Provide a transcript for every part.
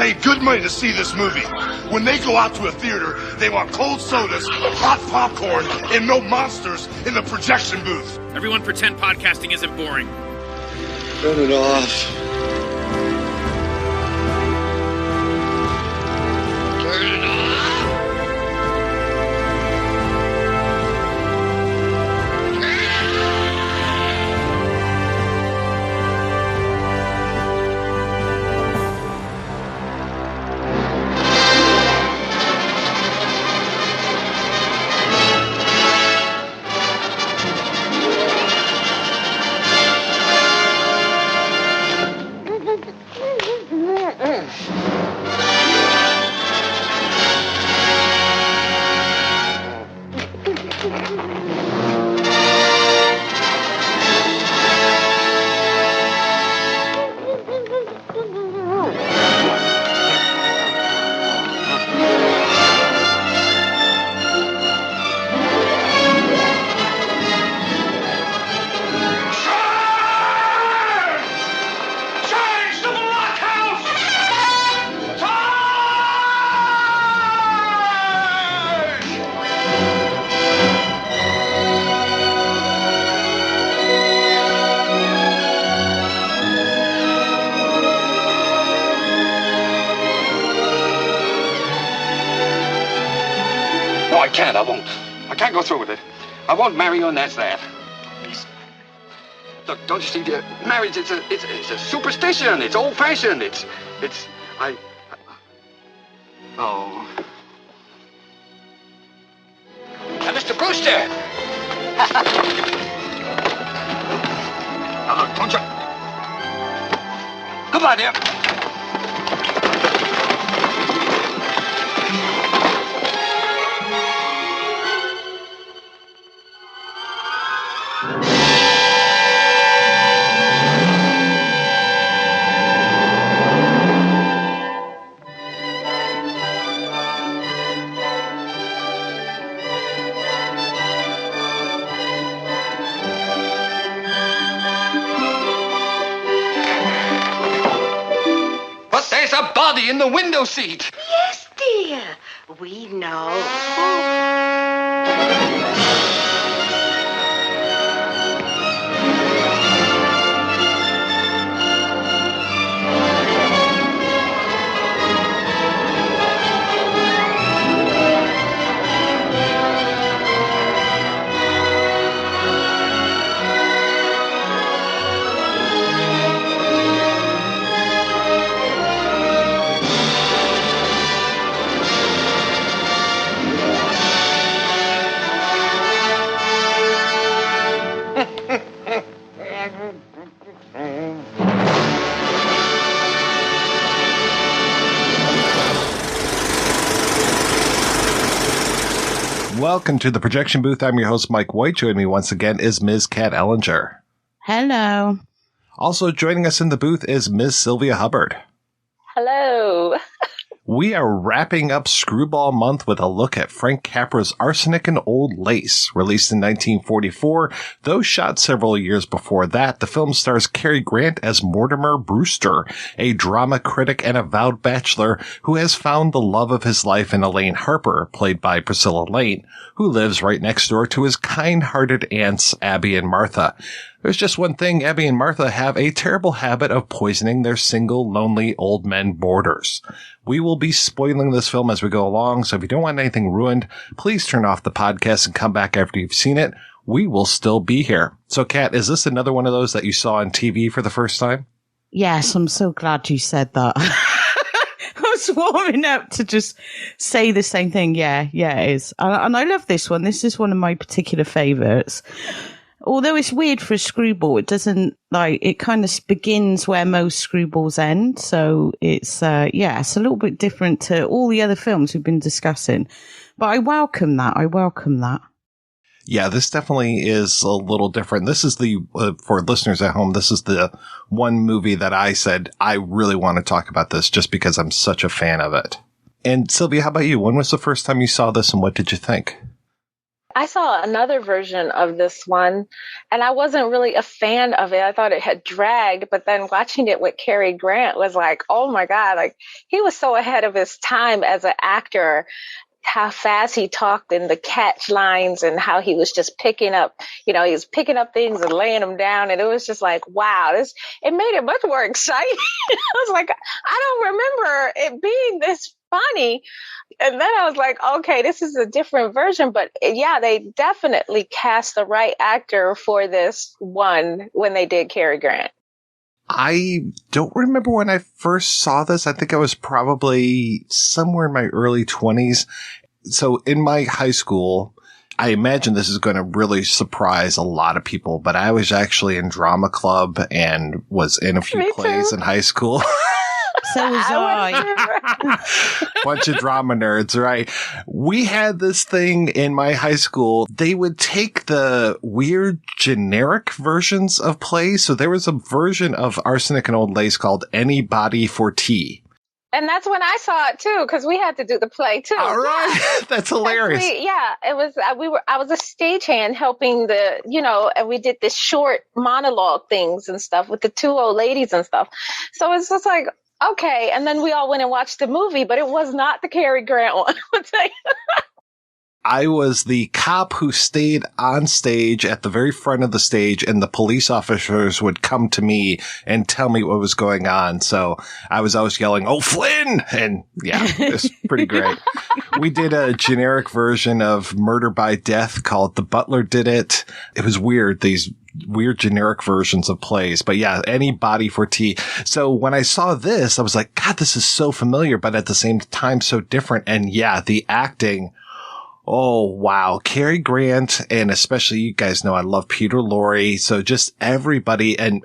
paid good money to see this movie. When they go out to a theater, they want cold sodas, hot popcorn, and no monsters in the projection booth. Everyone pretend podcasting isn't boring. Turn it off. Turn it off. I can't go through with it. I won't marry you, and that's that. Look, don't you see, marriage, it's a superstition. It's old-fashioned. Oh. And Mr. Brewster! Now, don't you... Goodbye, dear. In the window seat. Yes, dear. We know. Welcome to the projection booth. I'm your host, Mike White. Joining me once again is Ms. Kat Ellinger. Hello. Also joining us in the booth is Ms. Sylvia Hubbard. Hello. We are wrapping up Screwball month with a look at Frank Capra's Arsenic and Old Lace. Released in 1944, though shot several years before that, the film stars Cary Grant as Mortimer Brewster, a drama critic and avowed bachelor who has found the love of his life in Elaine Harper, played by Priscilla Lane, who lives right next door to his kind-hearted aunts Abby and Martha. There's just one thing, Abby and Martha have a terrible habit of poisoning their single, lonely old men boarders. We will be spoiling this film as we go along, so if you don't want anything ruined, please turn off the podcast and come back after you've seen it. We will still be here. So, Kat, is this another one of those that you saw on TV for the first time? Yes, I'm so glad you said that. I was warming up to just say the same thing. Yeah, it is. And I love this one. This is one of my particular favourites. Although it's weird for a screwball, it doesn't, it kind of begins where most screwballs end. So it's, it's a little bit different to all the other films we've been discussing. But I welcome that. Yeah, this definitely is a little different. This is for listeners at home, this is the one movie that I said, I really want to talk about this just because I'm such a fan of it. And Sylvia, how about you? When was the first time you saw this and what did you think? I saw another version of this one, and I wasn't really a fan of it. I thought it had dragged, but then watching it with Cary Grant was like, oh my God, like he was so ahead of his time as an actor. How fast he talked and the catch lines and how he was just picking up, he was picking up things and laying them down. And it was just like, wow, it made it much more exciting. I was like, I don't remember it being this funny. And then I was like, okay, this is a different version. But yeah, they definitely cast the right actor for this one when they did Cary Grant. I don't remember when I first saw this. I think I was probably somewhere in my early 20s. So in my high school, I imagine this is going to really surprise a lot of people, but I was actually in drama club and was in a few plays in high school. So was I. Bunch of drama nerds, right? We had this thing in my high school. They would take the weird generic versions of plays. So there was a version of Arsenic and Old Lace called Anybody for Tea. And that's when I saw it too, because we had to do the play too. All right. Yeah. That's hilarious. It was, I was a stagehand helping and we did this short monologue things and stuff with the two old ladies and stuff. So it's just like, okay. And then we all went and watched the movie, but it was not the Cary Grant one. I was the cop who stayed on stage at the very front of the stage, and the police officers would come to me and tell me what was going on. So I was always yelling, "Oh, Flynn!" And yeah, it was pretty great. We did a generic version of Murder by Death called The Butler Did It. It was weird, these weird generic versions of plays. But yeah, Anybody for Tea. So when I saw this, I was like, God, this is so familiar, but at the same time, so different. And yeah, the acting. Oh, wow. Cary Grant, and especially you guys know I love Peter Lorre. So just everybody, and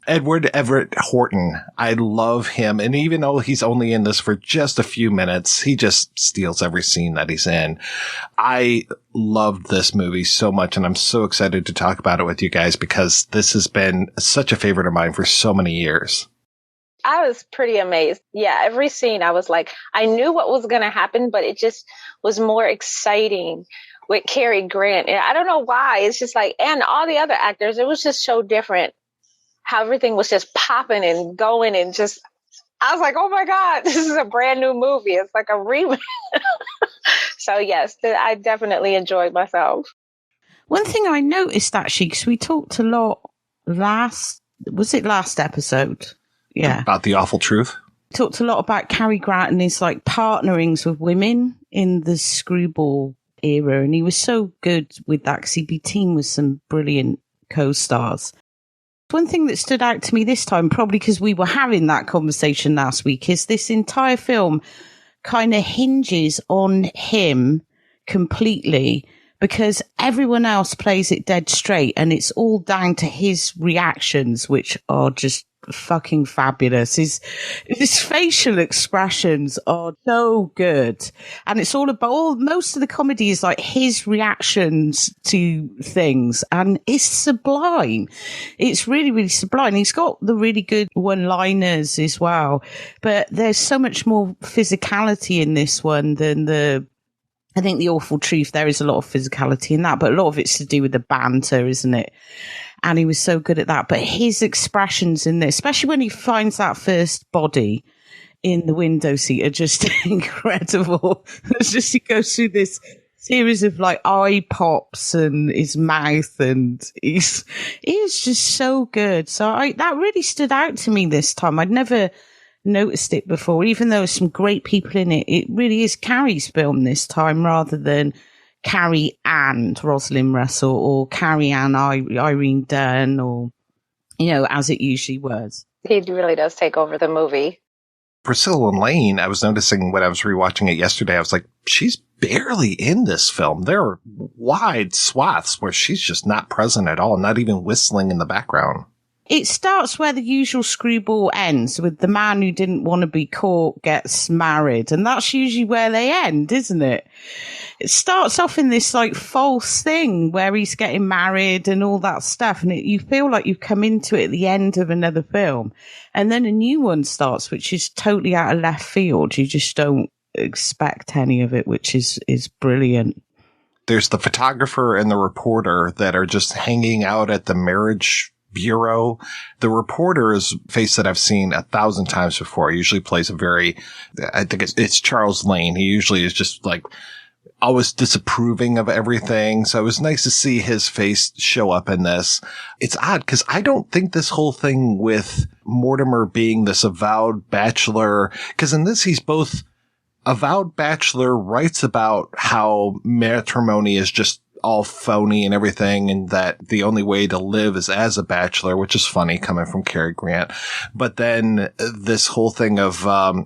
Edward Everett Horton. I love him. And even though he's only in this for just a few minutes, he just steals every scene that he's in. I loved this movie so much, and I'm so excited to talk about it with you guys because this has been such a favorite of mine for so many years. I was pretty amazed. Yeah, every scene I was like, I knew what was going to happen, but it just was more exciting with Cary Grant. And I don't know why. It's just like, and all the other actors, it was just so different how everything was just popping and going and just, I was like, oh my God, this is a brand new movie. It's like a remake. So yes, I definitely enjoyed myself. One thing I noticed actually, because we talked a lot last episode? Yeah. About the awful truth. Talked a lot about Cary Grant and his like partnerings with women in the Screwball era. And he was so good with that because he'd be teamed with some brilliant co-stars. One thing that stood out to me this time, probably because we were having that conversation last week, is this entire film kind of hinges on him completely because everyone else plays it dead straight and it's all down to his reactions, which are just fucking fabulous. His facial expressions are so good, and it's all about most of the comedy is like his reactions to things, and it's sublime. It's really, really sublime. He's got the really good one-liners as well, but there's so much more physicality in this one than I think the awful truth. There is a lot of physicality in that, but a lot of it's to do with the banter, isn't it? And he was so good at that. But his expressions in this, especially when he finds that first body in the window seat, are just incredible. It's just he goes through this series of like eye pops and his mouth, and he is just so good. So that really stood out to me this time. I'd never noticed it before, even though there's some great people in it. It really is Cary's film this time rather than Cary and Rosalind Russell or Cary and Irene Dunne, or, as it usually was. He really does take over the movie. Priscilla Lane, I was noticing when I was rewatching it yesterday, I was like, she's barely in this film. There are wide swaths where she's just not present at all, not even whistling in the background. It starts where the usual Screwball ends, with the man who didn't want to be caught gets married. And that's usually where they end, isn't it? It starts off in this like false thing where he's getting married and all that stuff. And you feel like you've come into it at the end of another film. And then a new one starts, which is totally out of left field. You just don't expect any of it, which is brilliant. there's the photographer and the reporter that are just hanging out at the marriage bureau. The reporter's face that I've seen 1,000 times before. He usually plays I think it's Charles Lane. He usually is just like always disapproving of everything. So it was nice to see his face show up in this. It's odd because I don't think this whole thing with Mortimer being this avowed bachelor, because in this he's both avowed bachelor, writes about how matrimony is just all phony and everything, and that the only way to live is as a bachelor, which is funny coming from Cary Grant. But then this whole thing of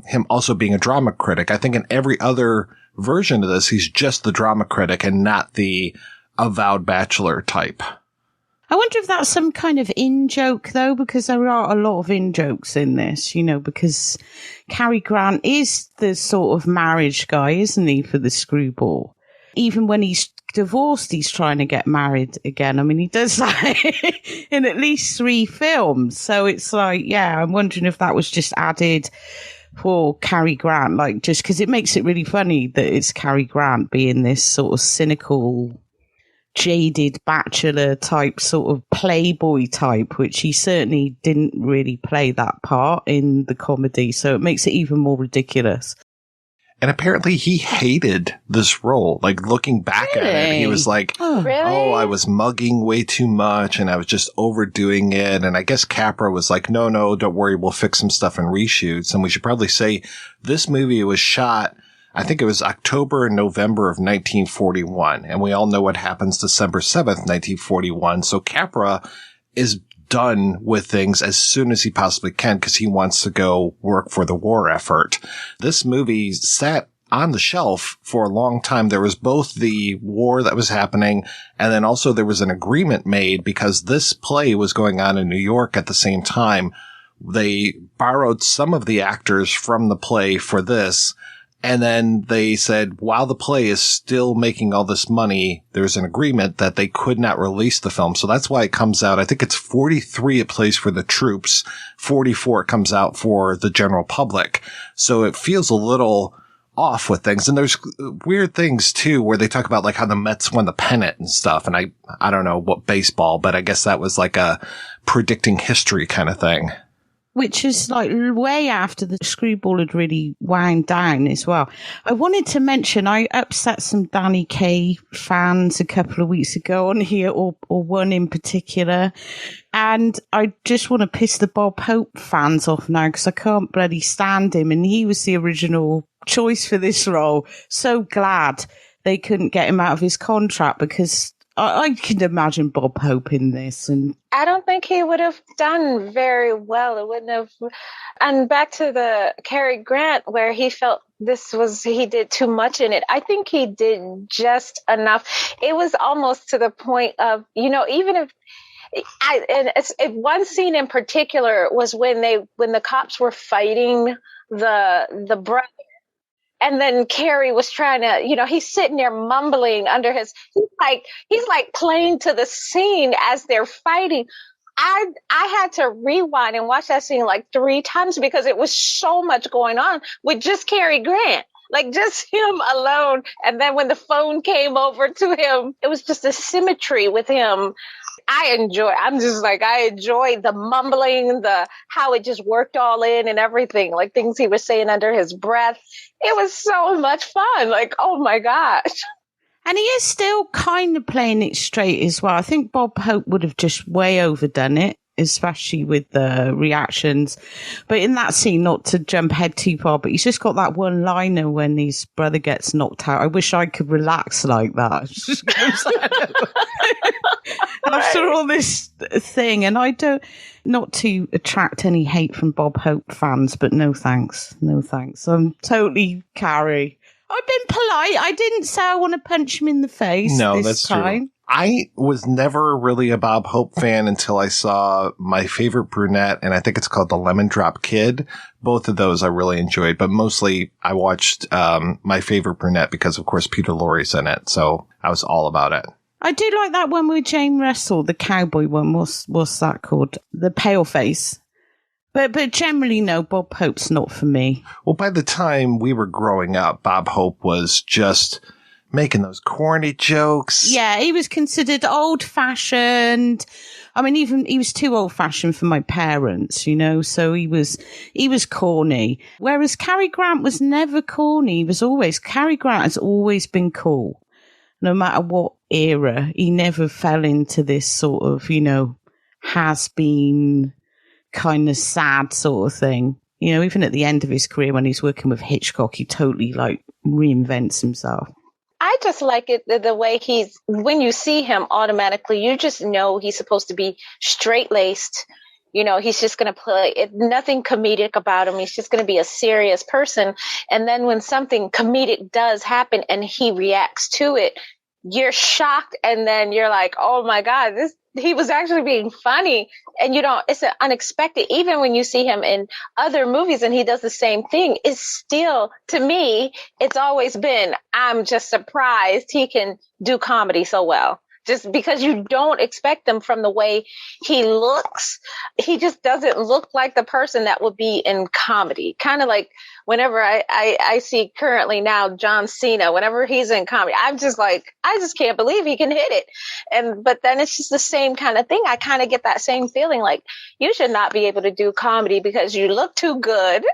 him also being a drama critic. I think in every other version of this, he's just the drama critic and not the avowed bachelor type. I wonder if that's some kind of in-joke, though, because there are a lot of in-jokes in this, because Cary Grant is the sort of marriage guy, isn't he, for the Screwball? Even when he's divorced, he's trying to get married again. I mean, he does that in at least 3 films. So it's like, yeah, I'm wondering if that was just added for Cary Grant, like just because it makes it really funny that it's Cary Grant being this sort of cynical, jaded bachelor type, sort of playboy type, which he certainly didn't really play that part in the comedy. So it makes it even more ridiculous. And apparently he hated this role. Like, looking back at it, he was like, Really? I was mugging way too much and I was just overdoing it. And I guess Capra was like, no, don't worry. We'll fix some stuff in reshoots. And we should probably say this movie was shot, I think it was October and November of 1941. And we all know what happens December 7th, 1941. So Capra is done with things as soon as he possibly can because he wants to go work for the war effort. This movie sat on the shelf for a long time. There was both the war that was happening and then also there was an agreement made because this play was going on in New York at the same time. They borrowed some of the actors from the play for this. And then they said, while the play is still making all this money, there's an agreement that they could not release the film. So that's why it comes out. I think it's 43 it plays for the troops. 44 it comes out for the general public. So it feels a little off with things. And there's weird things too, where they talk about like how the Mets won the pennant and stuff. And I don't know what baseball, but I guess that was like a predicting history kind of thing. Which is like way after the Screwball had really wound down as well. I wanted to mention, I upset some Danny Kaye fans a couple of weeks ago on here, or one in particular. And I just want to piss the Bob Hope fans off now because I can't bloody stand him. And he was the original choice for this role. So glad they couldn't get him out of his contract because I can imagine Bob Hope in this. And I don't think he would have done very well. It wouldn't have. And back to the Cary Grant, where he felt he did too much in it. I think he did just enough. It was almost to the point of, even if one scene in particular was when the cops were fighting the brother. And then Cary was trying to, he's sitting there mumbling under he's like playing to the scene as they're fighting. I had to rewind and watch that scene like 3 times because it was so much going on with just Cary Grant, like just him alone. And then when the phone came over to him, it was just a symmetry with him. I enjoyed the mumbling, how it just worked all in and everything, like things he was saying under his breath. It was so much fun. Like, oh my gosh. And he is still kind of playing it straight as well. I think Bob Hope would have just way overdone it, especially with the reactions. But in that scene, not to jump ahead too far, but he's just got that one liner when his brother gets knocked out. I wish I could relax like that. After all this thing, and not to attract any hate from Bob Hope fans, but no thanks. I'm totally Cary. I've been polite. I didn't say I want to punch him in the face. No, that's time. True. I was never really a Bob Hope fan until I saw My Favorite Brunette, and I think it's called The Lemon Drop Kid. Both of those I really enjoyed, but mostly I watched My Favorite Brunette because, of course, Peter Lorre's in it, so I was all about it. I do like that one with Jane Russell, the cowboy one. What's that called? The Paleface. But generally, no, Bob Hope's not for me. Well, by the time we were growing up, Bob Hope was just making those corny jokes. Yeah, he was considered old-fashioned. I mean, even he was too old-fashioned for my parents, you know, so he was corny. Whereas Cary Grant was never corny. Cary Grant has always been cool. No matter what era, he never fell into this sort of, you know, has-been kind of sad sort of thing. You know, even at the end of his career when he's working with Hitchcock, he totally, like, reinvents himself. I just like it the way when you see him automatically, you just know he's supposed to be straight-laced. You know, he's just going to play it, nothing comedic about him. He's just going to be a serious person. And then when something comedic does happen and he reacts to it, you're shocked. And then you're like, oh my God, he was actually being funny. And it's unexpected. Even when you see him in other movies and he does the same thing, it's still, to me, it's always been, I'm just surprised he can do comedy so well. Just because you don't expect him from the way he looks. He just doesn't look like the person that would be in comedy. Kind of like whenever I see currently now John Cena, whenever he's in comedy, I'm just like, I just can't believe he can hit it. But then it's just the same kind of thing. I kind of get that same feeling like you should not be able to do comedy because you look too good.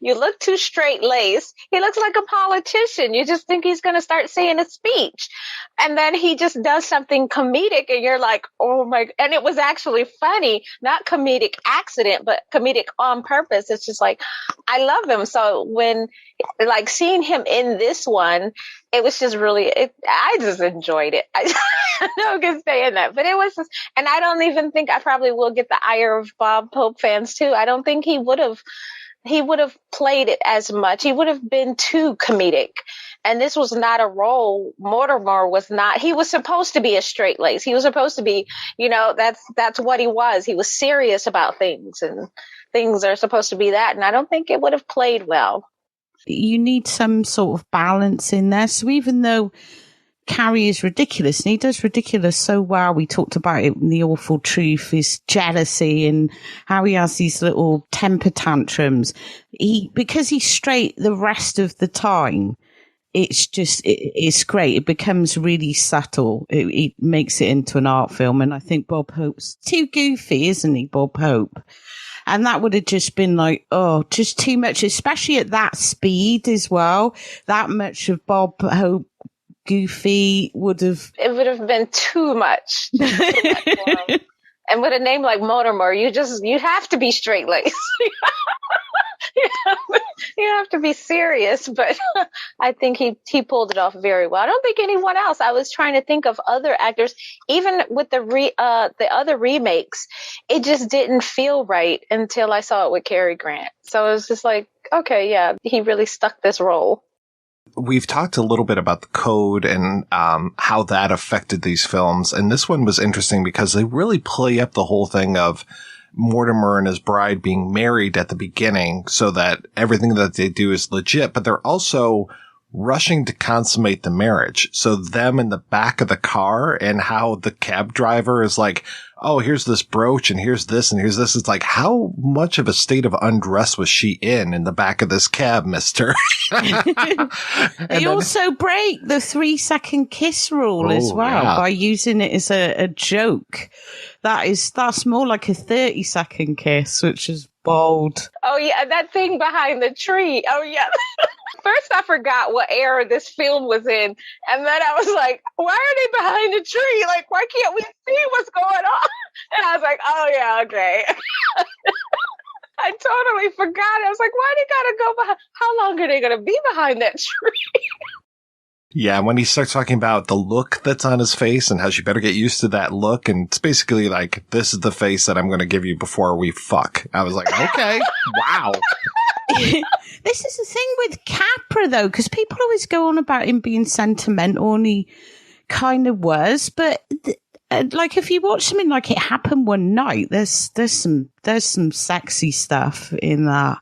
You look too straight-laced. He looks like a politician. You just think he's going to start saying a speech. And then he just does something comedic and you're like, oh my, and it was actually funny, not comedic accident, but comedic on purpose. It's just like, I love him. So when like seeing him in this one, it was just really, I just enjoyed it. I don't get saying that, but it was just, and I don't even think I probably will get the ire of Bob Hope fans too. I don't think he would have played it as much. He would have been too comedic. And this was not a role. Mortimer was not. He was supposed to be a straight lace. He was supposed to be, you know, that's what he was. He was serious about things, and things are supposed to be that. And I don't think it would have played well. You need some sort of balance in there. So even though Cary is ridiculous, and he does ridiculous so well. We talked about it in The Awful Truth, his jealousy and how he has these little temper tantrums. Because he's straight the rest of the time, it's great. It becomes really subtle. It makes it into an art film. And I think Bob Hope's too goofy, isn't he, Bob Hope? And that would have just been like, oh, just too much, especially at that speed as well. That much of Bob Hope goofy it would have been too much. And with a name like Mortimer, you have to be straight laced. You have to be serious, but I think he pulled it off very well. I don't think anyone else. I was trying to think of other actors, even with the other remakes, it just didn't feel right until I saw it with Cary Grant. So it was just like, okay, yeah, he really stuck this role. We've talked a little bit about the code and how that affected these films. And this one was interesting because they really play up the whole thing of Mortimer and his bride being married at the beginning so that everything that they do is legit. But they're also rushing to consummate the marriage. So them in the back of the car and how the cab driver is like, oh, here's this brooch and here's this and here's this. It's like, how much of a state of undress was she in the back of this cab, mister? They also break the 3-second kiss rule as well by using it as a joke. That's more like a 30-second kiss, which is bold. Oh yeah, that thing behind the tree. Oh yeah. First I forgot what era this film was in, and then I was like, why are they behind the tree? Like, why can't we see what's going on? And I was like, oh yeah, okay. I totally forgot. I was like, why they gotta go behind? How long are they gonna be behind that tree? Yeah, when he starts talking about the look that's on his face and how she better get used to that look, and it's basically like, this is the face that I'm going to give you before we fuck. I was like, okay, wow. This is the thing with Capra, though, because people always go on about him being sentimental, and he kind of was, but like if you watch something like It Happened One Night, there's some sexy stuff in that.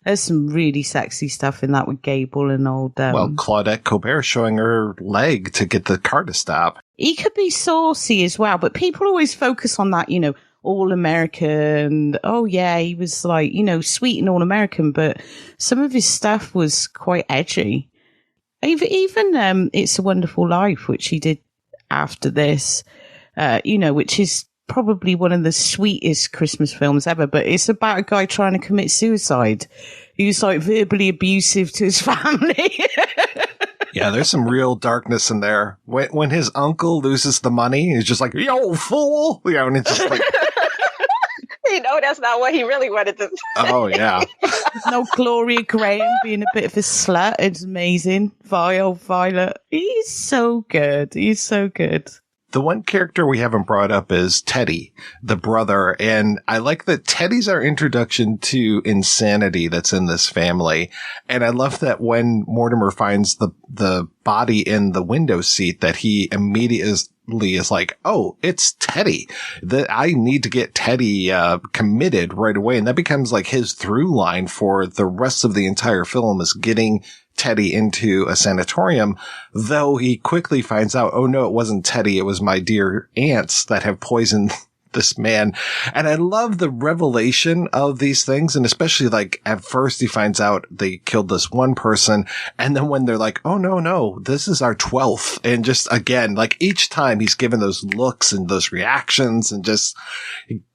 There's some really sexy stuff in that with Gable and old... well, Claudette Colbert showing her leg to get the car to stop. He could be saucy as well, but people always focus on that, you know, all-American. Oh, yeah, he was like, you know, sweet and all-American, but some of his stuff was quite edgy. Even It's a Wonderful Life, which he did after this, which is probably one of the sweetest Christmas films ever, but it's about a guy trying to commit suicide. He was like verbally abusive to his family. Yeah, there's some real darkness in there. When his uncle loses the money, he's just like, yo, fool! And it's just like... That's not what he really wanted to say. Oh, yeah. No, Gloria Graham being a bit of a slut. It's amazing. Violet. He's so good. He's so good. The one character we haven't brought up is Teddy, the brother. And I like that Teddy's our introduction to insanity that's in this family. And I love that when Mortimer finds the body in the window seat, that he immediately is like, oh, it's Teddy. That I need to get Teddy committed right away. And that becomes like his through line for the rest of the entire film, is getting Teddy into a sanatorium, though he quickly finds out, oh no, it wasn't Teddy, it was my dear aunts that have poisoned this man. And I love the revelation of these things. And especially like at first he finds out they killed this one person. And then when they're like, oh no, this is our 12th. And just again, like each time he's given those looks and those reactions and just,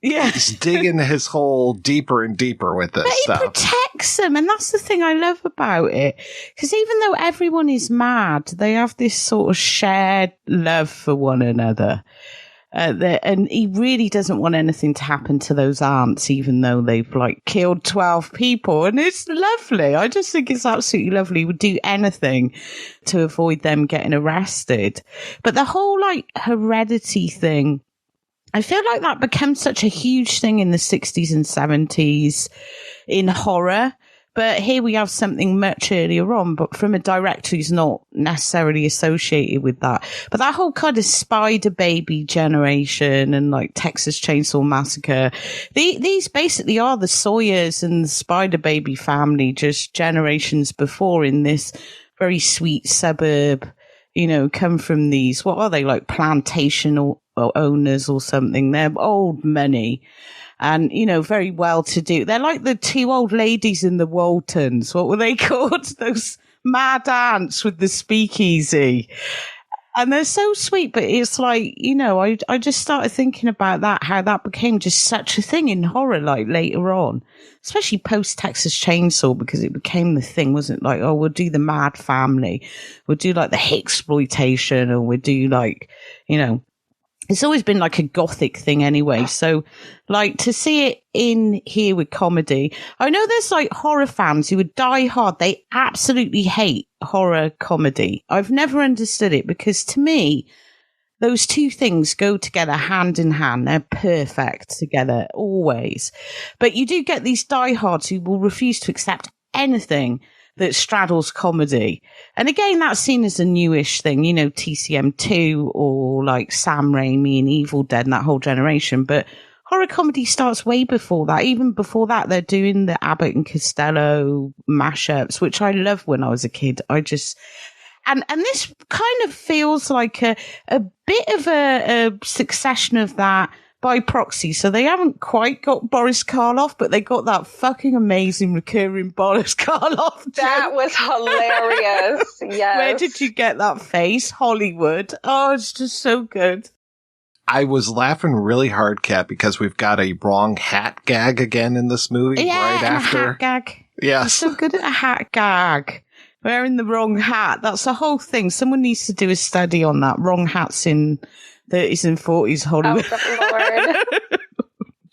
he's digging his hole deeper and deeper with this stuff. He protects them. And that's the thing I love about it. Because even though everyone is mad, they have this sort of shared love for one another. And he really doesn't want anything to happen to those aunts, even though they've like killed 12 people. And it's lovely. I just think it's absolutely lovely. He would do anything to avoid them getting arrested. But the whole like heredity thing, I feel like that became such a huge thing in the 60s and 70s in horror. But here we have something much earlier on, but from a director who's not necessarily associated with that. But that whole kind of Spider Baby generation and like Texas Chainsaw Massacre, these basically are the Sawyers and the Spider Baby family just generations before in this very sweet suburb, come from these, what are they, like plantation or owners or something? They're old money. And, very well to do. They're like the two old ladies in the Waltons. What were they called? Those mad aunts with the speakeasy. And they're so sweet, but it's like, I just started thinking about that, how that became just such a thing in horror, like later on, especially post Texas Chainsaw, because it became the thing, wasn't it? Like, oh, we'll do the mad family. We'll do like the Hicksploitation, or we'll do like, it's always been like a Gothic thing anyway. So like to see it in here with comedy, I know there's like horror fans who would die hard. They absolutely hate horror comedy. I've never understood it, because to me, those two things go together hand in hand. They're perfect together always. But you do get these diehards who will refuse to accept anything that straddles comedy. And again, that's seen as a newish thing, TCM2 or like Sam Raimi and Evil Dead and that whole generation. But horror comedy starts way before that. Even before that, they're doing the Abbott and Costello mashups, which I loved when I was a kid. And this kind of feels like a bit of a succession of that by proxy. So they haven't quite got Boris Karloff, but they got that fucking amazing recurring Boris Karloff joke. That was hilarious. Yes. Where did you get that face? Hollywood. Oh, it's just so good. I was laughing really hard, Kat, because we've got a wrong hat gag again in this movie. Yeah, right after. A hat gag. Yes. He's so good at a hat gag. Wearing the wrong hat. That's the whole thing. Someone needs to do a study on that. Wrong hats in 30s and 40s Hollywood. Oh, Lord.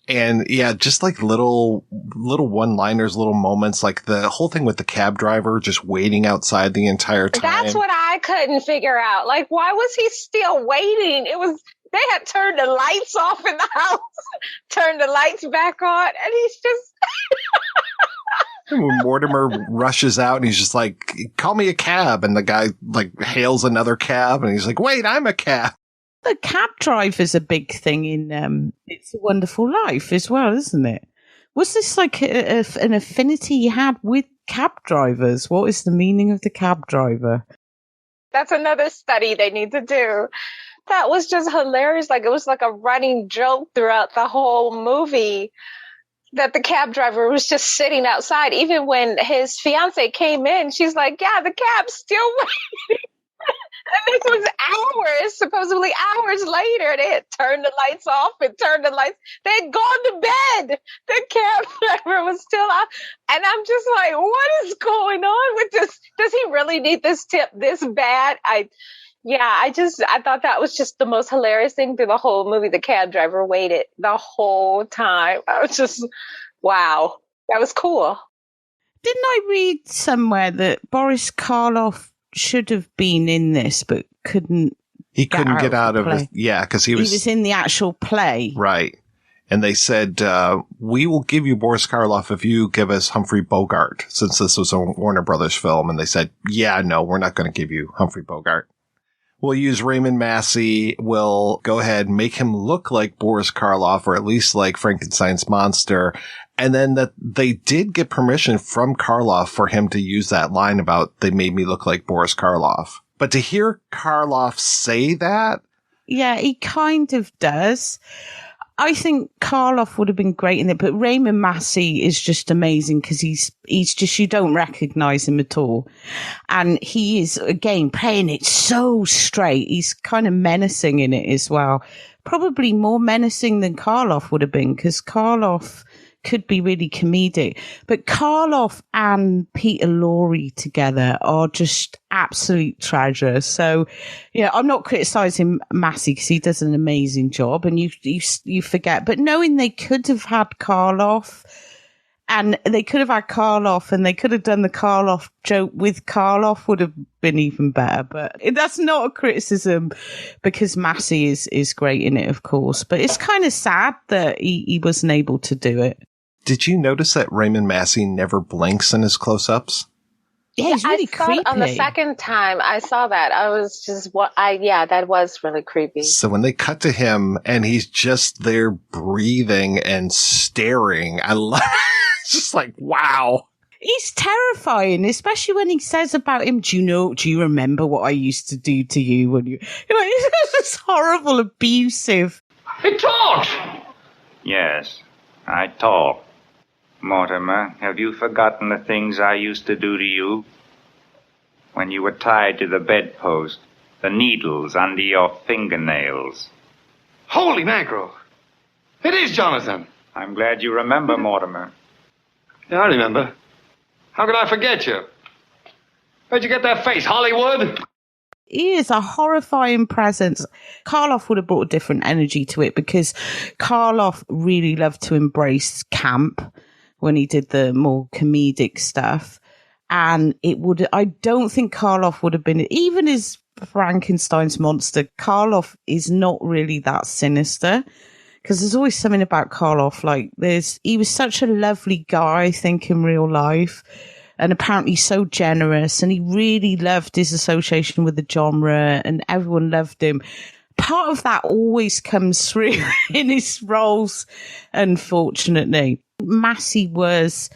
And yeah, just like little one-liners, little moments, like the whole thing with the cab driver just waiting outside the entire time. That's what I couldn't figure out. Like, why was he still waiting? They had turned the lights off in the house, turned the lights back on, and he's just... When Mortimer rushes out and he's just like, call me a cab. And the guy like hails another cab and he's like, wait, I'm a cab. The cab driver's a big thing in It's a Wonderful Life as well, isn't it? Was this like an affinity you had with cab drivers? What is the meaning of the cab driver? That's another study they need to do. That was just hilarious. Like, it was like a running joke throughout the whole movie. that the cab driver was just sitting outside. Even when his fiance came in, she's like, yeah, the cab's still waiting. And this was hours, supposedly hours later. They had turned the lights off and turned the lights. They had gone to bed. The cab driver was still out. And I'm just like, what is going on with this? Does he really need this tip this bad? I thought that was just the most hilarious thing through the whole movie. The cab driver waited the whole time. I was just, wow, that was cool. Didn't I read somewhere that Boris Karloff should have been in this, but couldn't? He couldn't get out of it. Yeah, because he was in the actual play. Right. And they said, we will give you Boris Karloff if you give us Humphrey Bogart, since this was a Warner Brothers film. And they said, yeah, no, we're not going to give you Humphrey Bogart. We'll use Raymond Massey. We'll go ahead and make him look like Boris Karloff, or at least like Frankenstein's monster. And then that they did get permission from Karloff for him to use that line about they made me look like Boris Karloff. But to hear Karloff say that. Yeah, he kind of does. I think Karloff would have been great in it, but Raymond Massey is just amazing because he's just, you don't recognize him at all. And he is, again, playing it so straight. He's kind of menacing in it as well. Probably more menacing than Karloff would have been, because Karloff could be really comedic. But Karloff and Peter Lorre together are just absolute treasures. So, yeah, I'm not criticizing Massey because he does an amazing job, and you forget. But knowing they could have had Karloff, and they could have had Karloff, and they could have done the Karloff joke with Karloff, would have been even better. But that's not a criticism, because Massey is great in it, of course. But it's kind of sad that he wasn't able to do it. Did you notice that Raymond Massey never blinks in his close-ups? Yeah, he's really creepy. On the second time I saw that, I was just, that was really creepy. So when they cut to him and he's just there breathing and staring, I love it. It's just like, wow. He's terrifying, especially when he says about him, do you remember what I used to do to you when you know, it's just horrible, abusive. He talks! Yes, I talk. Mortimer, have you forgotten the things I used to do to you? When you were tied to the bedpost, the needles under your fingernails. Holy mackerel! It is Jonathan. I'm glad you remember, Mortimer. Yeah, I remember. How could I forget you? Where'd you get that face, Hollywood? He is a horrifying presence. Karloff would have brought a different energy to it, because Karloff really loved to embrace camp when he did the more comedic stuff. And I don't think Karloff would have been, even as Frankenstein's monster, Karloff is not really that sinister. Because there's always something about Karloff, like he was such a lovely guy, I think, in real life, and apparently so generous, and he really loved his association with the genre, and everyone loved him. Part of that always comes through in his roles, unfortunately. Massey was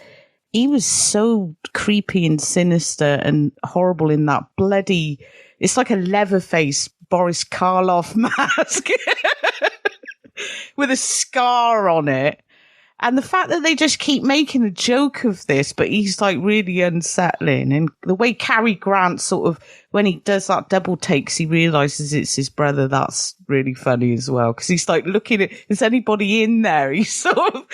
so creepy and sinister and horrible in that bloody, it's like a Leatherface Boris Karloff mask. With a scar on it. And the fact that they just keep making a joke of this, but he's like really unsettling. And the way Cary Grant sort of, when he does that double takes, he realizes it's his brother. That's really funny as well. Because he's like looking at, is anybody in there? He's sort of...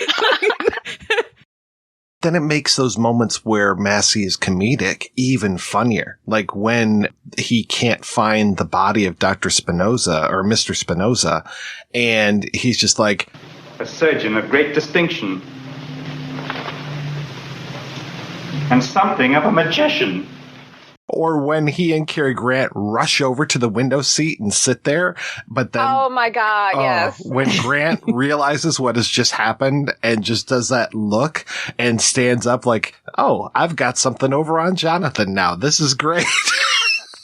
Then it makes those moments where Massey is comedic even funnier. Like when he can't find the body of Dr. Spinoza or Mr. Spinoza, and he's just like, a surgeon of great distinction, and something of a magician. Or when he and Cary Grant rush over to the window seat and sit there, but then... Oh, my God, yes. When Grant realizes what has just happened and just does that look and stands up like, oh, I've got something over on Jonathan now. This is great.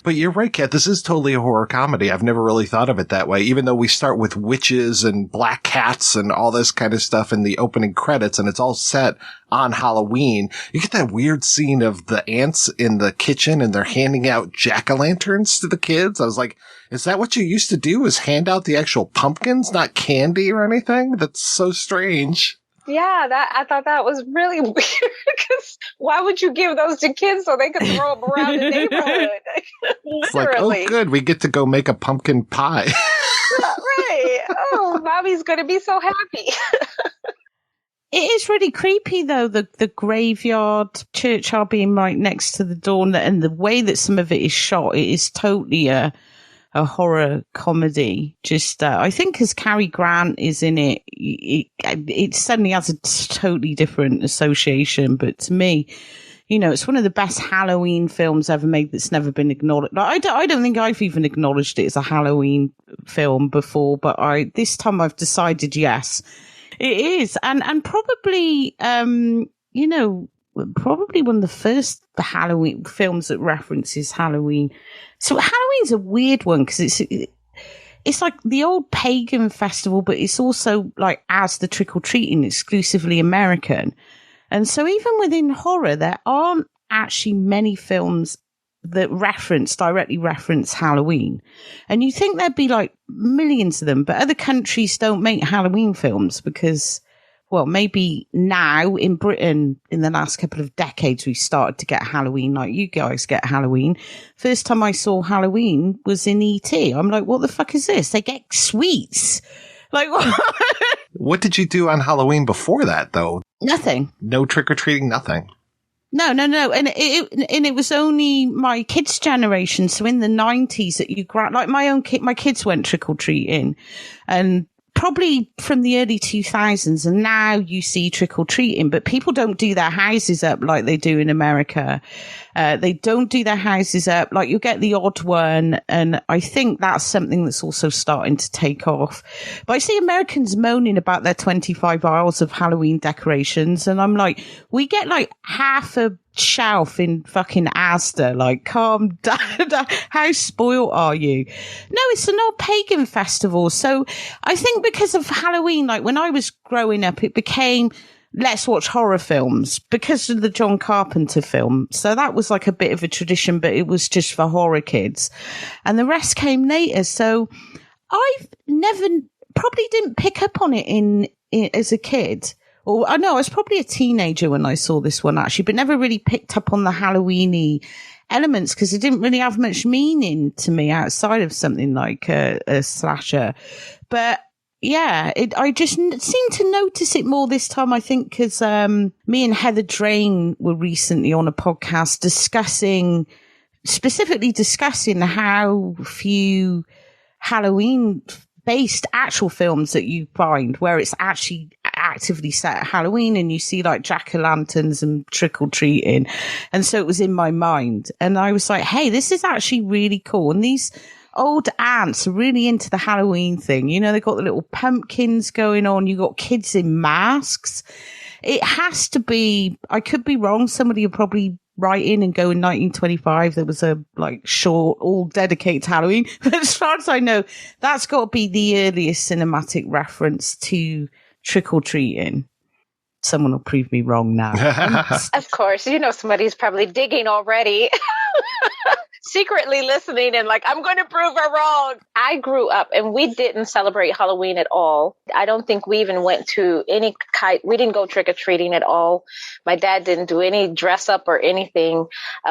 But you're right, Kat. This is totally a horror comedy. I've never really thought of it that way, even though we start with witches and black cats and all this kind of stuff in the opening credits, and it's all set on Halloween. You get that weird scene of the ants in the kitchen and they're handing out jack-o'-lanterns to the kids. I was like, is that what you used to do, is hand out the actual pumpkins, not candy or anything? That's so strange. Yeah, I thought that was really weird because why would you give those to kids so they could throw them around the neighborhood? It's like, oh, good, we get to go make a pumpkin pie. Right. Oh, Mommy's going to be so happy. It is really creepy, though, the graveyard churchyard being right next to the door, and the way that some of it is shot, it is totally a horror comedy. Just, I think as Cary Grant is in it, it suddenly has a totally different association. But to me, you know, it's one of the best Halloween films ever made that's never been acknowledged. Like, I don't think I've even acknowledged it as a Halloween film before, but this time I've decided yes. It is, and probably, you know, probably one of the first Halloween films that references Halloween. So Halloween's a weird one because it's like the old pagan festival, but it's also like as the trick-or-treating, exclusively American. And so even within horror, there aren't actually many films that directly reference Halloween. And you think there'd be like millions of them, but other countries don't make Halloween films because, well, maybe now in Britain in the last couple of decades, we've started to get Halloween like you guys get Halloween. First time I saw Halloween was in E.T. I'm like, what the fuck is this? They get sweets. Like, what? What did you do on Halloween before that, though? Nothing. No trick-or-treating, nothing. No. And it was only my kids' generation. So in the 90s that like my kids went trick-or-treating, and probably from the early 2000s, and now you see trick-or-treating, but people don't do their houses up like they do in America. They don't do their houses up. Like, you'll get the odd one, and I think that's something that's also starting to take off. But I see Americans moaning about their 25 aisles of Halloween decorations, and I'm like, we get like half a shelf in fucking Asda. Like, calm down. How spoiled are you? No, it's an old pagan festival. So I think because of Halloween, like when I was growing up, it became, let's watch horror films because of the John Carpenter film. So that was like a bit of a tradition, but it was just for horror kids. And the rest came later. So I've probably didn't pick up on it in as a kid. Or I know I was probably a teenager when I saw this one, actually, but never really picked up on the Halloween-y elements because it didn't really have much meaning to me outside of something like a slasher. But yeah, I just seemed to notice it more this time, I think, because me and Heather Drain were recently on a podcast specifically discussing how few Halloween-based actual films that you find where it's actually actively set at Halloween, and you see like jack-o'-lanterns and trick-or-treating. And so it was in my mind. And I was like, hey, this is actually really cool. And these old aunts are really into the Halloween thing. You know, they've got the little pumpkins going on. You got kids in masks. It has to be, I could be wrong. Somebody will probably write in and go in 1925. There was a like short, all dedicated to Halloween. But as far as I know, that's got to be the earliest cinematic reference to trick-or-treating. Someone will prove me wrong now. Of course. You know, somebody's probably digging already. Secretly listening and like, I'm going to prove her wrong. I grew up and we didn't celebrate Halloween at all. I don't think we even went to we didn't go trick-or-treating at all. My dad didn't do any dress up or anything.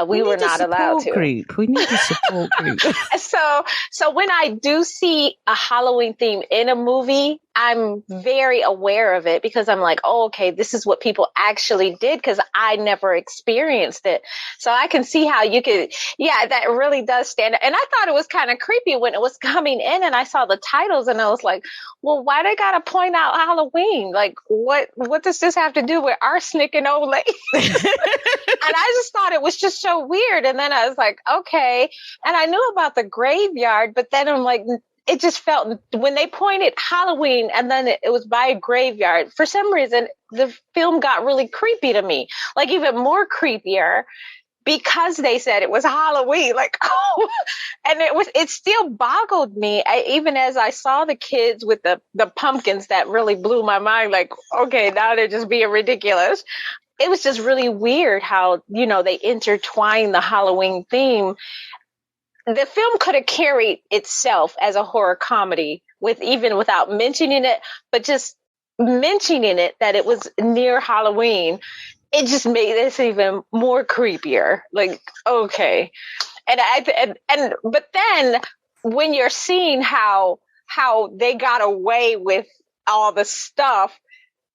We were not allowed to. We need a support group. So when I do see a Halloween theme in a movie, I'm very aware of it because I'm like, oh, okay, this is what people actually did because I never experienced it. So I can see how you could, that really does stand out. And I thought it was kind of creepy when it was coming in and I saw the titles and I was like, well, why they got to point out Halloween? Like, what does this have to do with arsenic and old lady? And I just thought it was just so weird. And then I was like, okay. And I knew about the graveyard, but then I'm like, it just felt when they pointed Halloween and then it was by a graveyard, for some reason, the film got really creepy to me, like even more creepier because they said it was Halloween. Like, oh, and it still boggled me. Even as I saw the kids with the pumpkins, that really blew my mind. Like, okay, now they're just being ridiculous. It was just really weird how, you know, they intertwine the Halloween theme. The film could have carried itself as a horror comedy without mentioning it, but just mentioning it, that it was near Halloween, it just made this even more creepier. Like, okay. But then when you're seeing how they got away with all the stuff,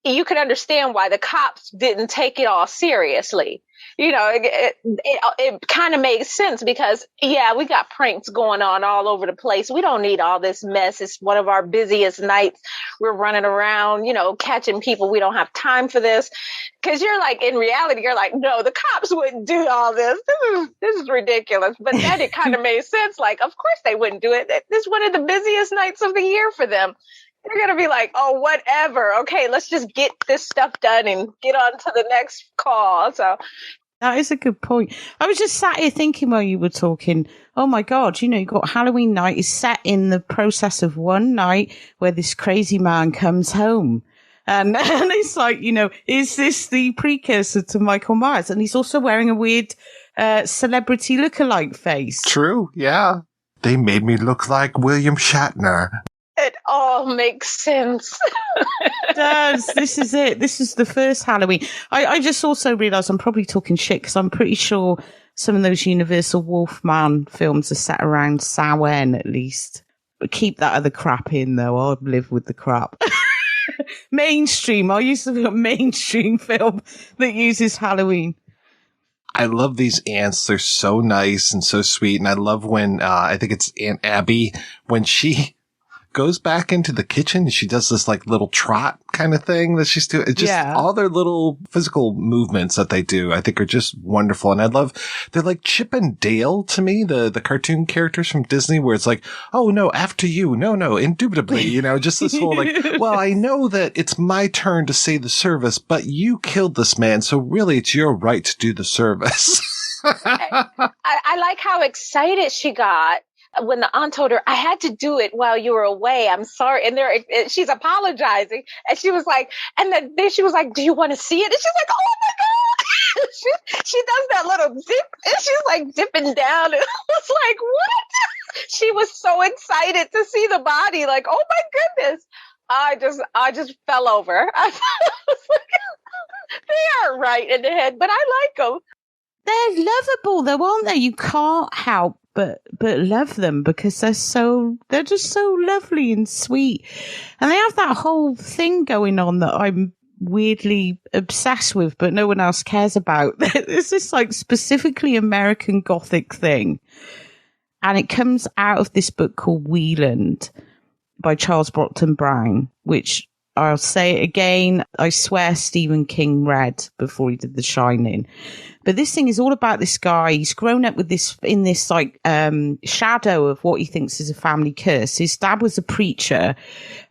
you can understand why the cops didn't take it all seriously. You know, it kind of makes sense because, yeah, we got pranks going on all over the place. We don't need all this mess. It's one of our busiest nights. We're running around, you know, catching people. We don't have time for this. Because you're like, in reality, you're like, no, the cops wouldn't do all this. This is ridiculous. But then it kind of made sense. Like, of course they wouldn't do it. This is one of the busiest nights of the year for them. They're going to be like, oh, whatever. Okay, let's just get this stuff done and get on to the next call. So that is a good point. I was just sat here thinking while you were talking, oh my God, you know, you've got Halloween night is set in the process of one night where this crazy man comes home. And it's like, you know, is this the precursor to Michael Myers? And he's also wearing a weird celebrity lookalike face. True, yeah. They made me look like William Shatner. It all makes sense. It does. This is it. This is the first Halloween. I just also realised I'm probably talking shit because I'm pretty sure some of those Universal Wolfman films are set around Samhain at least. But keep that other crap in, though. I'll live with the crap. Mainstream. I used to be a mainstream film that uses Halloween. I love these aunts. They're so nice and so sweet. And I love when, I think it's Aunt Abby, when she goes back into the kitchen and she does this like little trot kind of thing that she's doing. It's just all their little physical movements that they do, I think are just wonderful. And I love, they're like Chip and Dale to me, the cartoon characters from Disney, where it's like, oh no, after you. No, indubitably, you know, just this whole like, well, I know that it's my turn to say the service, but you killed this man. So really it's your right to do the service. I like how excited she got when the aunt told her, I had to do it while you were away. I'm sorry. And she's apologizing. And she was like, and then she was like, do you want to see it? And she's like, oh my God. she does that little dip and she's like dipping down. And I was like, what? She was so excited to see the body. Like, oh my goodness. I just fell over. I was like, they aren't right in the head, but I like them. They're lovable though, aren't they? You can't help but love them because they're just so lovely and sweet. And they have that whole thing going on that I'm weirdly obsessed with, but no one else cares about. There's this like specifically American Gothic thing. And it comes out of this book called Wieland by Charles Brockton Brown, which I'll say it again, I swear Stephen King read before he did The Shining. But this thing is all about this guy. He's grown up with this, in this like, shadow of what he thinks is a family curse. His dad was a preacher,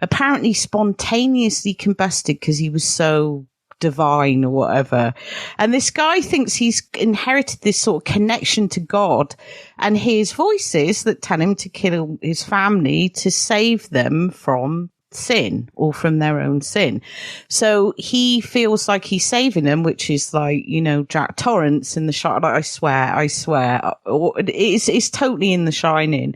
apparently spontaneously combusted because he was so divine or whatever. And this guy thinks he's inherited this sort of connection to God and hears voices that tell him to kill his family to save them from sin or from their own sin. So he feels like he's saving them, which is like, you know, Jack Torrance in The Shining. Like, I swear. It's totally in The Shining.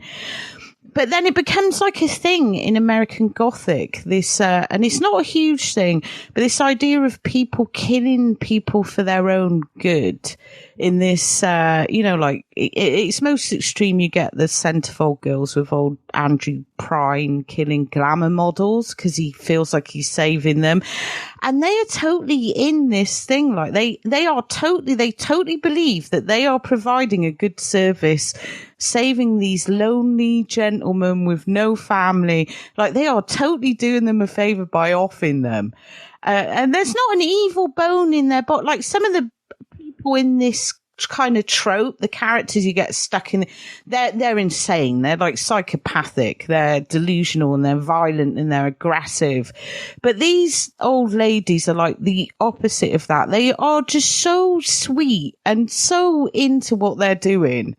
But then it becomes like a thing in American Gothic, this, and it's not a huge thing, but this idea of people killing people for their own good in this, you know, like, it's most extreme. You get the Centerfold girls with old Andrew Prine killing glamour models because he feels like he's saving them. And they are totally in this thing. Like they totally believe that they are providing a good service, saving these lonely gentlemen with no family. Like they are totally doing them a favor by offing them. And there's not an evil bone in there, but like some of the people in this kind of trope, the characters you get stuck in, they're insane. They're like psychopathic. They're delusional and they're violent and they're aggressive. But these old ladies are like the opposite of that. They are just so sweet and so into what they're doing.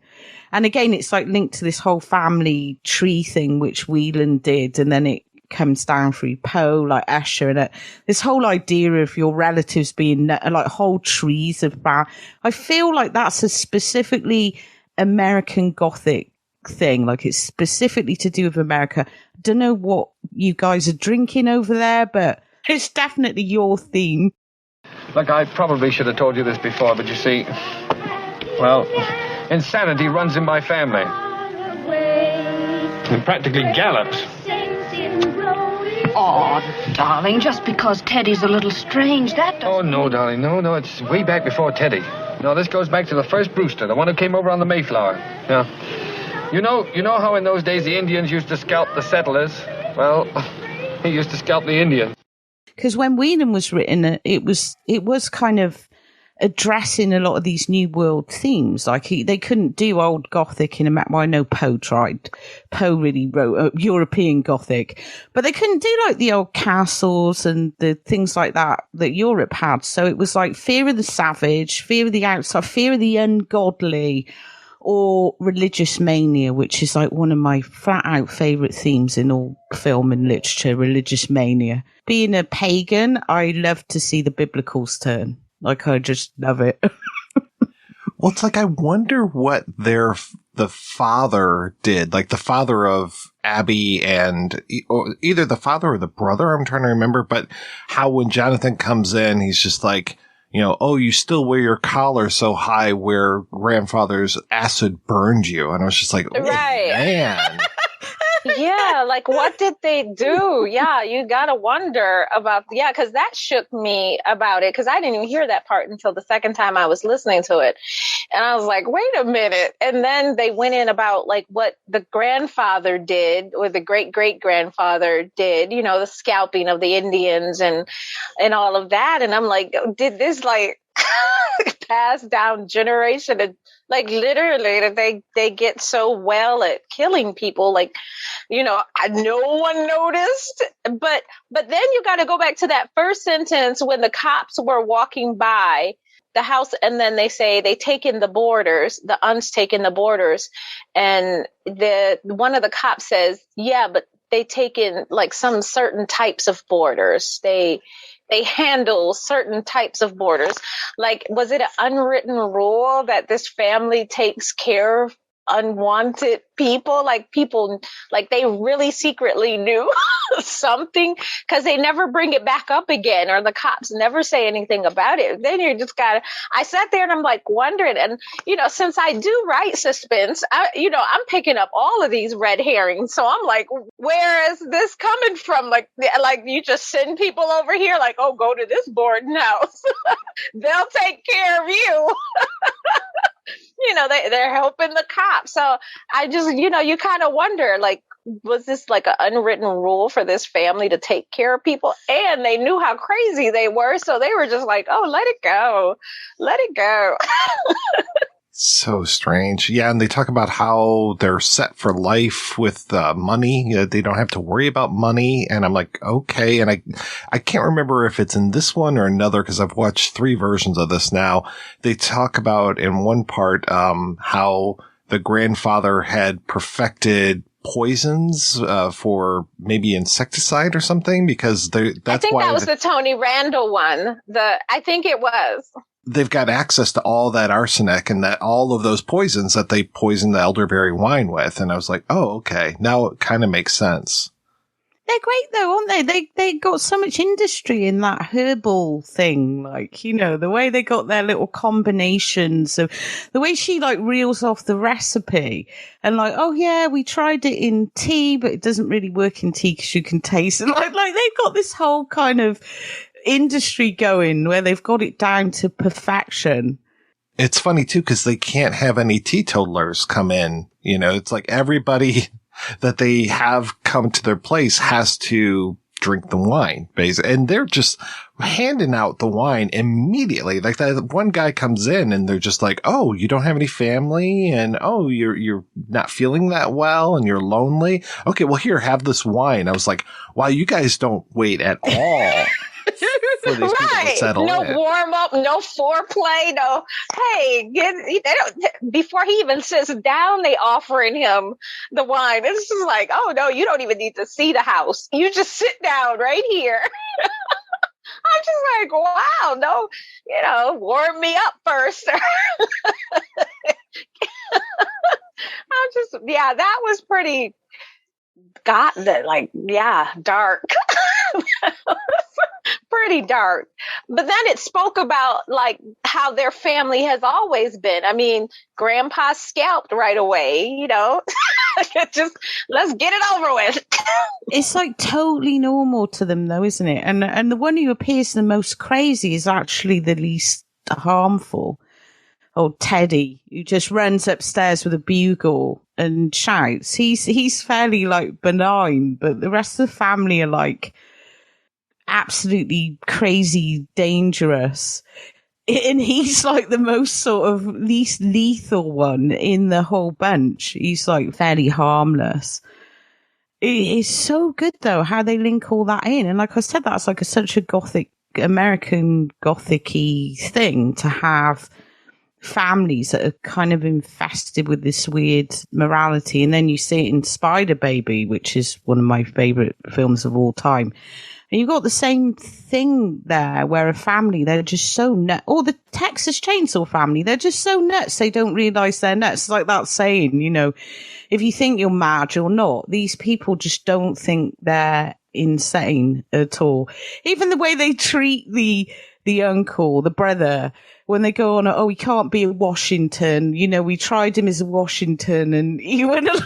And again, it's like linked to this whole family tree thing, which Wieland did. And then it comes down through Poe, like Escher, and this whole idea of your relatives being like whole trees of bad. I feel like that's a specifically American Gothic thing. Like it's specifically to do with America. I don't know what you guys are drinking over there, but It's definitely your theme. Look, I probably should have told you this before, but you see, well, insanity runs in my family. It practically gallops. Oh, darling, just because Teddy's a little strange, that doesn't... Oh, no, darling, no, it's way back before Teddy. No, this goes back to the first Brewster, the one who came over on the Mayflower. Yeah. You know how in those days the Indians used to scalp the settlers? Well, he used to scalp the Indians. Because when Whedon was written, it was kind of addressing a lot of these New World themes. Like they couldn't do old Gothic in a map. Well, I know Poe tried. Poe really wrote European Gothic, but they couldn't do like the old castles and the things like that Europe had. So it was like fear of the savage, fear of the outside, fear of the ungodly, or religious mania, which is like one of my flat out favourite themes in all film and literature, religious mania. Being a pagan, I love to see the biblicals turn. Like, I just love it. Well, it's like, I wonder what the father did, like the father of Abby and or either the father or the brother, I'm trying to remember, but how when Jonathan comes in, he's just like, oh, you still wear your collar so high where grandfather's acid burned you. And I was just like, oh, right. Man. Yeah, like what did they do? Yeah, you gotta wonder about, because that shook me about it, because I didn't even hear that part until the second time I was listening to it. And I was like, wait a minute. And then they went in about like what the grandfather did, or the great-great-grandfather did, the scalping of the Indians and all of that. And I'm like, did this like pass down generation? And like literally that they get so well at killing people, like, no one noticed. But then you got to go back to that first sentence when the cops were walking by the house, and then they say they take in the borders, the uns take in the borders, and one of the cops says, yeah, but they take in like some certain types of borders. They handle certain types of borders. Like, was it an unwritten rule that this family takes care of unwanted people? Like they really secretly knew something, because they never bring it back up again, or the cops never say anything about it. Then you just I sat there and I'm like wondering, and since I do write suspense, I'm picking up all of these red herrings. So I'm like, where is this coming from? Like you just send people over here, like, oh, go to this boarding house. They'll take care of you. They're helping the cops. So I just, you kind of wonder, like, was this like an unwritten rule for this family to take care of people? And they knew how crazy they were. So they were just like, oh, let it go. Let it go. So strange. Yeah, and they talk about how they're set for life with money. They don't have to worry about money. And I'm like, okay. And I can't remember if it's in this one or another, because I've watched 3 versions of this now. They talk about in one part how the grandfather had perfected poisons for maybe insecticide or something, because that's why. I think that was the Tony Randall one. I think it was. They've got access to all that arsenic and that all of those poisons that they poisoned the elderberry wine with. And I was like, oh, okay. Now it kind of makes sense. They're great though, aren't they? They got so much industry in that herbal thing. Like, the way they got their little combinations of the way she like reels off the recipe and like, oh yeah, we tried it in tea, but it doesn't really work in tea because you can taste it. Like they've got this whole kind of industry going where they've got it down to perfection. It's funny too, because they can't have any teetotalers come in. It's like everybody that they have come to their place has to drink the wine, basically. And they're just handing out the wine immediately. Like that one guy comes in and they're just like, oh, you don't have any family, and oh, you're not feeling that well and you're lonely. Okay, well, here, have this wine. I was like, wow, you guys don't wait at all. For these people to settle no in. Warm up, no foreplay, no. Hey, before he even sits down, they offering him the wine. It's just like, oh no, you don't even need to see the house. You just sit down right here. I'm just like, wow, no, warm me up first. That was pretty dark. pretty dark. But then it spoke about like how their family has always been. I mean, grandpa scalped right away, you know. Just let's get it over with. It's like totally normal to them though, isn't it? And the one who appears the most crazy is actually the least harmful. Old Teddy, who just runs upstairs with a bugle and shouts. He's fairly like benign, but the rest of the family are like absolutely crazy, dangerous. And he's like the most sort of least lethal one in the whole bunch. He's like fairly harmless. It's so good though how they link all that in. And like I said, that's like such a American Gothic-y thing to have families that are kind of infested with this weird morality. And then you see it in Spider Baby, which is one of my favorite films of all time. And you've got the same thing there where a family, they're just so nuts. Or the Texas Chainsaw family, they're just so nuts they don't realise they're nuts. It's like that saying, you know, if you think you're mad, you're not. These people just don't think they're insane at all. Even the way they treat the uncle, the brother, when they go on, oh, he can't be a Washington. You know, we tried him as a Washington and he went like...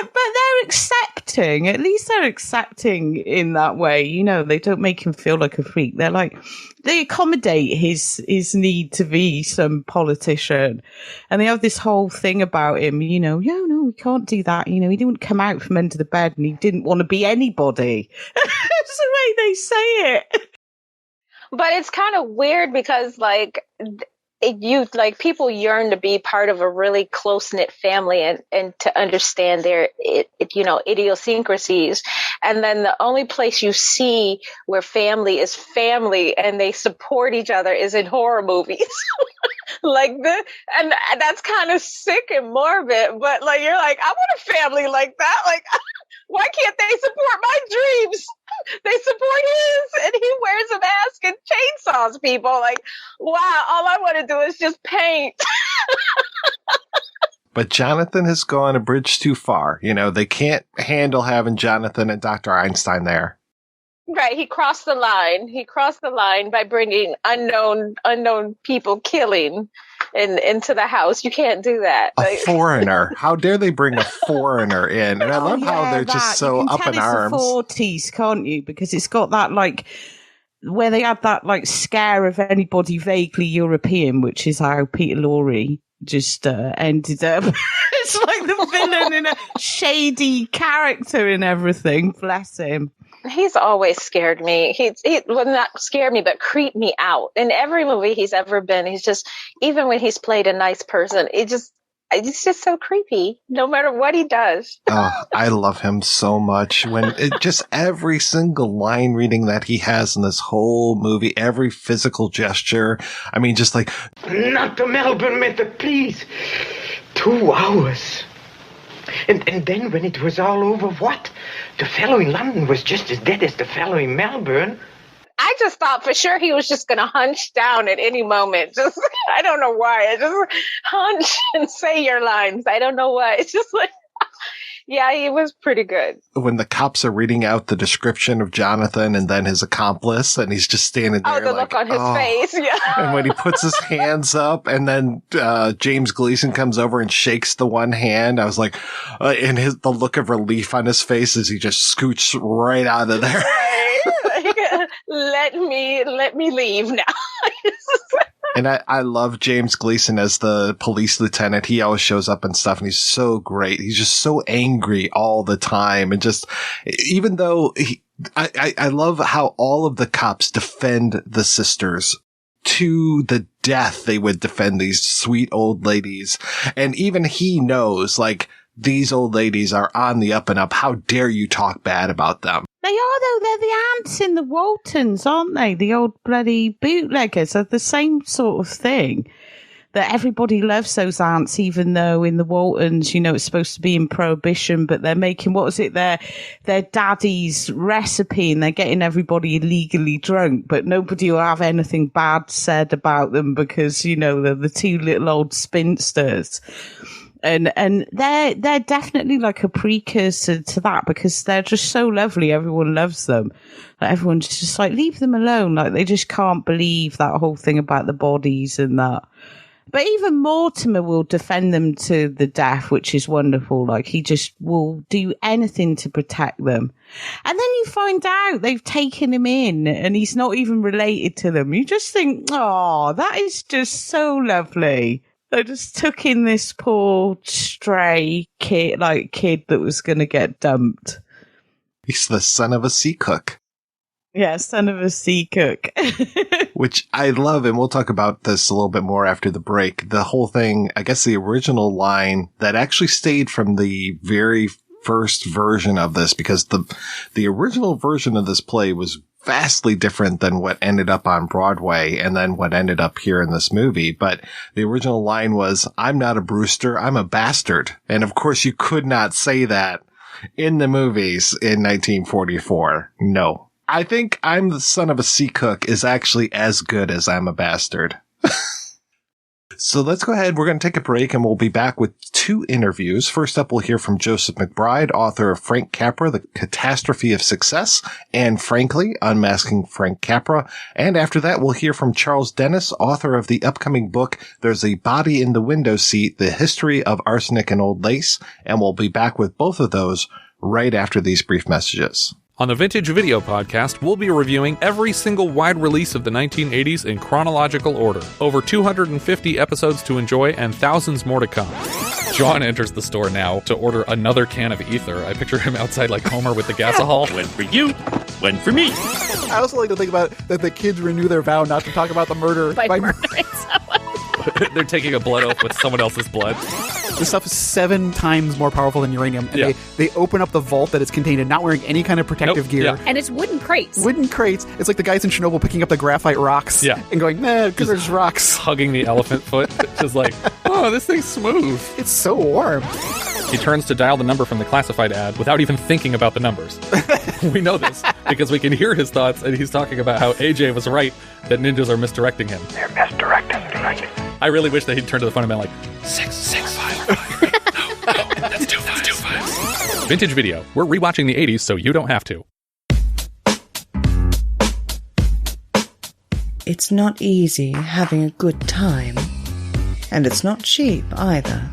But they're accepting. At least they're accepting in that way. You know, they don't make him feel like a freak. They're like, they accommodate his need to be some politician. And they have this whole thing about him, you know, no, we can't do that. You know, he didn't come out from under the bed and he didn't want to be anybody. That's the way they say it. But it's kind of weird because like, people yearn to be part of a really close-knit family and to understand their, idiosyncrasies. And then the only place you see where family is family and they support each other is in horror movies. And that's kind of sick and morbid, but like, you're like, I want a family like that. Like, why can't they support my dreams? They support his, and he wears a mask and chainsaws people. Like, wow, all I want to do is just paint. But Jonathan has gone a bridge too far. You know, they can't handle having Jonathan and Dr. Einstein there. Right, he crossed the line. He crossed the line by bringing unknown people killing into the house. You can't do that. A foreigner. How dare they bring a foreigner in? And I love how they're just so up in arms. It's the 40s, can't you? Because it's got that like where they had that like scare of anybody vaguely European, which is how Peter Lorre just ended up. It's like the villain in a shady character and everything. Bless him. He's always scared me. He well, not scared me, but creeped me out. In every movie he's ever been, he's just, even when he's played a nice person, it's just so creepy, no matter what he does. Oh, I love him so much. Just every single line reading that he has in this whole movie, every physical gesture. I mean, just like, not to Melbourne, Method, please. 2 hours. And then when it was all over, what? The fellow in London was just as dead as the fellow in Melbourne. I just thought for sure he was just going to hunch down at any moment. Just, I don't know why. Just hunch and say your lines. I don't know why. It's just like, yeah, he was pretty good. When the cops are reading out the description of Jonathan and then his accomplice, and he's just standing there. Oh, the look on his face, yeah. And when he puts his hands up, and then James Gleason comes over and shakes the one hand, I was like, and the look of relief on his face as he just scoots right out of there. Right. Like, let me leave now. And I love James Gleason as the police lieutenant. He always shows up and stuff, and he's so great. He's just so angry all the time. And just, even though I love how all of the cops defend the sisters to the death. They would defend these sweet old ladies. And even he knows, like, these old ladies are on the up and up. How dare you talk bad about them? They are, though. They're the ants in the Waltons, aren't they? The old bloody bootleggers are the same sort of thing. That everybody loves those ants, even though in the Waltons, you know, it's supposed to be in Prohibition, but they're making, what was it, their daddy's recipe, and they're getting everybody illegally drunk, but nobody will have anything bad said about them because, you know, they're the 2 little old spinsters. And they're definitely like a precursor to that because they're just so lovely. Everyone loves them. Like, everyone's just like, leave them alone. Like, they just can't believe that whole thing about the bodies and that. But even Mortimer will defend them to the death, which is wonderful. Like, he just will do anything to protect them. And then you find out they've taken him in and he's not even related to them. You just think, oh, that is just so lovely. They just took in this poor stray kid that was going to get dumped. He's the son of a sea cook. Yeah, son of a sea cook. Which I love, and we'll talk about this a little bit more after the break. The whole thing, I guess the original line that actually stayed from the very first version of this, because the original version of this play was vastly different than what ended up on Broadway and then what ended up here in this movie. But the original line was, I'm not a Brewster, I'm a bastard. And of course you could not say that in the movies in 1944. No. I think I'm the son of a sea cook is actually as good as I'm a bastard. So let's go ahead. We're going to take a break and we'll be back with 2 interviews. First up, we'll hear from Joseph McBride, author of Frank Capra, The Catastrophe of Success, and Frankly, Unmasking Frank Capra. And after that, we'll hear from Charles Dennis, author of the upcoming book, There's a Body in the Window Seat, The History of Arsenic and Old Lace. And we'll be back with both of those right after these brief messages. On the Vintage Video Podcast, we'll be reviewing every single wide release of the 1980s in chronological order. Over 250 episodes to enjoy and thousands more to come. John enters the store now to order another can of ether. I picture him outside like Homer with the gasohol. One for you, one for me. I also like to think about that the kids renew their vow not to talk about the murder by murdering someone. They're taking a blood oath with someone else's blood. This stuff is 7 times more powerful than uranium. And they open up the vault that it's contained in, not wearing any kind of protective gear. Yeah. And it's wooden crates. Wooden crates. It's like the guys in Chernobyl picking up the graphite rocks and going, nah, because there's rocks. Hugging the elephant foot. Just like, oh, this thing's smooth. It's so warm. He turns to dial the number from the classified ad without even thinking about the numbers. We know this because we can hear his thoughts, and he's talking about how AJ was right that ninjas are misdirecting him. They're misdirecting. I really wish that he'd turn to the phone and been like, 665. No, that's 25. Vintage Video. We're rewatching the 80s so you don't have to. It's not easy having a good time. And it's not cheap either.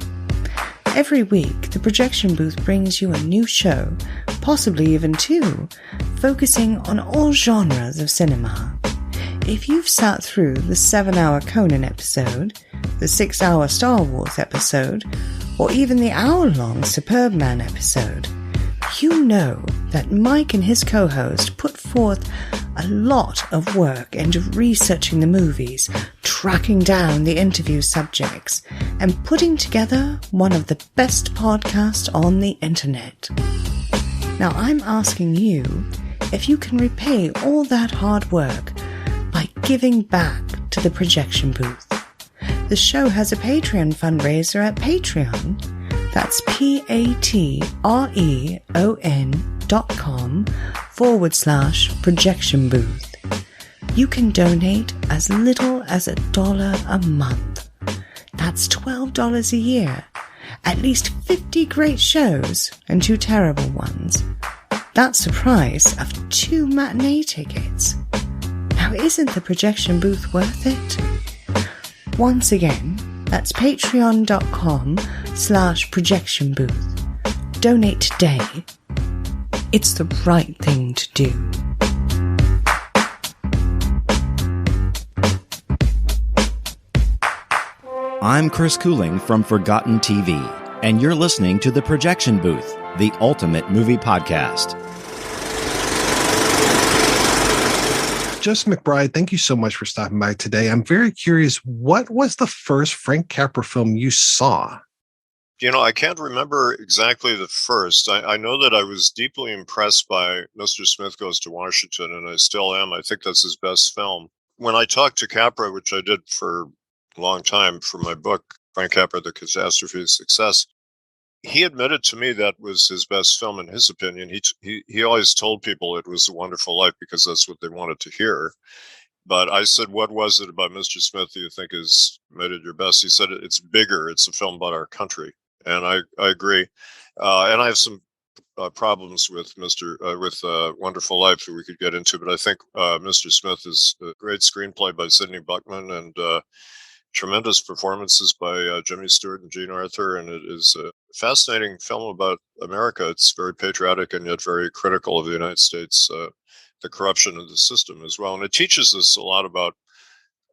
Every week, the projection booth brings you a new show, possibly even 2, focusing on all genres of cinema. If you've sat through the 7-hour Conan episode, the 6-hour Star Wars episode, or even the hour-long Superbman episode, you know that Mike and his co-host put forth a lot of work into researching the movies, tracking down the interview subjects, and putting together one of the best podcasts on the internet. Now I'm asking you if you can repay all that hard work by giving back to the projection booth. The show has a Patreon fundraiser at Patreon. That's patreon.com/projection booth. You can donate as little as $1 a month. That's $12 a year. At least 50 great shows and 2 terrible ones. That's the price of 2 matinee tickets. Now, isn't the projection booth worth it? Once again, that's patreon.com/projection booth. Donate today. It's the right thing to do. I'm Chris Cooling from Forgotten TV, and you're listening to The Projection Booth, the ultimate movie podcast. Joseph McBride, thank you so much for stopping by today. I'm very curious, what was the first Frank Capra film you saw? You know, I can't remember exactly the first. I know that I was deeply impressed by Mr. Smith Goes to Washington, and I still am. I think that's his best film. When I talked to Capra, which I did for a long time for my book, Frank Capra, The Catastrophe of Success, he admitted to me that was his best film in his opinion. He always told people it was A Wonderful Life because that's what they wanted to hear. But I said, what was it about Mr. Smith that you think has made it your best? He said, it's bigger. It's a film about our country. and I agree. And I have some problems with Wonderful Life that we could get into, but I think Mr. Smith is a great screenplay by Sidney Buckman and tremendous performances by Jimmy Stewart and Jean Arthur, and it is a fascinating film about America. It's very patriotic and yet very critical of the United States, the corruption of the system as well. And it teaches us a lot about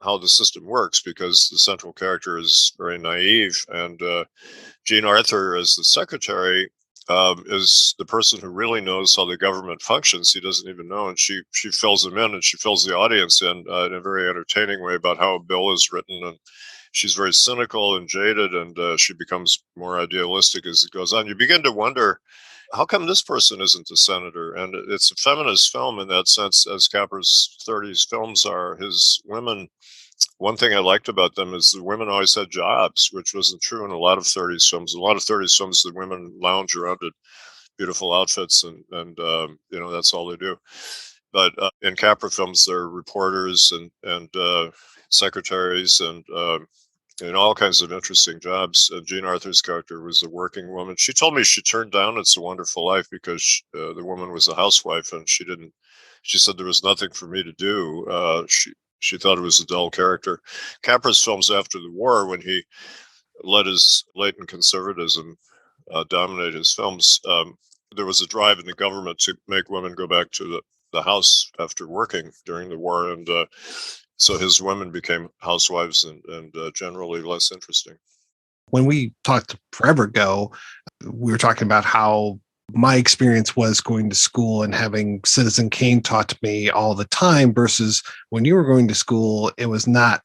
how the system works, because the central character is very naive, and Jean Arthur as the secretary is the person who really knows how the government functions. He doesn't even know, and she fills him in, and she fills the audience in a very entertaining way about how a bill is written, and she's very cynical and jaded, and she becomes more idealistic as it goes on. You begin to wonder, how come this person isn't a senator? And it's a feminist film in that sense, as Capra's 30s films are. His women, one thing I liked about them is the women always had jobs, which wasn't true in a lot of 30s films. A lot of 30s films, the women lounge around in beautiful outfits, and that's all they do. But in Capra films, they're reporters and secretaries and all kinds of interesting jobs. Jean Arthur's character was a working woman. She told me she turned down It's a Wonderful Life because the woman was a housewife, and she said there was nothing for me to do. She thought it was a dull character. Capra's films after the war, when he let his latent conservatism dominate his films, there was a drive in the government to make women go back to the house after working during the war, and so his women became housewives and generally less interesting. When we talked forever ago, we were talking about how my experience was going to school and having Citizen Kane taught to me all the time versus when you were going to school, it was not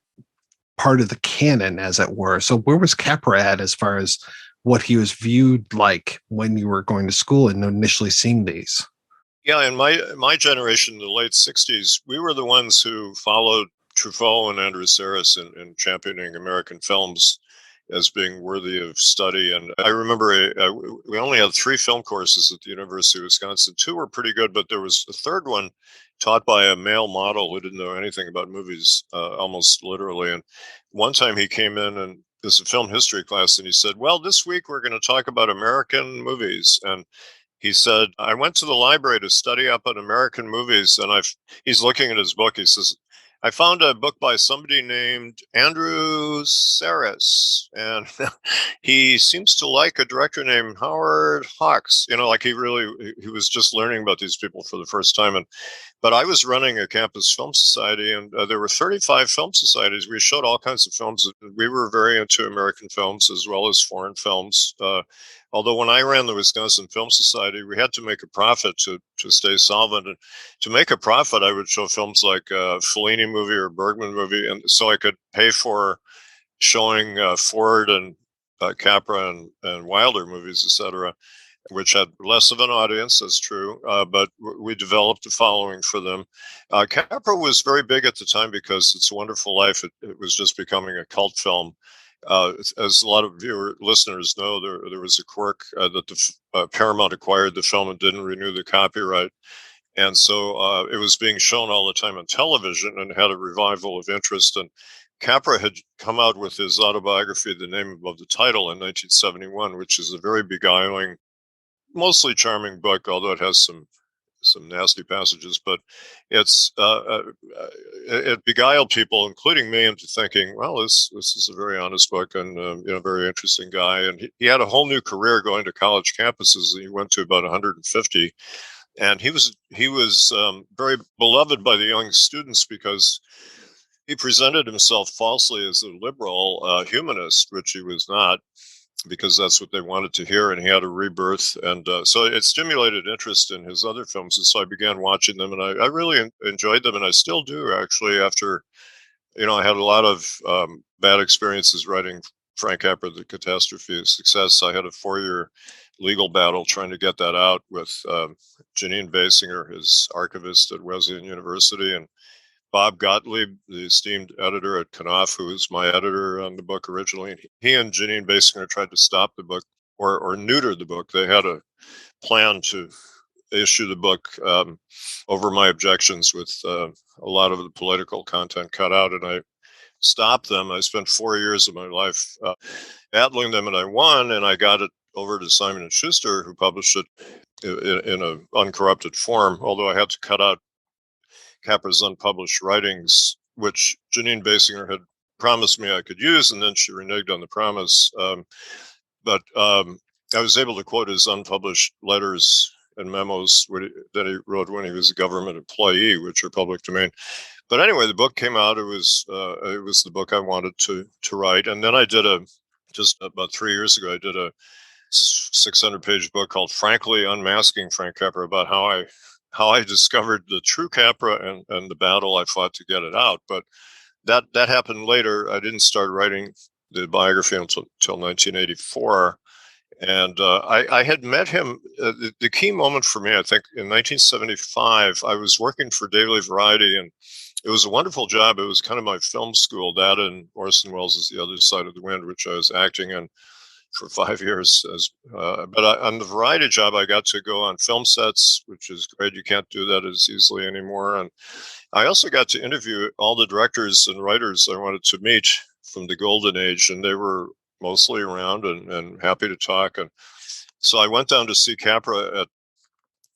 part of the canon, as it were. So where was Capra at as far as what he was viewed like when you were going to school and initially seeing these? Yeah, in my generation, in the late 60s, we were the ones who followed Truffaut and Andrew Sarris in championing American films as being worthy of study. And I remember we only had 3 film courses at the University of Wisconsin. 2 were pretty good, but there was a third one taught by a male model who didn't know anything about movies, almost literally. And one time he came in, and this is a film history class, and he said, well, this week we're going to talk about American movies. And he said, I went to the library to study up on American movies, and he's looking at his book. He says, I found a book by somebody named Andrew Sarris, and he seems to like a director named Howard Hawks. Like he was just learning about these people for the first time. But I was running a campus film society, and there were 35 film societies. We showed all kinds of films. We were very into American films as well as foreign films. Although when I ran the Wisconsin Film Society, we had to make a profit to stay solvent. And to make a profit, I would show films like a Fellini movie or Bergman movie, and so I could pay for showing Ford and Capra and Wilder movies, etc., which had less of an audience, that's true, but we developed a following for them. Capra was very big at the time because It's a Wonderful Life, it was just becoming a cult film. As a lot of listeners know, there was a quirk that the Paramount acquired the film and didn't renew the copyright. And so it was being shown all the time on television and had a revival of interest. And Capra had come out with his autobiography, The Name Above the Title, in 1971, which is a very beguiling, mostly charming book, although it has some nasty passages, but it beguiled people, including me, into thinking, well, this is a very honest book and very interesting guy. And he had a whole new career going to college campuses. He went to about 150, and he was very beloved by the young students because he presented himself falsely as a liberal humanist, which he was not, because that's what they wanted to hear, and he had a rebirth, and so it stimulated interest in his other films, and so I began watching them, and I really enjoyed them, and I still do, actually, after, I had a lot of bad experiences writing Frank Capra, The Catastrophe of Success. I had a 4-year legal battle trying to get that out with Janine Basinger, his archivist at Wesleyan University, and Bob Gottlieb, the esteemed editor at Knopf, who was my editor on the book originally. He and Janine Basinger tried to stop the book or neuter the book. They had a plan to issue the book over my objections with a lot of the political content cut out. And I stop them. I spent 4 years of my life battling them, and I won, and I got it over to Simon & Schuster, who published it in an uncorrupted form, although I had to cut out Capra's unpublished writings, which Janine Basinger had promised me I could use, and then she reneged on the promise. But I was able to quote his unpublished letters and memos that he wrote when he was a government employee, which are public domain. But anyway, the book came out. It was the book I wanted to write, and then I did just about 3 years ago, I did a 600-page book called "Frankly Unmasking Frank Capra," about how I discovered the true Capra and the battle I fought to get it out. But that happened later. I didn't start writing the biography until 1984. And I had met him. The key moment for me, I think, in 1975, I was working for Daily Variety, and it was a wonderful job. It was kind of my film school. That and Orson Welles' The Other Side of the Wind, which I was acting in for 5 years. On the Variety job, I got to go on film sets, which is great. You can't do that as easily anymore. And I also got to interview all the directors and writers I wanted to meet from the golden age, and they were mostly around and happy to talk. And so I went down to see Capra at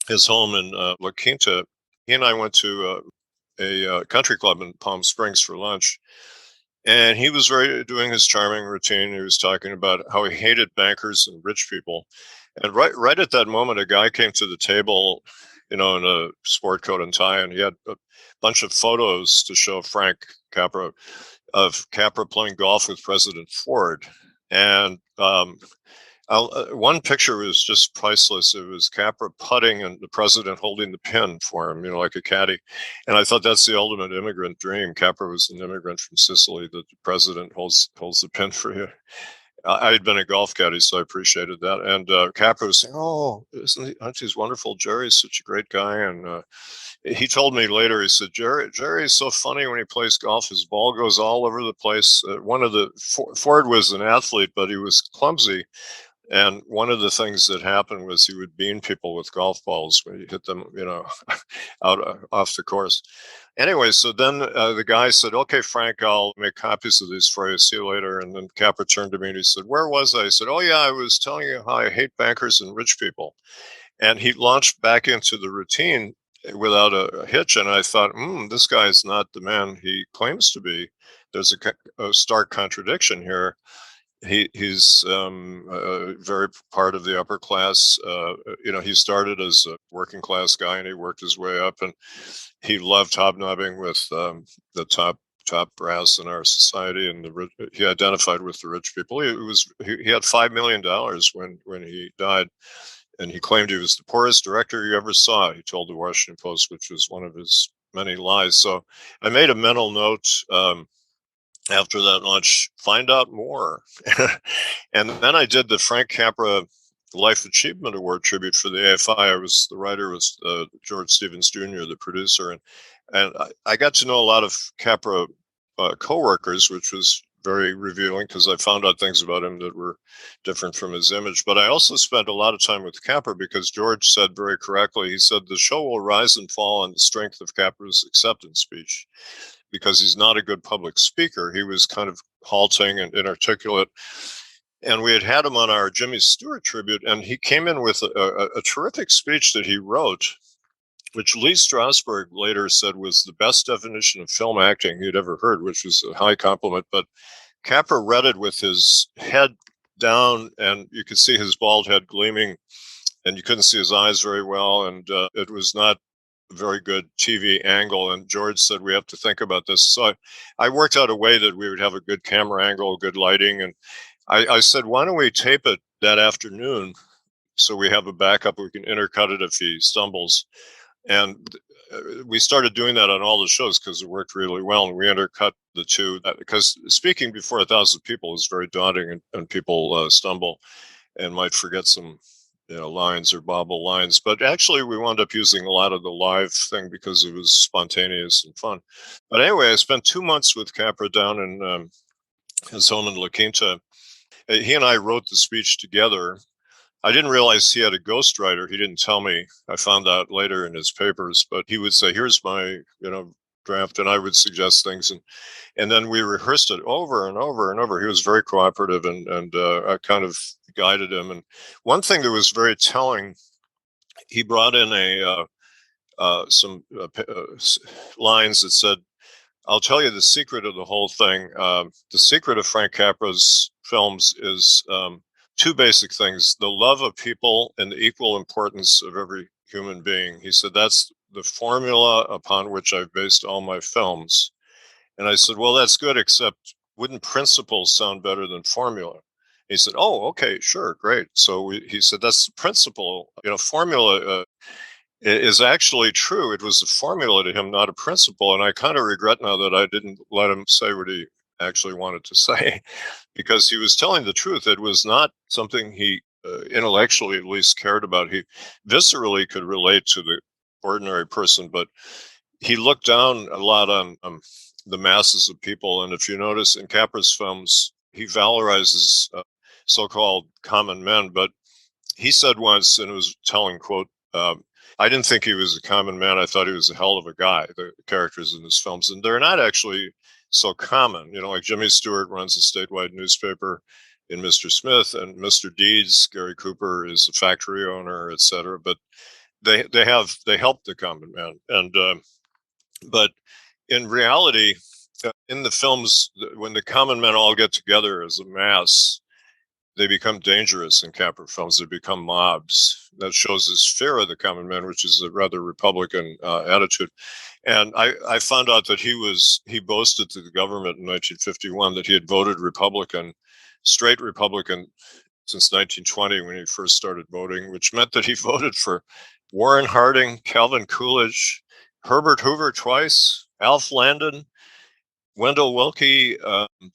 his home in La Quinta. He and I went to a country club in Palm Springs for lunch. And he was doing his charming routine. He was talking about how he hated bankers and rich people. And right at that moment, a guy came to the table, in a sport coat and tie, and he had a bunch of photos to show Frank Capra of Capra playing golf with President Ford. And one picture was just priceless. It was Capra putting and the president holding the pin for him, like a caddy. And I thought that's the ultimate immigrant dream. Capra was an immigrant from Sicily, that the president holds the pin for you. I had been a golf caddy, so I appreciated that. And Capra was saying, "Oh, aren't these wonderful? Jerry's such a great guy." And he told me later, he said, Jerry is so funny when he plays golf. His ball goes all over the place. Ford was an athlete, but he was clumsy. And one of the things that happened was he would bean people with golf balls when he hit them, off the course. Anyway, so then the guy said, "Okay, Frank, I'll make copies of these for you. See you later." And then Capra turned to me and he said, "Where was I?" I said, "Oh, yeah, I was telling you how I hate bankers and rich people." And he launched back into the routine without a hitch. And I thought, this guy is not the man he claims to be. There's a stark contradiction here. He's very part of the upper class. He started as a working class guy and he worked his way up, and he loved hobnobbing with the top brass in our society, and he identified with the rich people. He had $5 million when he died, and he claimed he was the poorest director you ever saw. He told the Washington Post, which was one of his many lies. So I made a mental note. After that lunch, find out more. And then I did the Frank Capra Life Achievement Award tribute for the AFI. The writer was George Stevens Jr., the producer. And I got to know a lot of Capra co-workers, which was very revealing because I found out things about him that were different from his image. But I also spent a lot of time with Capra because George said very correctly, he said, the show will rise and fall on the strength of Capra's acceptance speech, because he's not a good public speaker. He was kind of halting and inarticulate. And we had him on our Jimmy Stewart tribute, and he came in with a terrific speech that he wrote, which Lee Strasberg later said was the best definition of film acting he'd ever heard, which was a high compliment. But Capra read it with his head down, and you could see his bald head gleaming, and you couldn't see his eyes very well, and it was not very good TV angle. And George said, we have to think about this. So I worked out a way that we would have a good camera angle, good lighting. And I said, why don't we tape it that afternoon so we have a backup, we can intercut it if he stumbles. And we started doing that on all the shows because it worked really well. And we intercut the two, because speaking before 1,000 people is very daunting, and people stumble and might forget some lines or bobble lines. But actually, we wound up using a lot of the live thing because it was spontaneous and fun. But anyway, I spent 2 months with Capra down in his home in La Quinta. He and I wrote the speech together. I didn't realize he had a ghostwriter. He didn't tell me. I found out later in his papers. But he would say, here's my, draft, and I would suggest things, and then we rehearsed it over and over and over. He was very cooperative, and I kind of guided him. And one thing that was very telling, he brought in some lines that said, "I'll tell you the secret of the whole thing. The secret of Frank Capra's films is two basic things: the love of people and the equal importance of every human being." He said, "That's the formula upon which I've based all my films." And I said, "Well, that's good, except wouldn't principles sound better than formula?" He said, "Oh, okay, sure, great." So he said, "That's the principle. Formula is actually true. It was a formula to him, not a principle." And I kind of regret now that I didn't let him say what he actually wanted to say, because he was telling the truth. It was not something he intellectually at least cared about. He viscerally could relate to the ordinary person, but he looked down a lot on the masses of people. And if you notice in Capra's films, he valorizes so-called common men. But he said once, and it was telling, quote, "I didn't think he was a common man. I thought he was a hell of a guy," the characters in his films. And they're not actually so common. Like Jimmy Stewart runs a statewide newspaper in Mr. Smith, and Mr. Deeds, Gary Cooper, is a factory owner, etc. But they help the common man. And but in reality, in the films, when the common men all get together as a mass, they become dangerous in Capra films. They become mobs. That shows his fear of the common man, which is a rather Republican attitude. And I found out that he boasted to the government in 1951 that he had voted Republican, straight Republican, since 1920 when he first started voting, which meant that he voted for Warren Harding, Calvin Coolidge, Herbert Hoover twice, Alf Landon, Wendell Willkie,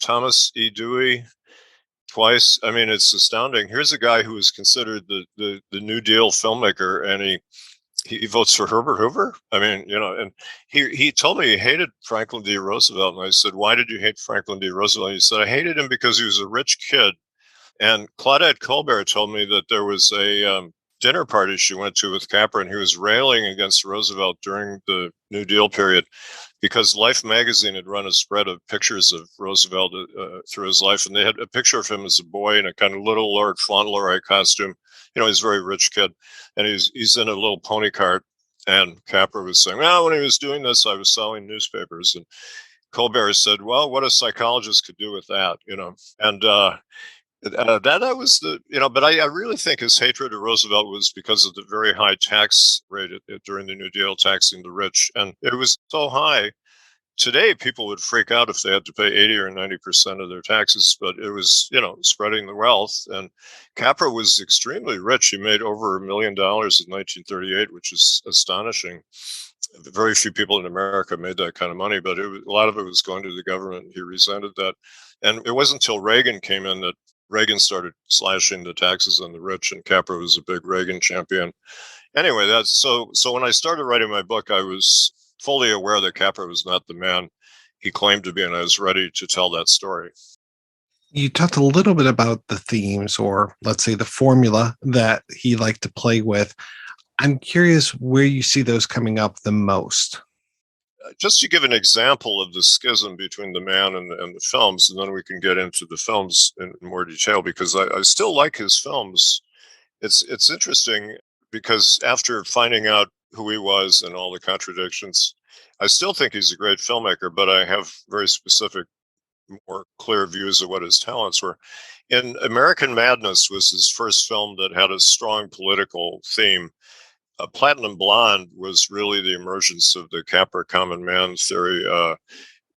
Thomas E. Dewey twice. I mean, it's astounding. Here's a guy who is considered the New Deal filmmaker, and he votes for Herbert Hoover. I mean, and he told me he hated Franklin D. Roosevelt. And I said, "Why did you hate Franklin D. Roosevelt?" He said, "I hated him because he was a rich kid." And Claudette Colbert told me that there was a dinner party she went to with Capra, and he was railing against Roosevelt during the New Deal period because Life magazine had run a spread of pictures of Roosevelt through his life, and they had a picture of him as a boy in a kind of little Lord Fauntleroy costume. He's a very rich kid, and he's in a little pony cart. And Capra was saying, "Well, when he was doing this, I was selling newspapers." And Colbert said, "Well, what a psychologist could do with that, And that was but I really think his hatred of Roosevelt was because of the very high tax rate during the New Deal, taxing the rich. And it was so high. Today, people would freak out if they had to pay 80 or 90% of their taxes, but it was, spreading the wealth. And Capra was extremely rich. He made over $1 million in 1938, which is astonishing. Very few people in America made that kind of money, but a lot of it was going to the government. He resented that. And it wasn't until Reagan came in that Reagan started slashing the taxes on the rich, and Capra was a big Reagan champion. Anyway, that's so when I started writing my book, I was fully aware that Capra was not the man he claimed to be, and I was ready to tell that story. You talked a little bit about the themes, or let's say the formula that he liked to play with. I'm curious where you see those coming up the most. Just to give an example of the schism between the man and the films, and then we can get into the films in more detail, because I still like his films. It's interesting because after finding out who he was and all the contradictions, I still think he's a great filmmaker, but I have very specific, more clear views of what his talents were. In American Madness was his first film that had a strong political theme. Platinum Blonde was really the emergence of the Capra common man theory.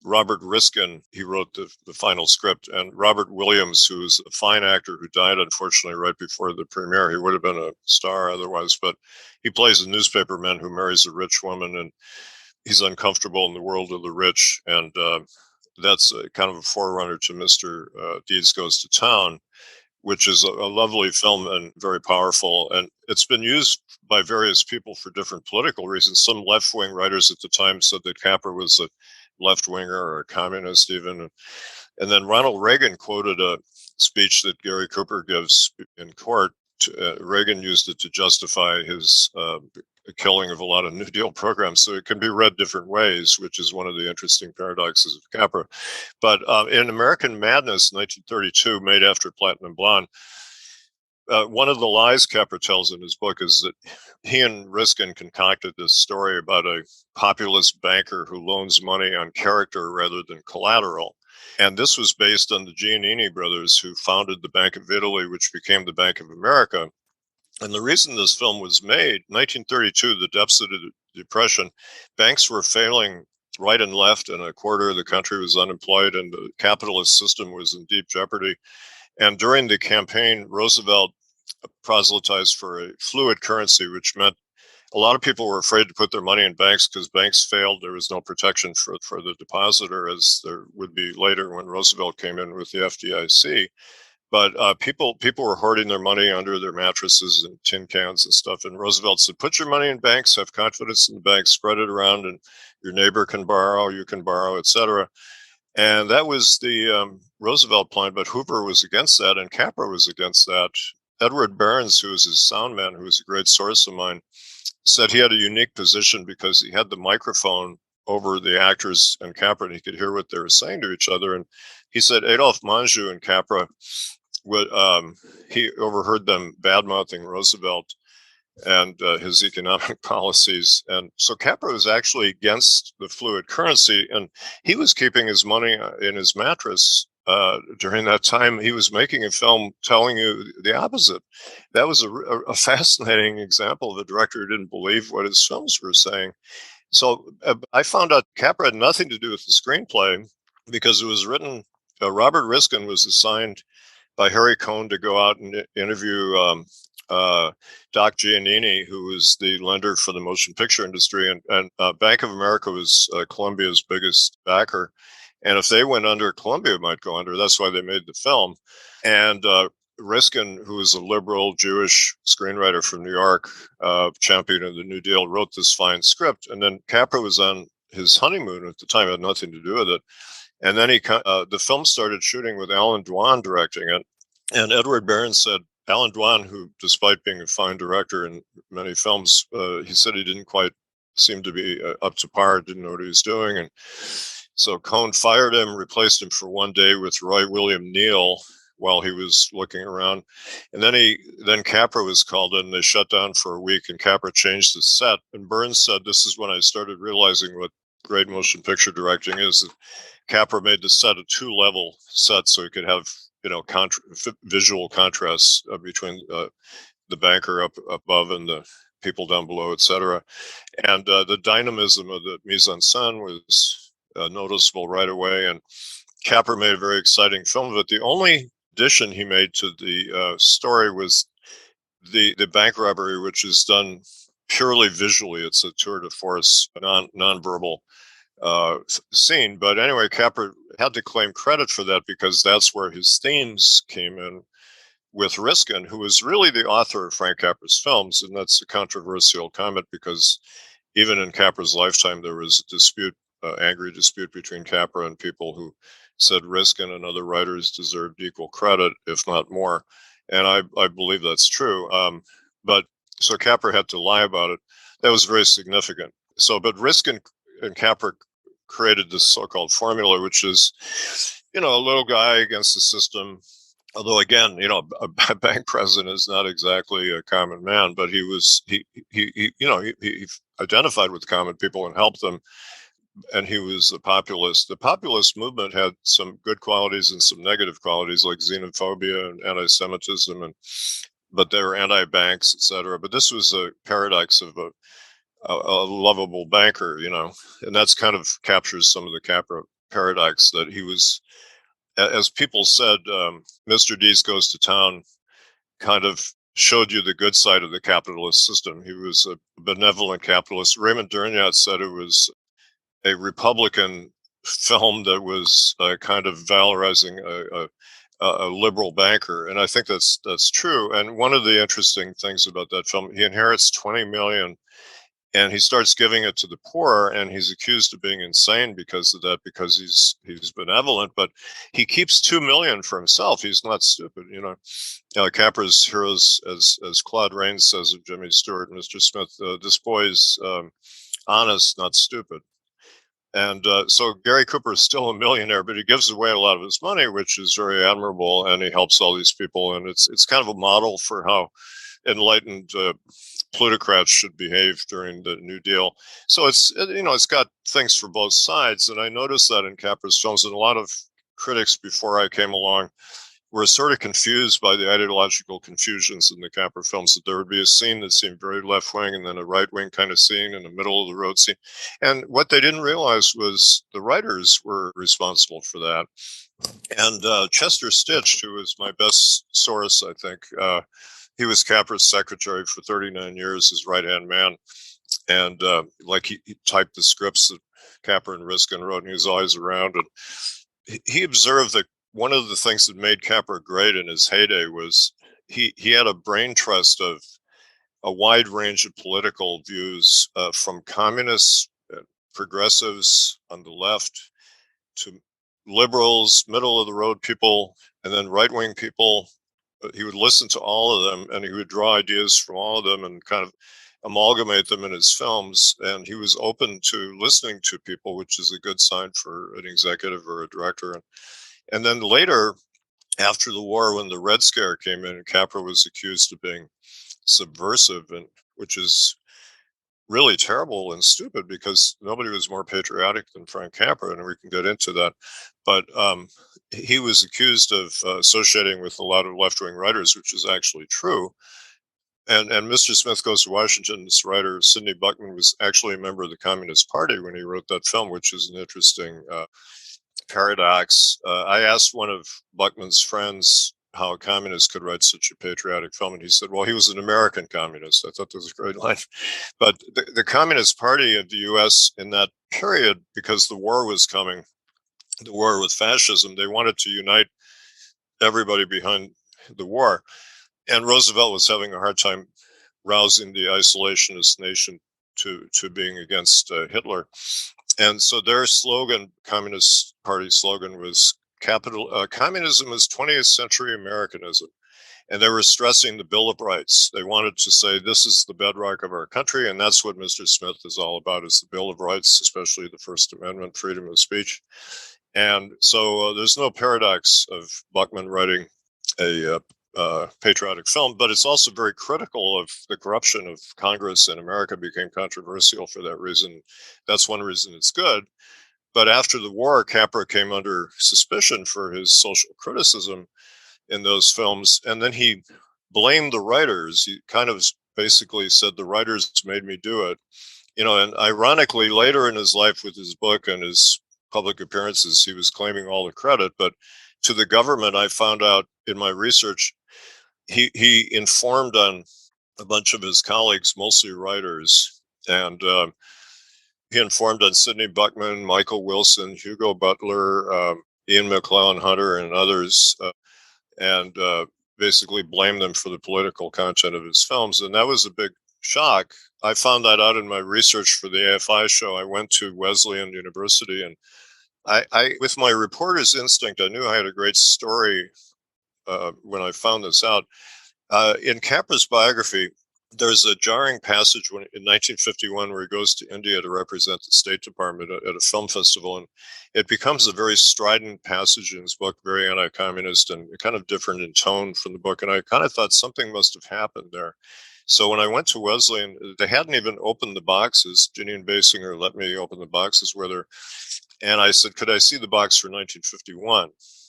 Robert Riskin, he wrote the final script, and Robert Williams, who's a fine actor who died, unfortunately, right before the premiere. He would have been a star otherwise, but he plays a newspaperman who marries a rich woman, and he's uncomfortable in the world of the rich. And that's kind of a forerunner to Mr. Deeds Goes to Town, which is a lovely film and very powerful. And it's been used by various people for different political reasons. Some left-wing writers at the time said that Capra was a left-winger or a communist even. And then Ronald Reagan quoted a speech that Gary Cooper gives in court Reagan used it to justify his killing of a lot of New Deal programs. So it can be read different ways, which is one of the interesting paradoxes of Capra. But in American Madness, 1932, made after Platinum Blonde, one of the lies Capra tells in his book is that he and Riskin concocted this story about a populist banker who loans money on character rather than collateral. And this was based on the Giannini brothers, who founded the Bank of Italy, which became the Bank of America. And the reason this film was made, 1932, the depths of the Depression, banks were failing right and left, and a quarter of the country was unemployed, and the capitalist system was in deep jeopardy. And during the campaign, Roosevelt proselytized for a fluid currency, which meant a lot of people were afraid to put their money in banks because banks failed. There was no protection for the depositor, as there would be later when Roosevelt came in with the FDIC. But people were hoarding their money under their mattresses and tin cans and stuff. And Roosevelt said, put your money in banks, have confidence in the banks, spread it around, and your neighbor can borrow, you can borrow, etc. And that was the Roosevelt plan, but Hoover was against that, and Capra was against that. Edward Behrens, who was his sound man, who was a great source of mine, said he had a unique position because he had the microphone over the actors and Capra, and he could hear what they were saying to each other. And he said Adolphe Menjou and Capra he overheard them bad-mouthing Roosevelt and his economic policies. And so Capra was actually against the fluid currency, and he was keeping his money in his mattress during that time. He was making a film telling you the opposite. That was a fascinating example of a director who didn't believe what his films were saying. So I found out Capra had nothing to do with the screenplay because it was written, Robert Riskin was assigned by Harry Cohn to go out and interview Doc Giannini, who was the lender for the motion picture industry. And Bank of America was Columbia's biggest backer. And if they went under, Columbia might go under. That's why they made the film. And Riskin, who was a liberal Jewish screenwriter from New York, champion of the New Deal, wrote this fine script. And then Capra was on his honeymoon at the time, had nothing to do with it. And then the film started shooting with Alan Dwan directing it. And Edward Behrens said, Alan Dwan, who, despite being a fine director in many films, he said he didn't quite seem to be up to par, didn't know what he was doing. And so Cohn fired him, replaced him for one day with Roy William Neal while he was looking around. And then Capra was called in. They shut down for a week, and Capra changed the set. And Behrens said, this is when I started realizing what great motion picture directing is. That Capra made the set a 2-level set so he could have, visual contrasts between the banker up above and the people down below, etc. And the dynamism of the mise en scène was noticeable right away. And Capra made a very exciting film, but the only addition he made to the story was the bank robbery, which is done purely visually. It's a tour de force, nonverbal scene. But anyway, Capra had to claim credit for that because that's where his themes came in with Riskin, who was really the author of Frank Capra's films. And that's a controversial comment because even in Capra's lifetime, there was a dispute, angry dispute between Capra and people who said Riskin and other writers deserved equal credit, if not more. And I believe that's true. But so Capra had to lie about it. That was very significant. But Riskin and Capra created this so-called formula, which is, a little guy against the system. Although again, a bank president is not exactly a common man, but he identified with common people and helped them. And he was a populist. The populist movement had some good qualities and some negative qualities, like xenophobia and anti-Semitism, but they were anti-banks, etc. But this was a paradox of a lovable banker, and that's kind of captures some of the Capra paradox, that he was, as people said, Mr. Dees Goes to Town kind of showed you the good side of the capitalist system. He was a benevolent capitalist. Raymond Durnyat said it was a Republican film that was kind of valorizing a liberal banker. And I think that's true. And one of the interesting things about that film, he inherits $20 million and he starts giving it to the poor, and he's accused of being insane because of that, because he's benevolent, but he keeps 2 million for himself. He's not stupid, you know. Capra's heroes, as Claude Rains says of Jimmy Stewart, Mr. Smith, this boy's honest, not stupid. And so Gary Cooper is still a millionaire, but he gives away a lot of his money, which is very admirable, and he helps all these people, and it's kind of a model for how enlightened plutocrats should behave during the New Deal. So it's got things for both sides, and I noticed that in Capra's films, and a lot of critics before I came along were sort of confused by the ideological confusions in the Capra films, that there would be a scene that seemed very left-wing and then a right-wing kind of scene and a middle-of-the-road scene. And what they didn't realize was the writers were responsible for that. And Chester Stitch, who is my best source, I think, he was Capra's secretary for 39 years, his right-hand man. And he typed the scripts that Capra and Riskin wrote, and he was always around. And he observed that one of the things that made Capra great in his heyday was he had a brain trust of a wide range of political views, from communists, progressives on the left, to liberals, middle-of-the-road people, and then right-wing people. He would listen to all of them, and he would draw ideas from all of them and kind of amalgamate them in his films. And he was open to listening to people, which is a good sign for an executive or a director. And then later, after the war, when the Red Scare came in, Capra was accused of being subversive, and which is really terrible and stupid, because nobody was more patriotic than Frank Capra, and we can get into that. But he was accused of associating with a lot of left-wing writers, which is actually true. And Mr. Smith Goes to Washington's writer, Sidney Buckman, was actually a member of the Communist Party when he wrote that film, which is an interesting paradox. I asked one of Buckman's friends how a communist could write such a patriotic film, and he said, well, he was an American communist. I thought that was a great line. But the Communist Party of the U.S. in that period, because the war was coming, the war with fascism, they wanted to unite everybody behind the war. And Roosevelt was having a hard time rousing the isolationist nation to being against Hitler. And so their slogan, Communist Party slogan, was communism is 20th century Americanism. And they were stressing the Bill of Rights. They wanted to say, this is the bedrock of our country. And that's what Mr. Smith is all about, is the Bill of Rights, especially the First Amendment, freedom of speech. And so there's no paradox of Buckman writing a patriotic film, but it's also very critical of the corruption of Congress, and America became controversial for that reason. That's one reason it's good. But after the war, Capra came under suspicion for his social criticism in those films, and then he blamed the writers. He kind of basically said, the writers made me do it. And ironically, later in his life with his book and his public appearances, he was claiming all the credit. But to the government, I found out in my research, he informed on a bunch of his colleagues, mostly writers, and he informed on Sidney Buckman, Michael Wilson, Hugo Butler, Ian McClellan Hunter, and others, and basically blamed them for the political content of his films. And that was a big shock. I found that out in my research for the AFI show. I went to Wesleyan University, and I with my reporter's instinct, I knew I had a great story when I found this out. In Capra's biography, there's a jarring passage in 1951 where he goes to India to represent the State Department at a film festival, and it becomes a very strident passage in his book, very anti-communist and kind of different in tone from the book. And I kind of thought something must have happened there. So when I went to Wesleyan, they hadn't even opened the boxes. Ginny and Basinger let me open the boxes and I said, could I see the box for 1951?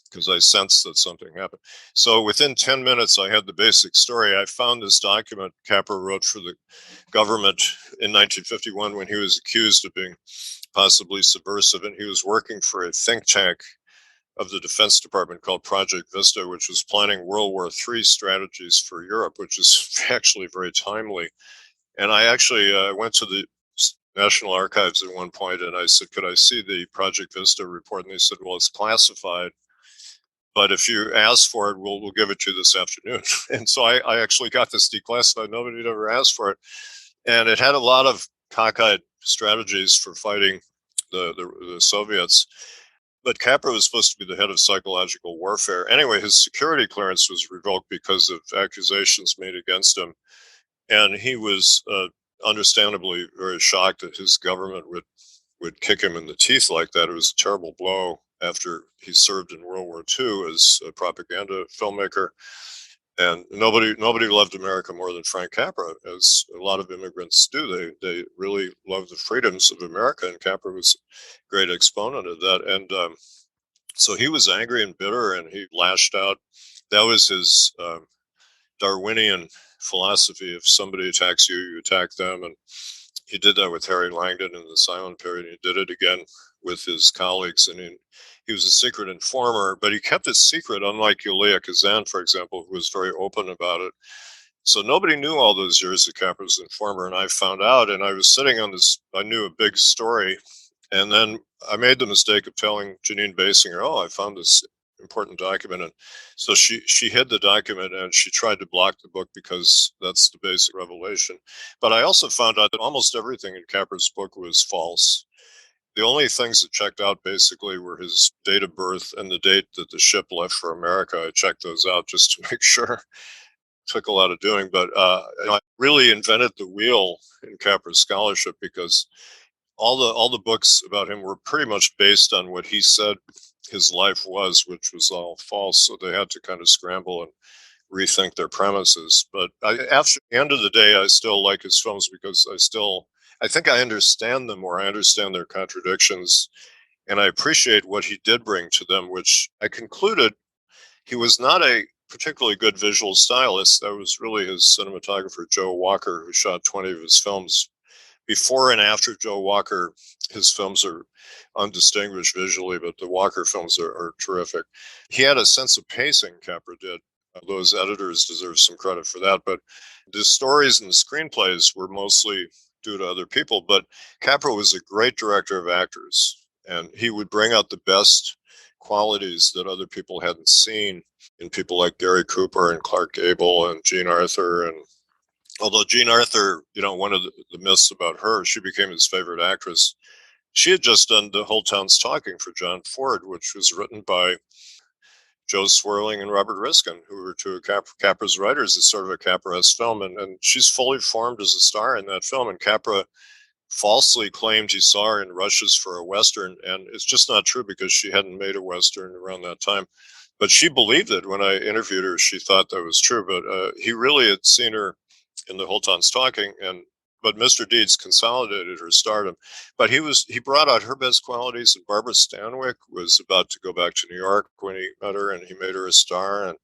Because I sensed that something happened. So within 10 minutes, I had the basic story. I found this document Capra wrote for the government in 1951 when he was accused of being possibly subversive, and he was working for a think tank of the Defense Department called Project Vista, which was planning World War III strategies for Europe, which is actually very timely. And I actually went to the National Archives at one point, and I said, could I see the Project Vista report? And they said, well, it's classified, but if you ask for it, we'll give it to you this afternoon. And so I actually got this declassified. Nobody had ever asked for it. And it had a lot of cockeyed strategies for fighting the Soviets. But Capra was supposed to be the head of psychological warfare. Anyway, his security clearance was revoked because of accusations made against him. And he was understandably very shocked that his government would kick him in the teeth like that. It was a terrible blow after he served in World War II as a propaganda filmmaker. And nobody loved America more than Frank Capra, as a lot of immigrants do. They really love the freedoms of America, and Capra was a great exponent of that. And so he was angry and bitter, and he lashed out. That was his Darwinian philosophy: if somebody attacks you, you attack them. And he did that with Harry Langdon in the silent period. He did it again with his colleagues, and he was a secret informer, but he kept it secret, unlike Elia Kazan, for example, who was very open about it. So nobody knew all those years that Capra was an informer, and I found out, and I was sitting on this, I knew a big story, and then I made the mistake of telling Janine Basinger, I found this important document. And so she hid the document, and she tried to block the book because that's the basic revelation. But I also found out that almost everything in Capra's book was false. The only things that checked out basically were his date of birth and the date that the ship left for America. I checked those out just to make sure. It took a lot of doing, but I really invented the wheel in Capra's scholarship, because all the books about him were pretty much based on what he said his life was, which was all false. So they had to kind of scramble and rethink their premises. But after the end of the day, I still like his films because I think I understand them, or I understand their contradictions, and I appreciate what he did bring to them, which I concluded he was not a particularly good visual stylist. That was really his cinematographer, Joe Walker, who shot 20 of his films. Before and after Joe Walker, his films are undistinguished visually, but the Walker films are terrific. He had a sense of pacing, Capra did. Those editors deserve some credit for that, but the stories and the screenplays were mostly due to other people. But Capra was a great director of actors, and he would bring out the best qualities that other people hadn't seen in people like Gary Cooper and Clark Gable and Jean Arthur. And although Jean Arthur, one of the myths about her, she became his favorite actress. She had just done The Whole Town's Talking for John Ford, which was written by Joe Swerling and Robert Riskin, who were two of Capra's writers. It's sort of a Capra-esque film, and she's fully formed as a star in that film. And Capra falsely claimed he saw her in rushes for a Western, and it's just not true, because she hadn't made a Western around that time. But she believed it. When I interviewed her, she thought that was true, but he really had seen her in The Whole Town's Talking, but Mr. Deeds consolidated her stardom. But he brought out her best qualities, and Barbara Stanwyck was about to go back to New York when he met her, and he made her a star, and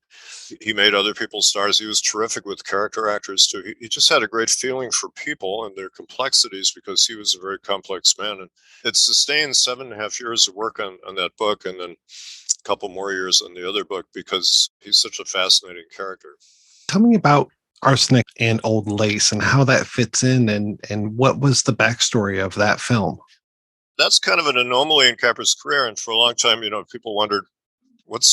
he made other people stars. He was terrific with character actors too. He just had a great feeling for people and their complexities, because he was a very complex man. And it sustained 7.5 years of work on that book, and then a couple more years on the other book, because he's such a fascinating character. Tell me about Arsenic and Old Lace and how that fits in, and what was the backstory of that film? That's kind of an anomaly in Capra's career, and for a long time, people wondered what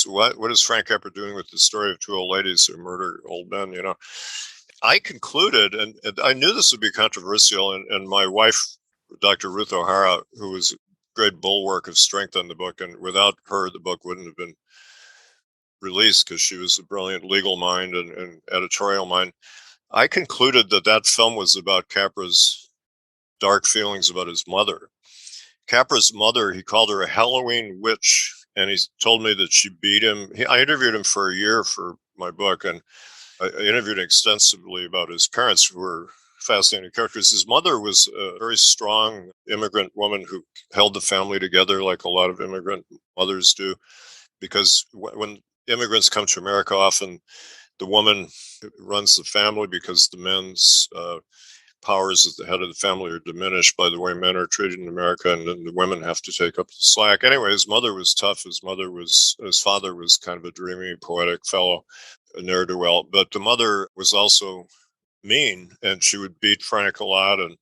is Frank Capra doing with the story of two old ladies who murder old men. I concluded, and I knew this would be controversial, and my wife, Dr. Ruth O'Hara, who was a great bulwark of strength on the book, and without her, the book wouldn't have been released, because she was a brilliant legal mind and editorial mind. I concluded that film was about Capra's dark feelings about his mother. Capra's mother, he called her a Halloween witch, and he told me that she beat him. I interviewed him for a year for my book, and I interviewed extensively about his parents, who were fascinating characters. His mother was a very strong immigrant woman who held the family together like a lot of immigrant mothers do, because when immigrants come to America, often the woman runs the family, because the men's powers at the head of the family are diminished by the way men are treated in America, and then the women have to take up the slack. Anyway, his mother was tough. His father was kind of a dreamy, poetic fellow, a ne'er-do-well. But the mother was also mean, and she would beat Frank a lot, and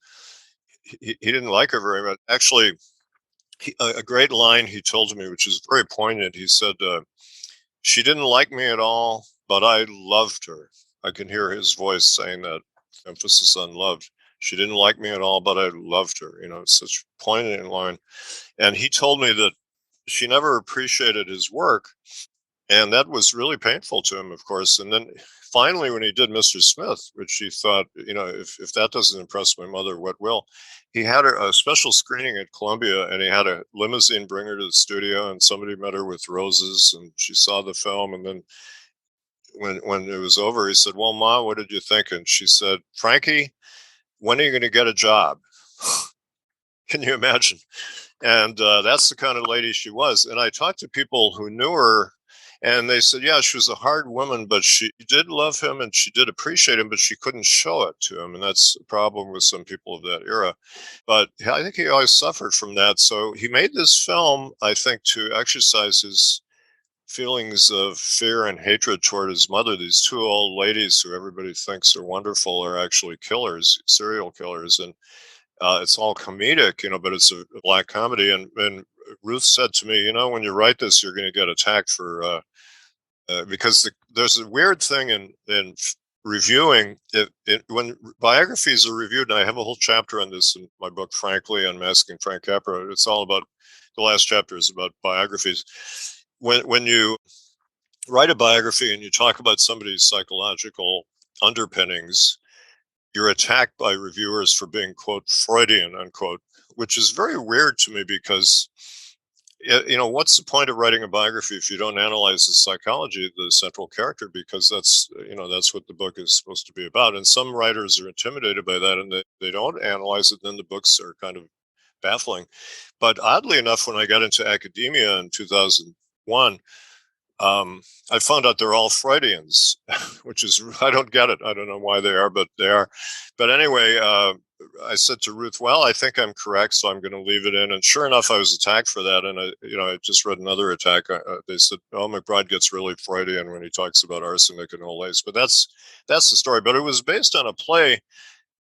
he didn't like her very much. Actually, a great line he told me, which is very poignant. He said, "She didn't like me at all, but I loved her." I can hear his voice saying that, emphasis on loved. She didn't like me at all, but I loved her. It's such a poignant line. And he told me that she never appreciated his work. And that was really painful to him, of course. And then finally, when he did Mr. Smith, which he thought, if that doesn't impress my mother, what will? He had a special screening at Columbia, and he had a limousine bring her to the studio, and somebody met her with roses, and she saw the film. And then when it was over, he said, "Well, Ma, what did you think?" And she said, "Frankie, when are you going to get a job?" Can you imagine? And that's the kind of lady she was. And I talked to people who knew her, and they said, yeah, she was a hard woman, but she did love him and she did appreciate him, but she couldn't show it to him. And that's a problem with some people of that era. But I think he always suffered from that. So he made this film, I think, to exercise his feelings of fear and hatred toward his mother. These two old ladies who everybody thinks are wonderful are actually killers, serial killers. And it's all comedic, but it's a black comedy. And Ruth said to me, when you write this, you're going to get attacked for because there's a weird thing in reviewing. When biographies are reviewed, and I have a whole chapter on this in my book, Frankly, Unmasking Frank Capra. It's all about, the last chapter is about biographies. When you write a biography and you talk about somebody's psychological underpinnings, you're attacked by reviewers for being, quote, Freudian, unquote, which is very weird to me because, what's the point of writing a biography if you don't analyze the psychology of the central character? Because that's what the book is supposed to be about. And some writers are intimidated by that and they don't analyze it. Then the books are kind of baffling. But oddly enough, when I got into academia in 2001, I found out they're all Freudians, which is, I don't get it. I don't know why they are, but they are. But anyway, I said to Ruth, well, I think I'm correct, so I'm going to leave it in. And sure enough, I was attacked for that. And I just read another attack. They said, oh, McBride gets really Freudian when he talks about arsenic and old lace. But that's the story. But it was based on a play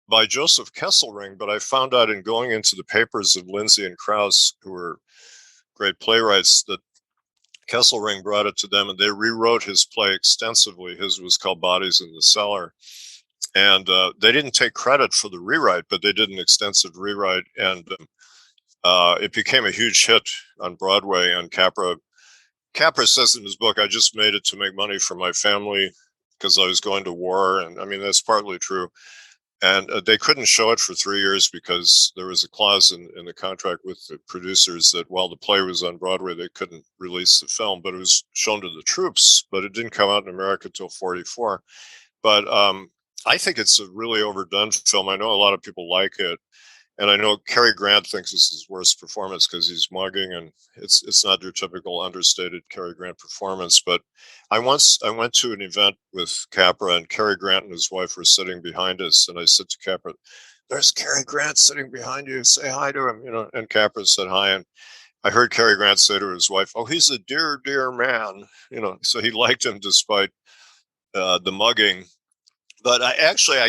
by Joseph Kesselring. But I found out in going into the papers of Lindsay and Krauss, who were great playwrights, that Kesselring brought it to them and they rewrote his play extensively. His was called Bodies in the Cellar. And they didn't take credit for the rewrite, but they did an extensive rewrite. And it became a huge hit on Broadway. And Capra says in his book, I just made it to make money for my family because I was going to war. And I mean, that's partly true. And they couldn't show it for 3 years because there was a clause in the contract with the producers that while the play was on Broadway, they couldn't release the film, but it was shown to the troops, but it didn't come out in America until 1944. But I think it's a really overdone film. I know a lot of people like it. And I know Cary Grant thinks it's his worst performance because he's mugging, and it's not your typical understated Cary Grant performance. But I went to an event with Capra, and Cary Grant and his wife were sitting behind us, and I said to Capra, "There's Cary Grant sitting behind you. Say hi to him." And Capra said hi, and I heard Cary Grant say to his wife, "Oh, he's a dear, dear man." So he liked him despite the mugging. But I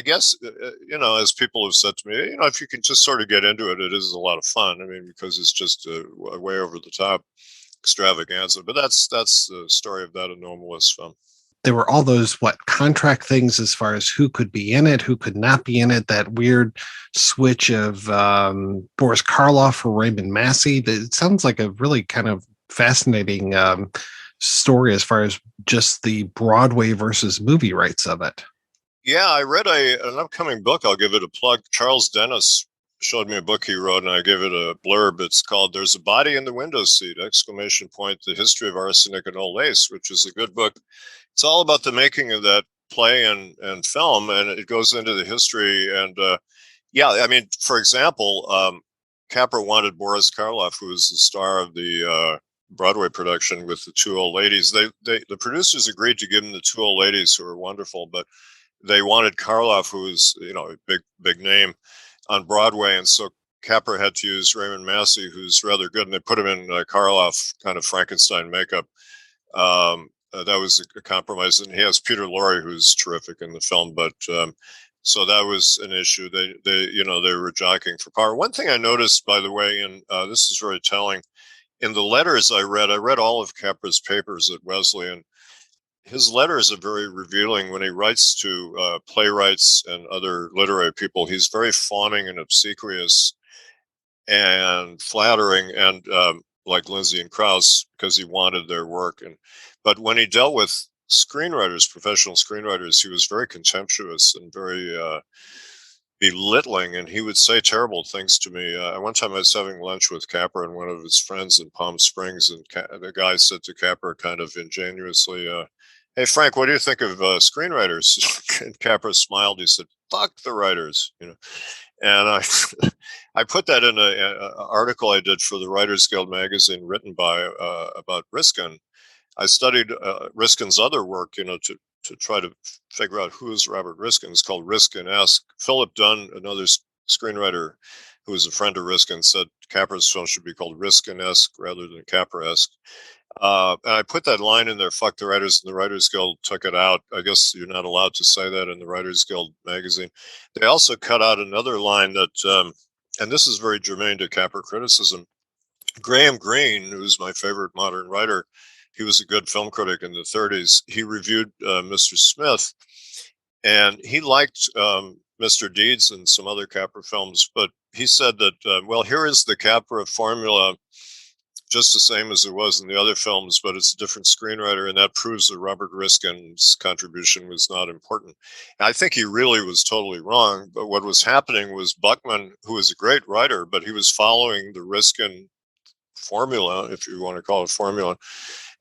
guess, as people have said to me, if you can just sort of get into it, it is a lot of fun. I mean, because it's just a way over the top extravaganza. But that's the story of that anomalous film. There were all those, contract things as far as who could be in it, who could not be in it, that weird switch of Boris Karloff for Raymond Massey. It sounds like a really kind of fascinating story as far as just the Broadway versus movie rights of it. Yeah, I read an upcoming book. I'll give it a plug. Charles Dennis showed me a book he wrote, and I gave it a blurb. It's called "There's a Body in the Window Seat!" The History of Arsenic and Old Lace, which is a good book. It's all about the making of that play and film, and it goes into the history. And for example, Capra wanted Boris Karloff, who was the star of the Broadway production with the two old ladies. The producers agreed to give him the two old ladies, who were wonderful, but they wanted Karloff, who was, a big name on Broadway. And so Capra had to use Raymond Massey, who's rather good. And they put him in Karloff kind of Frankenstein makeup. That was a compromise. And he has Peter Lorre, who's terrific in the film. But so that was an issue. They were jockeying for power. One thing I noticed, by the way, and this is very telling, in the letters I read all of Capra's papers at Wesleyan. his letters are very revealing. When he writes to playwrights and other literary people, he's very fawning and obsequious and flattering, and like Lindsay and Krauss, because he wanted their work. But when he dealt with screenwriters, professional screenwriters, he was very contemptuous and very belittling, and he would say terrible things to me. One time I was having lunch with Capra and one of his friends in Palm Springs, and the guy said to Capra kind of ingenuously, "Hey, Frank, what do you think of screenwriters?" And Capra smiled. He said, "Fuck the writers," you know. And I put that in an article I did for the Writers Guild magazine, written by about Riskin. I studied Riskin's other work, you know, to try to figure out who is Robert Riskin. It's called Riskin-esque. Philip Dunn, another screenwriter who was a friend of Riskin, said Capra's film should be called Riskin-esque rather than Capra-esque. And I put that line in there, "Fuck the writers," and the Writers Guild took it out. I guess you're not allowed to say that in the Writers Guild magazine. They also cut out another line that, and this is very germane to Capra criticism. Graham Greene, who's my favorite modern writer, he was a good film critic in the 30s. He reviewed Mr. Smith, and he liked Mr. Deeds and some other Capra films, but he said that, well, here is the Capra formula, just the same as it was in the other films, but it's a different screenwriter, and that proves that Robert Riskin's contribution was not important. And I think he really was totally wrong, but what was happening was Buckman, who was a great writer, but he was following the Riskin formula, if you want to call it formula,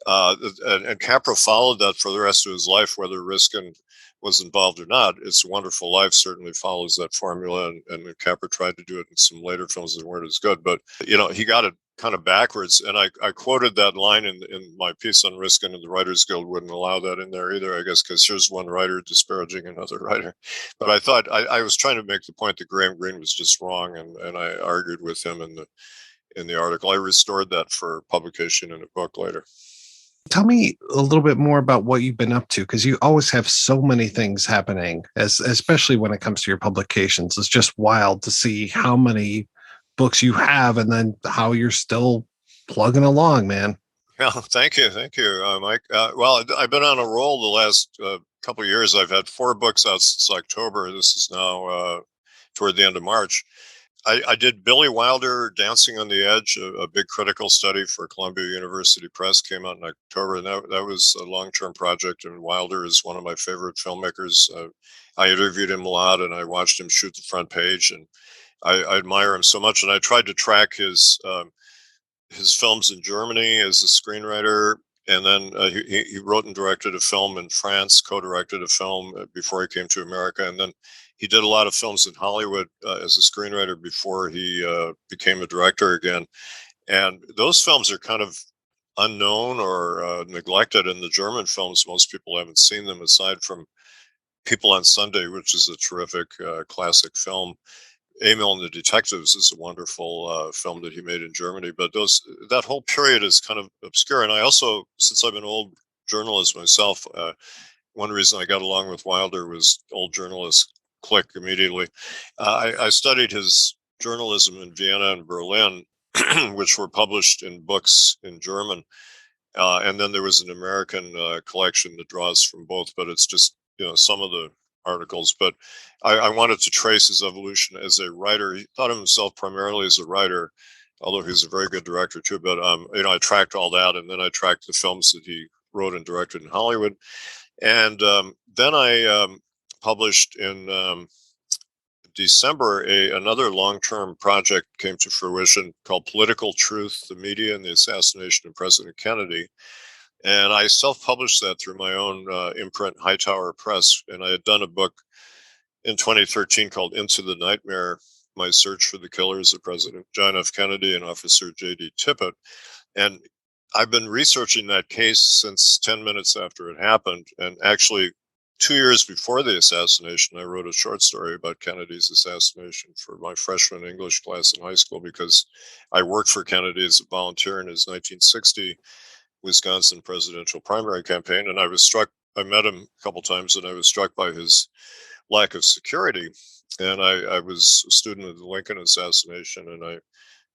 and Capra followed that for the rest of his life, whether Riskin was involved or not. It's a Wonderful Life certainly follows that formula, and Capra tried to do it in some later films that weren't as good, but, you know, he got it kind of backwards. And I quoted that line in my piece on Riskin, and the Writers Guild wouldn't allow that in there either, I guess, because here's one writer disparaging another writer. But I thought I was trying to make the point that Graham Greene was just wrong, and I argued with him in the article. I restored that for publication in a book later. Tell me a little bit more about what you've been up to, because you always have so many things happening, especially when it comes to your publications. It's just wild to see how many books you have and then how you're still plugging along, man. Yeah, thank you, Mike. Well, I've been on a roll the last couple of years. I've had 4 books out since October. This is now toward the end of March. I did Billy Wilder, Dancing on the Edge, a big critical study for Columbia University Press, came out in October, and that was a long-term project, and Wilder is one of my favorite filmmakers. I interviewed him a lot, and I watched him shoot the front page, and I admire him so much, and I tried to track his films in Germany as a screenwriter, and then he wrote and directed a film in France, co-directed a film before he came to America, and then he did a lot of films in Hollywood as a screenwriter before he became a director again. And those films are kind of unknown or neglected in the German films. Most people haven't seen them aside from People on Sunday, which is a terrific classic film. Emil and the Detectives is a wonderful film that he made in Germany. But that whole period is kind of obscure. And I also, since I'm an old journalist myself, one reason I got along with Wilder was old journalists click immediately. I studied his journalism in Vienna and Berlin, which were published in books in German. And then there was an American collection that draws from both, but it's just, you know, some of the articles. But I wanted to trace his evolution as a writer. He thought of himself primarily as a writer, although he's a very good director too. But, you know, I tracked all that, and then I tracked the films that he wrote and directed in Hollywood. And then I published in December another long-term project came to fruition called Political Truth, the Media and the Assassination of President Kennedy. And I self-published that through my own imprint, Hightower Press. And I had done a book in 2013 called Into the Nightmare, My Search for the Killers of President John F. Kennedy and Officer J.D. Tippit. And I've been researching that case since 10 minutes after it happened. And actually, 2 years before the assassination, I wrote a short story about Kennedy's assassination for my freshman English class in high school, because I worked for Kennedy as a volunteer in his 1960 Wisconsin presidential primary campaign. And I met him a couple times, and I was struck by his lack of security. And I was a student of the Lincoln assassination, and I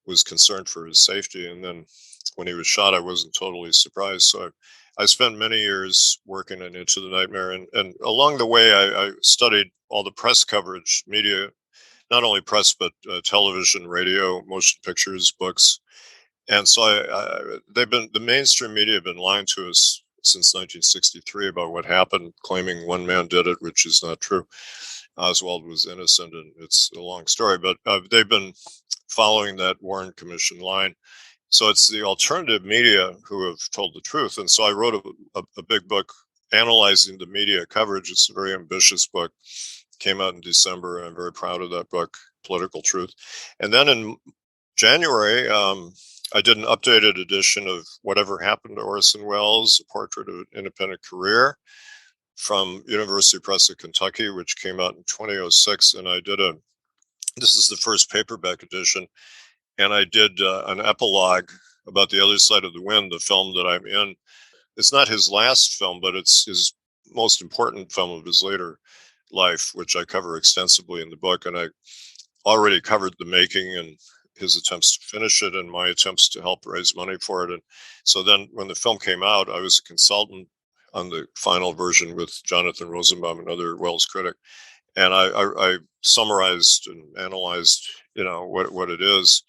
was concerned for his safety. And then when he was shot, I wasn't totally surprised. So I spent many years working on Into the Nightmare. And along the way, I studied all the press coverage, media, not only press, but television, radio, motion pictures, books. And so the mainstream media have been lying to us since 1963 about what happened, claiming one man did it, which is not true. Oswald was innocent, and it's a long story, but they've been following that Warren Commission line. So it's the alternative media who have told the truth. And so I wrote a big book analyzing the media coverage. It's a very ambitious book. Came out in December, and I'm very proud of that book, Political Truth. And then in January, I did an updated edition of Whatever Happened to Orson Welles, A Portrait of an Independent Career, from University Press of Kentucky, which came out in 2006. And this is the first paperback edition. And I did an epilogue about The Other Side of the Wind, the film that I'm in. It's not his last film, but it's his most important film of his later life, which I cover extensively in the book. And I already covered the making and his attempts to finish it and my attempts to help raise money for it. And so then when the film came out, I was a consultant on the final version with Jonathan Rosenbaum, another Wells critic. And I summarized and analyzed, what it is.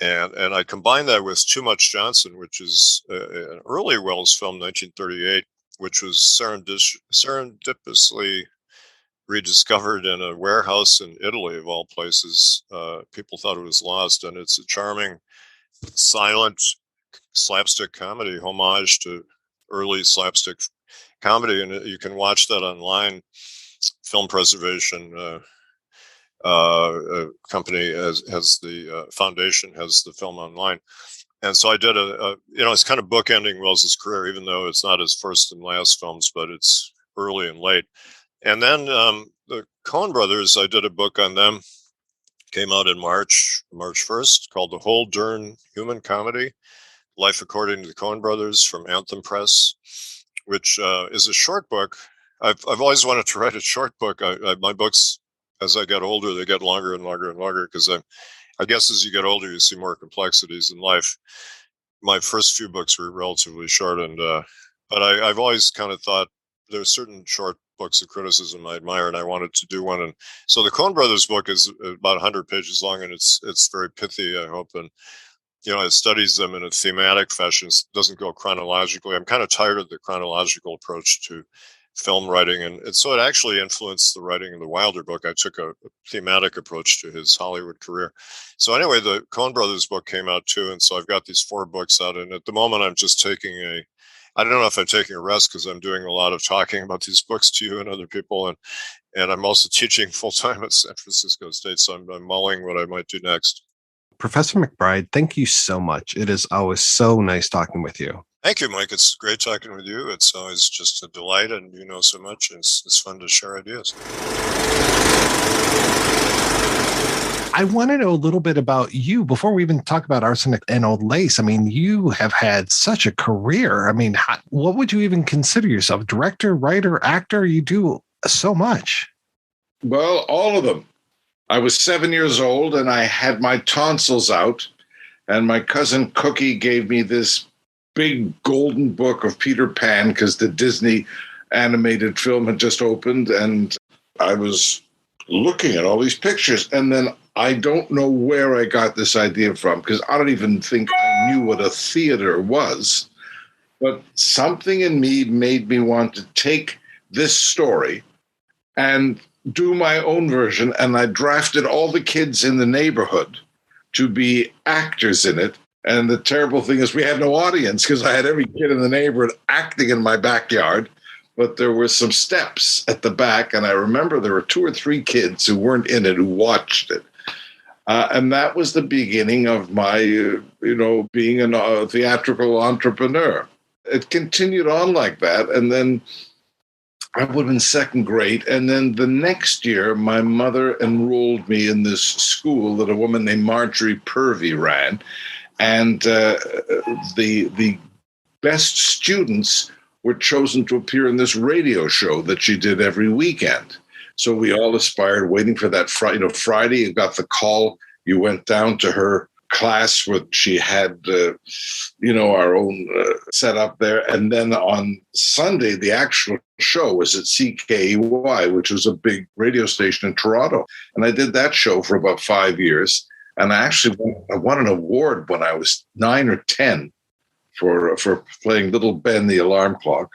And I combined that with Too Much Johnson, which is an early Wells film, 1938, which was serendipitously rediscovered in a warehouse in Italy, of all places. People thought it was lost, and it's a charming, silent slapstick comedy, homage to early slapstick comedy, and you can watch that online. Film Preservation company has the foundation has the film online, and so I did it's kind of bookending Wells's career, even though it's not his first and last films, but it's early and late. And then the Coen brothers, I did a book on them, came out in March 1st, called The Whole Darn Human Comedy, Life According to the Coen Brothers, from Anthem Press, which is a short book. I've always wanted to write a short book. My books, as I get older, they get longer and longer and longer, because I guess as you get older, you see more complexities in life. My first few books were relatively short, but I've always kind of thought there are certain short books of criticism I admire, and I wanted to do one. And so the Coen brothers book is about 100 pages long, and it's very pithy, I hope. And, it studies them in a thematic fashion. It doesn't go chronologically. I'm kind of tired of the chronological approach to film writing. And so it actually influenced the writing of the Wilder book. I took a thematic approach to his Hollywood career. So anyway, the Coen brothers book came out too. And so I've got these 4 books out. And at the moment, I'm just taking I don't know if I'm taking a rest, because I'm doing a lot of talking about these books to you and other people. And I'm also teaching full time at San Francisco State. So I'm mulling what I might do next. Professor McBride, thank you so much. It is always so nice talking with you. Thank you, Mike. It's great talking with you. It's always just a delight, and you know so much. It's fun to share ideas. I want to know a little bit about you before we even talk about Arsenic and Old Lace. I mean, you have had such a career. I mean, what would you even consider yourself? Director, writer, actor? You do so much. Well, all of them. I was 7 years old, and I had my tonsils out, and my cousin Cookie gave me this big golden book of Peter Pan, because the Disney animated film had just opened, and I was looking at all these pictures, and then I don't know where I got this idea from, because I don't even think I knew what a theater was, but something in me made me want to take this story and do my own version, and I drafted all the kids in the neighborhood to be actors in it. And the terrible thing is we had no audience, because I had every kid in the neighborhood acting in my backyard, but there were some steps at the back, and I remember there were 2 or 3 kids who weren't in it who watched it. And that was the beginning of my, being a theatrical entrepreneur. It continued on like that, and then I would have been second grade. And then the next year, my mother enrolled me in this school that a woman named Marjorie Purvey ran. And the best students were chosen to appear in this radio show that she did every weekend. So we all aspired, waiting for that Friday. Friday, you got the call. You went down to her class where she had, our own setup there. And then on Sunday, the actual show was at CKY, which was a big radio station in Toronto. And I did that show for about 5 years. And I actually won an award when I was 9 or 10 for playing Little Ben the Alarm Clock.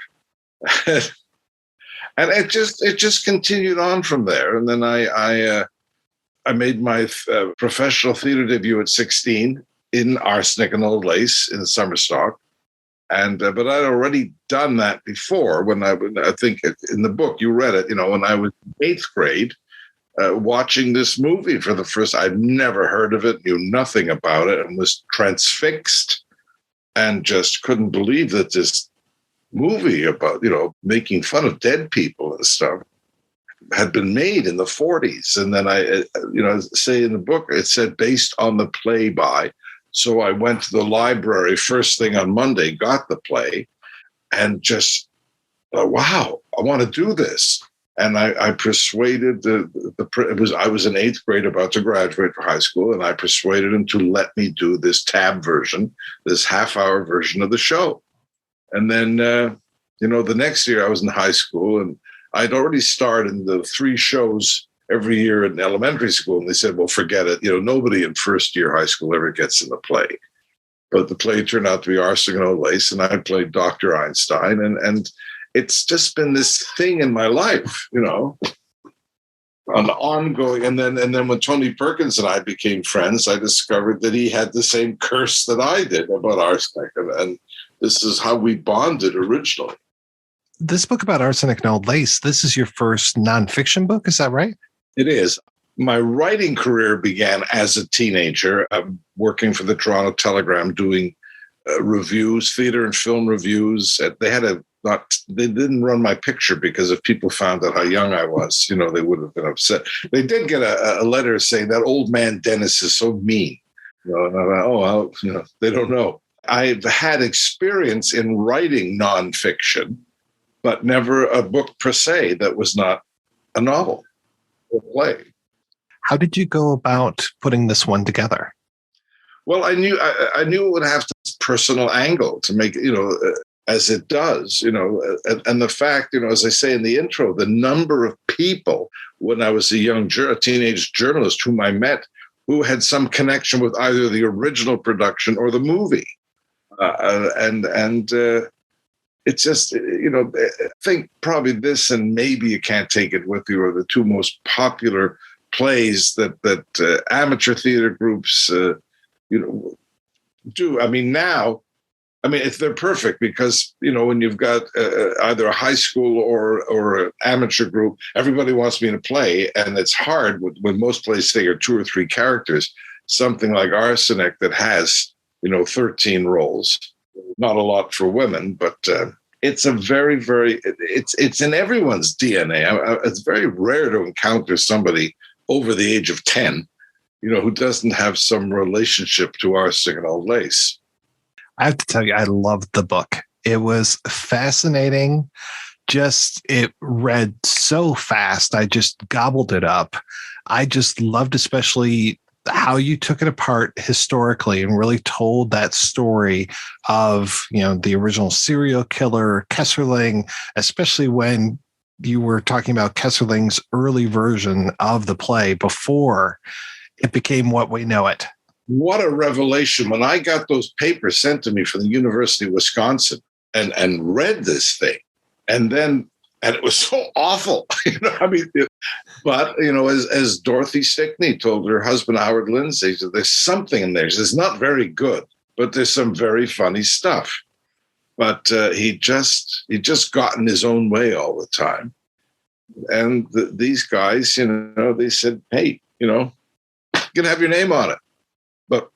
And it just continued on from there. And then I made my professional theater debut at 16 in Arsenic and Old Lace in Summerstock. And but I'd already done that before when I think in the book you read it, when I was in 8th grade, watching this movie for the first. I'd never heard of it, knew nothing about it, and was transfixed, and just couldn't believe that this movie about making fun of dead people and stuff had been made in the 40s. And then I say in the book, it said based on the play by. So I went to the library first thing on Monday, got the play, and just, wow, I want to do this. And I persuaded I was in 8th grade about to graduate from high school, and I persuaded him to let me do this tab version, this half-hour version of the show. And then, the next year I was in high school, and I'd already starred in the 3 shows every year in elementary school. And they said, well, forget it. Nobody in first year high school ever gets in the play. But the play turned out to be Arsenic and Old Lace, and I played Dr. Einstein. And it's just been this thing in my life, an ongoing. And then when Tony Perkins and I became friends, I discovered that he had the same curse that I did about arsenic. And this is how we bonded originally. This book about Arsenic and Old Lace, this is your first nonfiction book, is that right? It is. My writing career began as a teenager, working for the Toronto Telegram, doing reviews, theater and film reviews. They didn't run my picture because if people found out how young I was, they would have been upset. They did get a letter saying that old man Dennis is so mean. They don't know. I've had experience in writing nonfiction, but never a book per se that was not a novel or play. How did you go about putting this one together? Well, I knew it would have this personal angle to make it, as it does, and the fact, as I say in the intro, the number of people when I was a teenage journalist whom I met who had some connection with either the original production or the movie. It's just, I think probably this and Maybe You Can't Take It With You are the 2 most popular plays that amateur theater groups, do. They're perfect because, when you've got either a high school or an amateur group, everybody wants to be in a play. And it's hard when most plays say are 2 or 3 characters, something like Arsenic that has, 13 roles. Not a lot for women, but it's a very, very, it's in everyone's DNA. It's very rare to encounter somebody over the age of 10, who doesn't have some relationship to Arsenic and Old Lace. I have to tell you, I loved the book. It was fascinating. It read so fast. I just gobbled it up. I just loved especially how you took it apart historically and really told that story of, the original serial killer, Kesserling, especially when you were talking about Kesserling's early version of the play before it became what we know it. What a revelation. When I got those papers sent to me from the University of Wisconsin and read this thing, and it was so awful, but, as Dorothy Stickney told her husband, Howard Lindsay, there's something in there. It's not very good, but there's some very funny stuff. But he just got in his own way all the time. And these guys, they said, hey, you can have your name on it, but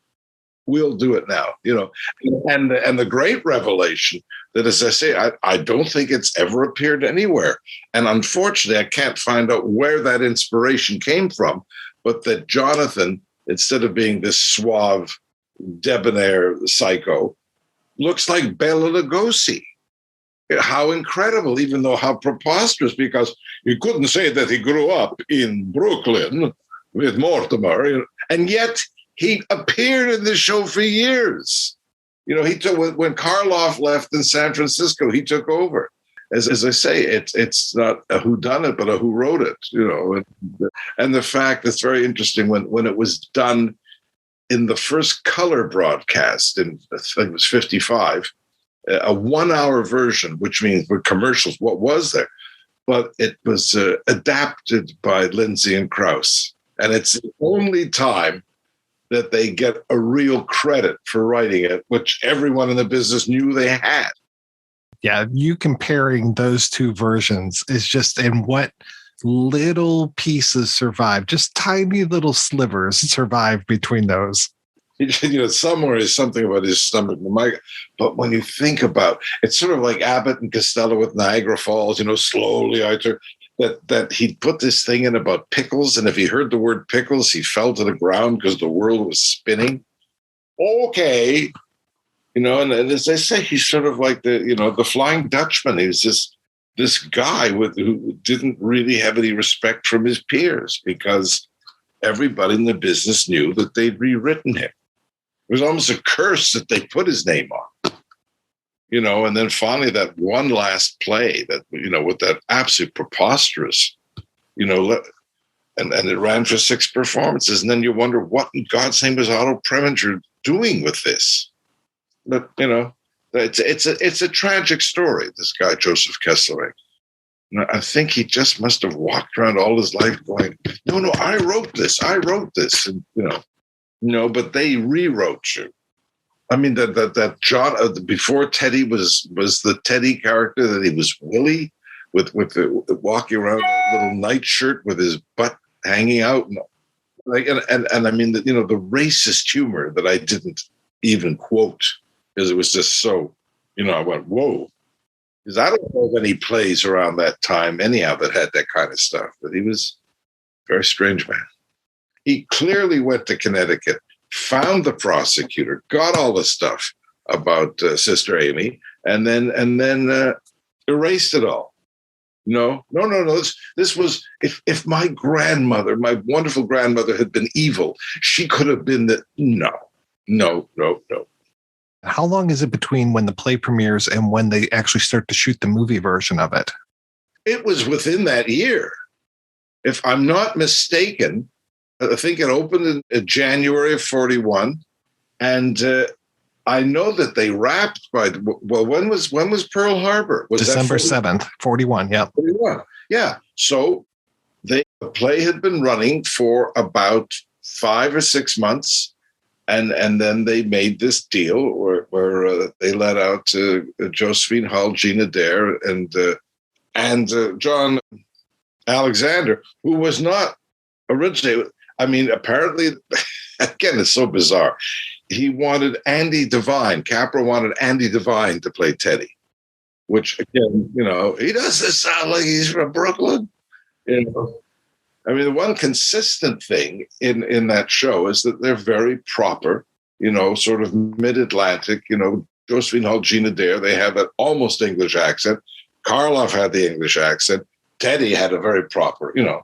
we'll do it now, and the great revelation that, as I say, I don't think it's ever appeared anywhere. And unfortunately, I can't find out where that inspiration came from, but that Jonathan, instead of being this suave, debonair psycho, looks like Bela Lugosi. How incredible, even though how preposterous, because you couldn't say that he grew up in Brooklyn with Mortimer, and yet He appeared in the show for years. You know, he took when Karloff left in San Francisco, he took over. As I say, it's not a who done it, but a who wrote it. You know, and the fact that's very interesting when it was done in the first color broadcast in I think it was 55, a 1 hour version, which means with commercials. What was there? But it was adapted by Lindsay and Krause, and it's the only time that they get a real credit for writing it, which everyone in the business knew they had. Yeah, you comparing those two versions is just in what little pieces survive, just tiny little slivers survive between those. You know, somewhere is something about his stomach. But when you think about it's sort of like Abbott and Costello with Niagara Falls, you know, slowly I turn that he'd put this thing in about pickles, and if he heard the word pickles, he fell to the ground because the world was spinning. Okay. You know, and as I say, he's sort of like the Flying Dutchman. He was this guy who didn't really have any respect from his peers because everybody in the business knew that they'd rewritten him. It was almost a curse that they put his name on. You know, and then finally that one last play that, you know, with that absolute preposterous, you know, and it ran for 6 performances. And then you wonder what in God's name was Otto Preminger doing with this? But, you know, it's a tragic story, this guy, Joseph Kesselring. I think he just must have walked around all his life going, no, I wrote this. And, you know, but they rewrote you. I mean, that John before Teddy was the Teddy character, that he was Willie with the walking around a little nightshirt with his butt hanging out, and I mean that, you know, the racist humor that I didn't even quote because it was just so, you know, I went whoa, because I don't know of any plays around that time anyhow that had that kind of stuff, but he was a very strange man. He clearly went to Connecticut, found the prosecutor, got all the stuff about Sister Amy, and then erased it all. No. This was if my grandmother, my wonderful grandmother, had been evil, she could have been the no. How long is it between when the play premieres and when they actually start to shoot the movie version of it? It was within that year, if I'm not mistaken. I think it opened in January of 41, and I know that they wrapped by. Well, when was Pearl Harbor? Was December 7th, 41. Yeah, 41. Yeah. So the play had been running for about 5 or 6 months, and then they made this deal where they let out Josephine Hull, Gina Dare, and John Alexander, who was not originally. I mean, apparently, again, it's so bizarre. He wanted Andy Devine. Capra wanted Andy Devine to play Teddy, which, again, you know, he doesn't sound like he's from Brooklyn. You know, I mean, the one consistent thing in that show is that they're very proper, you know, sort of mid-Atlantic, you know, Josephine Hull, Gina Dare, they have an almost English accent. Karloff had the English accent. Teddy had a very proper, you know.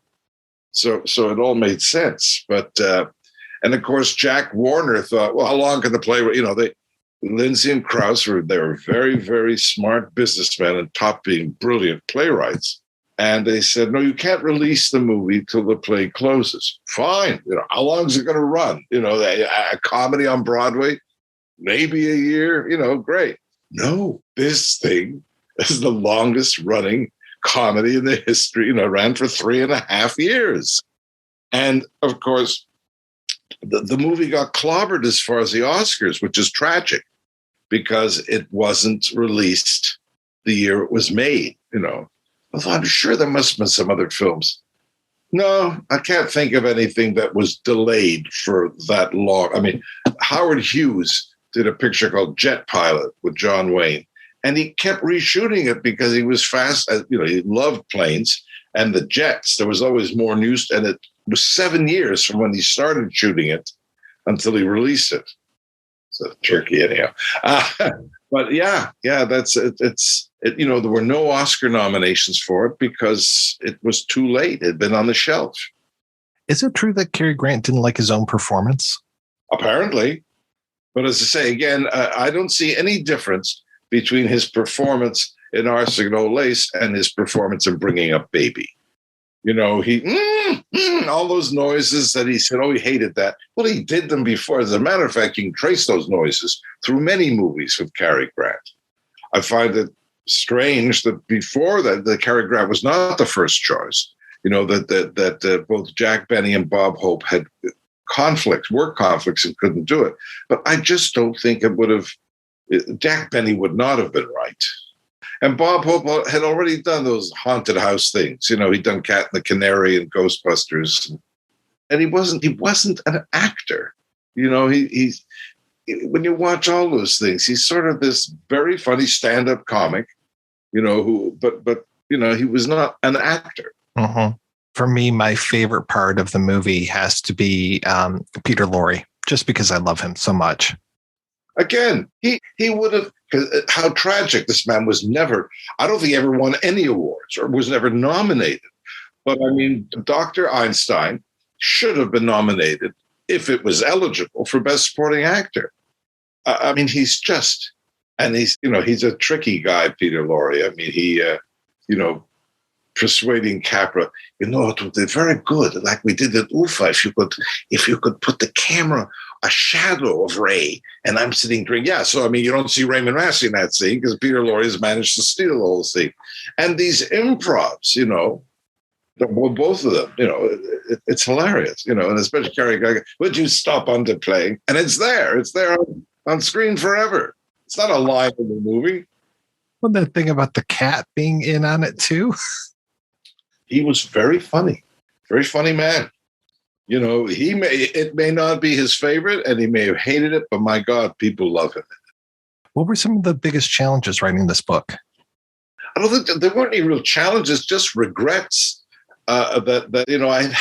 So it all made sense. But, and of course, Jack Warner thought, well, how long can the play, you know, Lindsay and Krause were very, very smart businessmen and top being brilliant playwrights. And they said, no, you can't release the movie till the play closes. Fine. You know, how long is it going to run? You know, a comedy on Broadway, maybe a year, you know, great. No, this thing is the longest running comedy in the history, you know, ran for 3.5 years. And of course, the movie got clobbered as far as the Oscars, which is tragic because it wasn't released the year it was made, you know. Although I'm sure there must have been some other films. No, I can't think of anything that was delayed for that long. I mean, Howard Hughes did a picture called Jet Pilot with John Wayne. And he kept reshooting it because he was fast. You know, he loved planes and the jets. There was always more news. And it was 7 years from when he started shooting it until he released it. So tricky anyhow. But yeah, that's it. You know, there were no Oscar nominations for it because it was too late. It had been on the shelf. Is it true that Cary Grant didn't like his own performance? apparently. But as I say, again, I don't see any difference between his performance in Arsenic and Old Lace and his performance in Bringing Up Baby. You know, all those noises that he said, he hated that. Well, he did them before. As a matter of fact, you can trace those noises through many movies with Cary Grant. I find it strange that before that, the Cary Grant was not the first choice. You know, that both Jack Benny and Bob Hope had work conflicts, and couldn't do it. But I just don't think it would have, Jack Benny would not have been right. And Bob Hope had already done those haunted house things. You know, he'd done Cat and the Canary and Ghostbusters. And he wasn't an actor. You know, he's when you watch all those things, he's sort of this very funny stand-up comic, you know, but you know, he was not an actor. Mm-hmm. For me, my favorite part of the movie has to be Peter Lorre, just because I love him so much. Again, he would have, how tragic this man was. Never, I don't think he ever won any awards or was never nominated. But I mean, Dr. Einstein should have been nominated if it was eligible for Best Supporting Actor. I mean, he's a tricky guy, Peter Lorre. I mean, he, persuading Capra, it would be very good, like we did at UFA, if you could put the camera a shadow of Ray, and I'm sitting drinking. Yeah, so I mean, you don't see Raymond Massey in that scene because Peter Lorre has managed to steal the whole scene. And these improvs, you know, both of them, you know, it's hilarious, you know, and especially Cary Grant. Would you stop underplaying? And it's there on screen forever. It's not a line in the movie. Well, that thing about the cat being in on it too. He was very funny man. You know, it may not be his favorite, and he may have hated it, but my God, people love him. What were some of the biggest challenges writing this book? I don't think there weren't any real challenges, just regrets that you know, I'd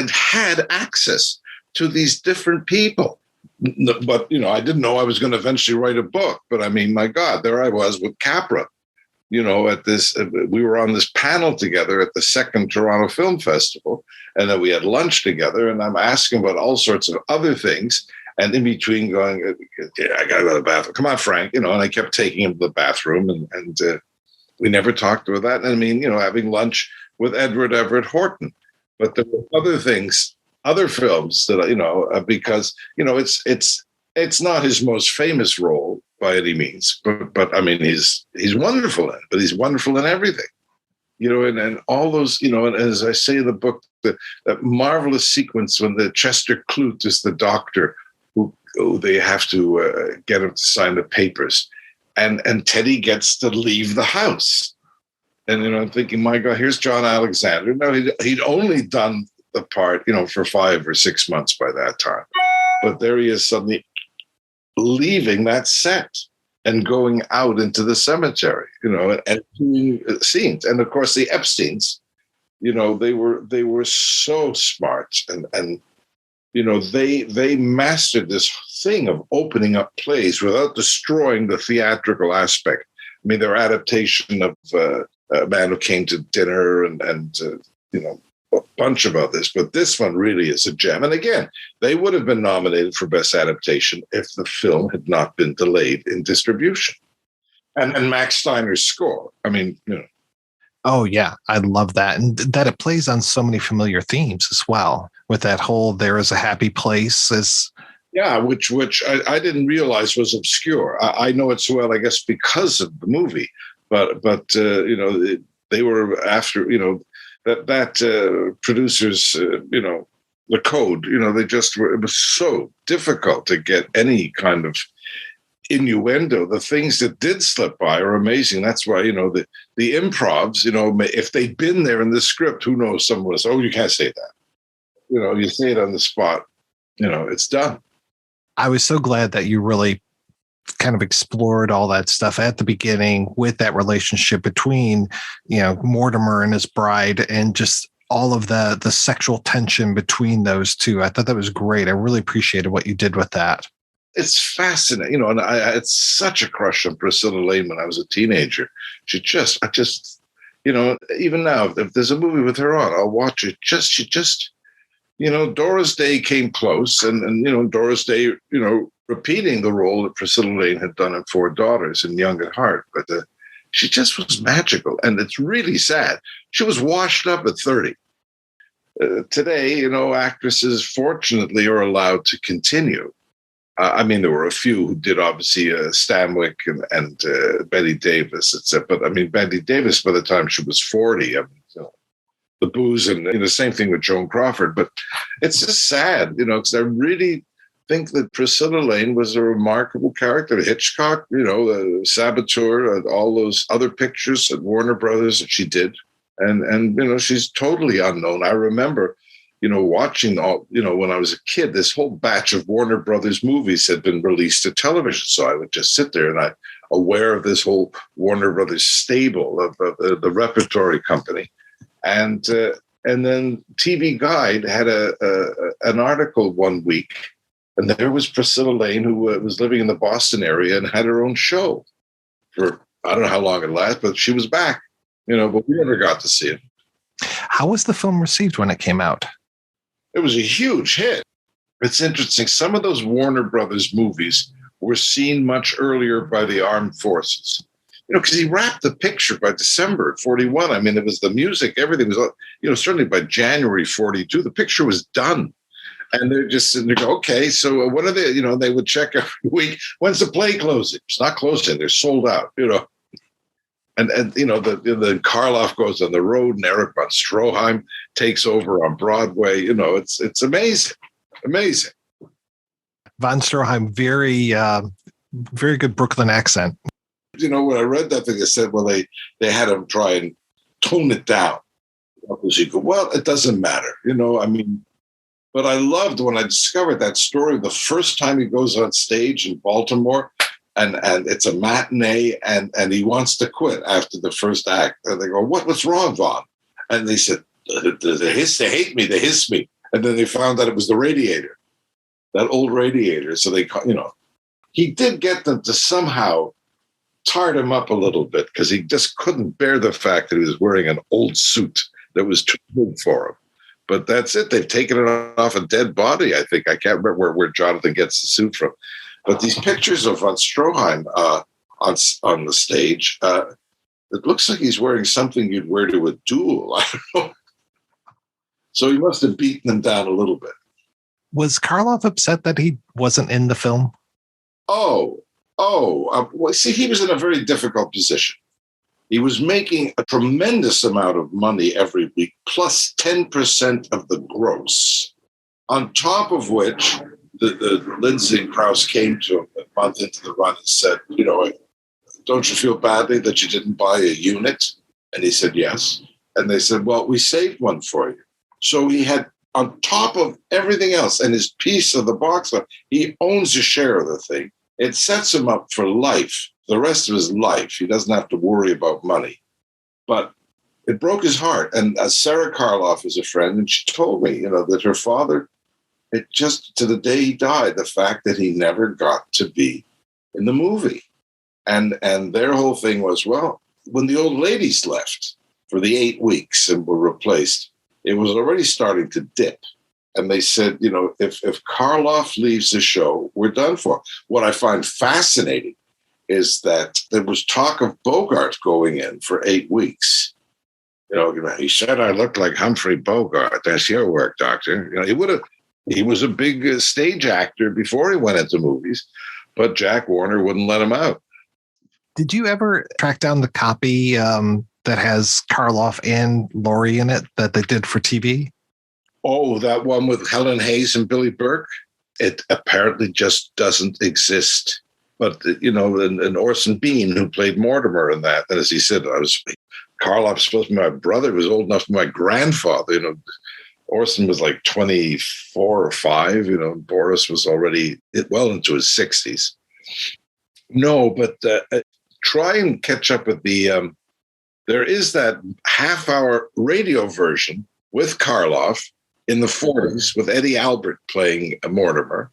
had access to these different people, but you know, I didn't know I was going to eventually write a book. But I mean, my God, there I was with Capra. You know, at this, we were on this panel together at the second Toronto Film Festival, and then we had lunch together, and I'm asking about all sorts of other things, and in between going, I got to go to the bathroom. Come on, Frank, you know, and I kept taking him to the bathroom, and we never talked about that. And I mean, you know, having lunch with Edward Everett Horton, but there were other things, other films that, you know, because, you know, it's not his most famous role by any means, but I mean, he's wonderful in it, but he's wonderful in everything, you know, and all those, you know, and as I say in the book, that marvelous sequence when the Chester Clute is the doctor who they have to get him to sign the papers, and Teddy gets to leave the house. And, you know, I'm thinking, my God, here's John Alexander. No, he'd only done the part, you know, for 5 or 6 months by that time. But there he is suddenly leaving that set and going out into the cemetery, you know, and doing scenes. And of course, the Epsteins, you know, they were so smart, and you know, they mastered this thing of opening up plays without destroying the theatrical aspect. I mean, their adaptation of A Man Who Came to Dinner and you know, a bunch of others, but this one really is a gem. And again, they would have been nominated for Best Adaptation if the film had not been delayed in distribution. And Max Steiner's score, I mean, you know. Oh, yeah, I love that. And that it plays on so many familiar themes as well, with that whole There Is a Happy Place. Yeah, which I didn't realize was obscure. I know it so well, I guess, because of the movie. But you know, they were after, you know, that producers, you know, the code, you know, it was so difficult to get any kind of innuendo. The things that did slip by are amazing. That's why, you know, the improvs, you know, if they'd been there in the script, who knows, someone was, you can't say that. You know, you say it on the spot, you know, it's done. I was so glad that you really kind of explored all that stuff at the beginning with that relationship between, you know, Mortimer and his bride, and just all of the sexual tension between those two. I thought that was great. I really appreciated what you did with that. It's fascinating, you know, and I had such a crush on Priscilla Lane when I was a teenager. I just, you know, even now, if there's a movie with her on, I'll watch it. She just, Doris Day came close, and Doris Day, repeating the role that Priscilla Lane had done in Four Daughters and Young at Heart. But she just was magical, and it's really sad. She was washed up at 30. Today, actresses, fortunately, are allowed to continue. There were a few who did, obviously, Stanwyck and Betty Davis, etc. But, Betty Davis, by the time she was 40, the booze, and the same thing with Joan Crawford. But it's just sad, because I really think that Priscilla Lane was a remarkable character. Hitchcock, the Saboteur, all those other pictures at Warner Brothers that she did. And she's totally unknown. I remember, watching all, when I was a kid, this whole batch of Warner Brothers movies had been released to television. So I would just sit there and I'm aware of this whole Warner Brothers stable of the repertory company. And then TV Guide had an article one week, and there was Priscilla Lane, who was living in the Boston area and had her own show for, I don't know how long it lasted, but she was back, but we never got to see it. How was the film received when it came out? It was a huge hit. It's interesting. Some of those Warner Brothers movies were seen much earlier by the armed forces. Because he wrapped the picture by December of 41. It was the music, everything was, certainly by January 42, the picture was done. And they're just sitting there go, okay, so what are they, they would check every week. When's the play closing? It's not closing. They're sold out, And the Karloff goes on the road, and Eric von Stroheim takes over on Broadway. It's amazing. Amazing. Von Stroheim, very good Brooklyn accent. When I read that thing, I said, well, they had him try and tone it down. Well, it doesn't matter, But I loved when I discovered that story the first time he goes on stage in Baltimore, and it's a matinee, and he wants to quit after the first act. And they go, what's wrong, Vaughn? And they said, they hate me, they hiss me. And then they found out it was the radiator, that old radiator. So they, he did get them to somehow tarred him up a little bit, because he just couldn't bear the fact that he was wearing an old suit that was too big for him. But that's it. They've taken it off a dead body, I think. I can't remember where Jonathan gets the suit from. But these pictures of von Stroheim on the stage, it looks like he's wearing something you'd wear to a duel. I don't know. So he must have beaten them down a little bit. Was Karloff upset that he wasn't in the film? Well, see, he was in a very difficult position. He was making a tremendous amount of money every week, plus 10% of the gross, on top of which the Lindsay and Krause came to him a month into the run and said, don't you feel badly that you didn't buy a unit? And he said, yes. And they said, well, we saved one for you. So he had, on top of everything else and his piece of the box, he owns a share of the thing. It sets him up for life, the rest of his life. He doesn't have to worry about money. But it broke his heart. And Sarah Karloff is a friend, and she told me, that her father, it just, to the day he died, the fact that he never got to be in the movie. And their whole thing was, well, when the old ladies left for the 8 weeks and were replaced, it was already starting to dip. And they said, if Karloff leaves the show, we're done for. What I find fascinating is that there was talk of Bogart going in for 8 weeks. He said, I looked like Humphrey Bogart. That's your work, Doctor. He was a big stage actor before he went into movies, but Jack Warner wouldn't let him out. Did you ever track down the copy that has Karloff and Laurie in it that they did for TV? Oh, that one with Helen Hayes and Billy Burke? It apparently just doesn't exist. But, and Orson Bean, who played Mortimer in that, and as he said, Karloff's supposed to be my brother, was old enough to be my grandfather. Orson was like 24 or 5. Boris was already well into his 60s. No, but try and catch up with the, there is that half-hour radio version with Karloff in the 40s with Eddie Albert playing Mortimer.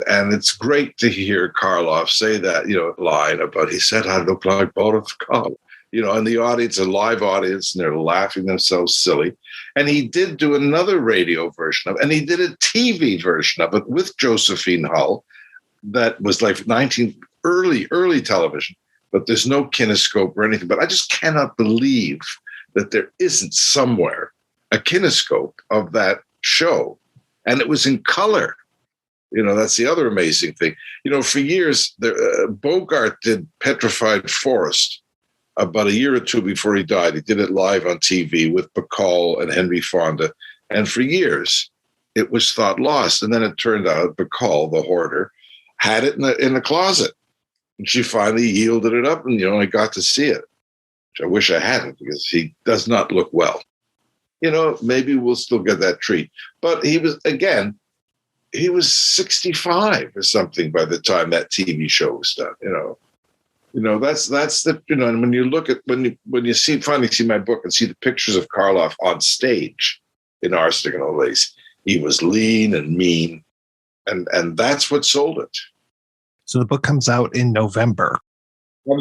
And it's great to hear Karloff say that, line about, he said, I look like Boris Karloff. in the audience, a live audience, and they're laughing themselves silly. And he did do another radio version of it, and he did a TV version of it with Josephine Hull that was like early television, but there's no kinescope or anything. But I just cannot believe that there isn't somewhere a kinescope of that show. And it was in color. That's the other amazing thing. For years, Bogart did Petrified Forest about a year or two before he died. He did it live on TV with Bacall and Henry Fonda. And for years, it was thought lost. And then it turned out Bacall, the hoarder, had it in the closet. And she finally yielded it up, and, I got to see it, which I wish I hadn't, because he does not look well. Maybe we'll still get that treat. But he was 65 or something by the time that TV show was done, that's the, and when you look at, when you finally see my book and see the pictures of Karloff on stage in Arsenic and Old Lace, he was lean and mean, and that's what sold it. So the book comes out in November. I'm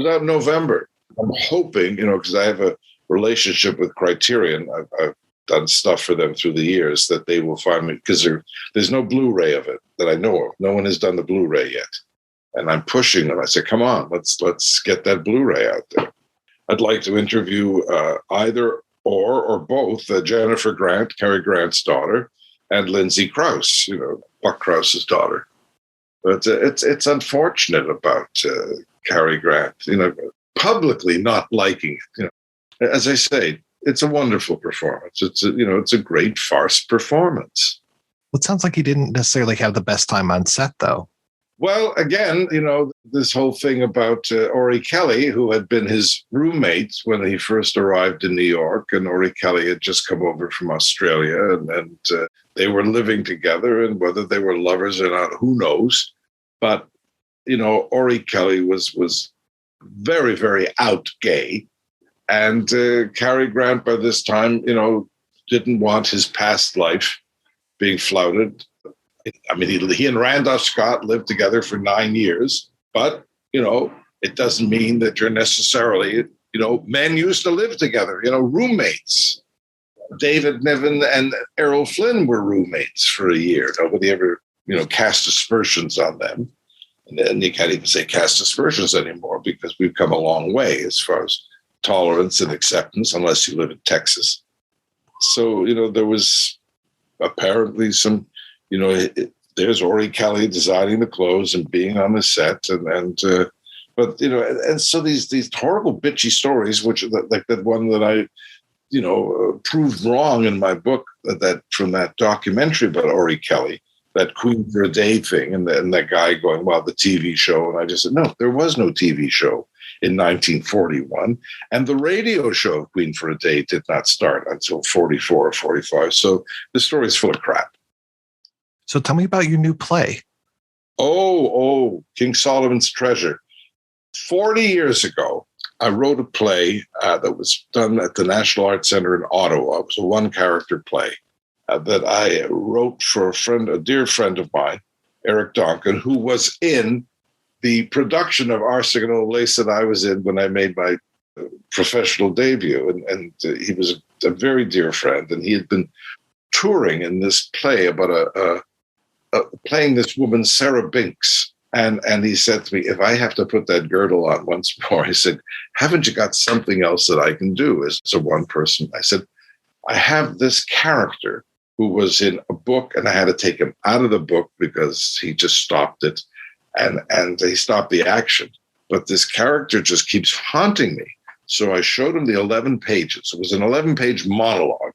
hoping, because I have a relationship with Criterion. I've done stuff for them through the years, that they will find me, because there's no Blu-ray of it that I know of. No one has done the Blu-ray yet. And I'm pushing them. I said, come on, let's get that Blu-ray out there. I'd like to interview either or both Jennifer Grant, Cary Grant's daughter, and Lindsay Krause, Buck Krause's daughter. But it's unfortunate about Cary Grant, publicly not liking it. As I say, it's a wonderful performance. It's a great farce performance. Well, it sounds like he didn't necessarily have the best time on set, though. Well, again, this whole thing about Ori Kelly, who had been his roommate when he first arrived in New York, and Ori Kelly had just come over from Australia, and they were living together, and whether they were lovers or not, who knows? But, Ori Kelly was very, very out gay. And Cary Grant, by this time, didn't want his past life being flouted. I mean, he and Randolph Scott lived together for 9 years, but, it doesn't mean that you're necessarily, men used to live together, roommates. David Niven and Errol Flynn were roommates for a year. Nobody ever, cast aspersions on them. And you can't even say cast aspersions anymore, because we've come a long way as far as tolerance and acceptance, unless you live in Texas. So, there was apparently some, there's Ori Kelly designing the clothes and being on the set, but and so these horrible bitchy stories, which like that one that I, proved wrong in my book, that from that documentary about Ori Kelly, that Queen for a Day thing, and that guy going, well, the TV show, and I just said, no, there was no TV show in 1941, and the radio show of Queen for a Day did not start until 44 or 45. So the story is full of crap. So tell me about your new play. Oh, King Solomon's Treasure. 40 years ago, I wrote a play that was done at the National Arts Center in Ottawa. It was a one-character play that I wrote for a dear friend of mine, Eric Donkin, who was in the production of Arsenic and Old Lace that I was in when I made my professional debut. And he was a very dear friend, and he had been touring in this play about playing this woman, Sarah Binks. And he said to me, if I have to put that girdle on once more, he said, haven't you got something else that I can do as a one person? I said, I have this character who was in a book, and I had to take him out of the book because he just stopped it, and he stopped the action. But this character just keeps haunting me. So I showed him the 11 pages. It was an 11-page monologue.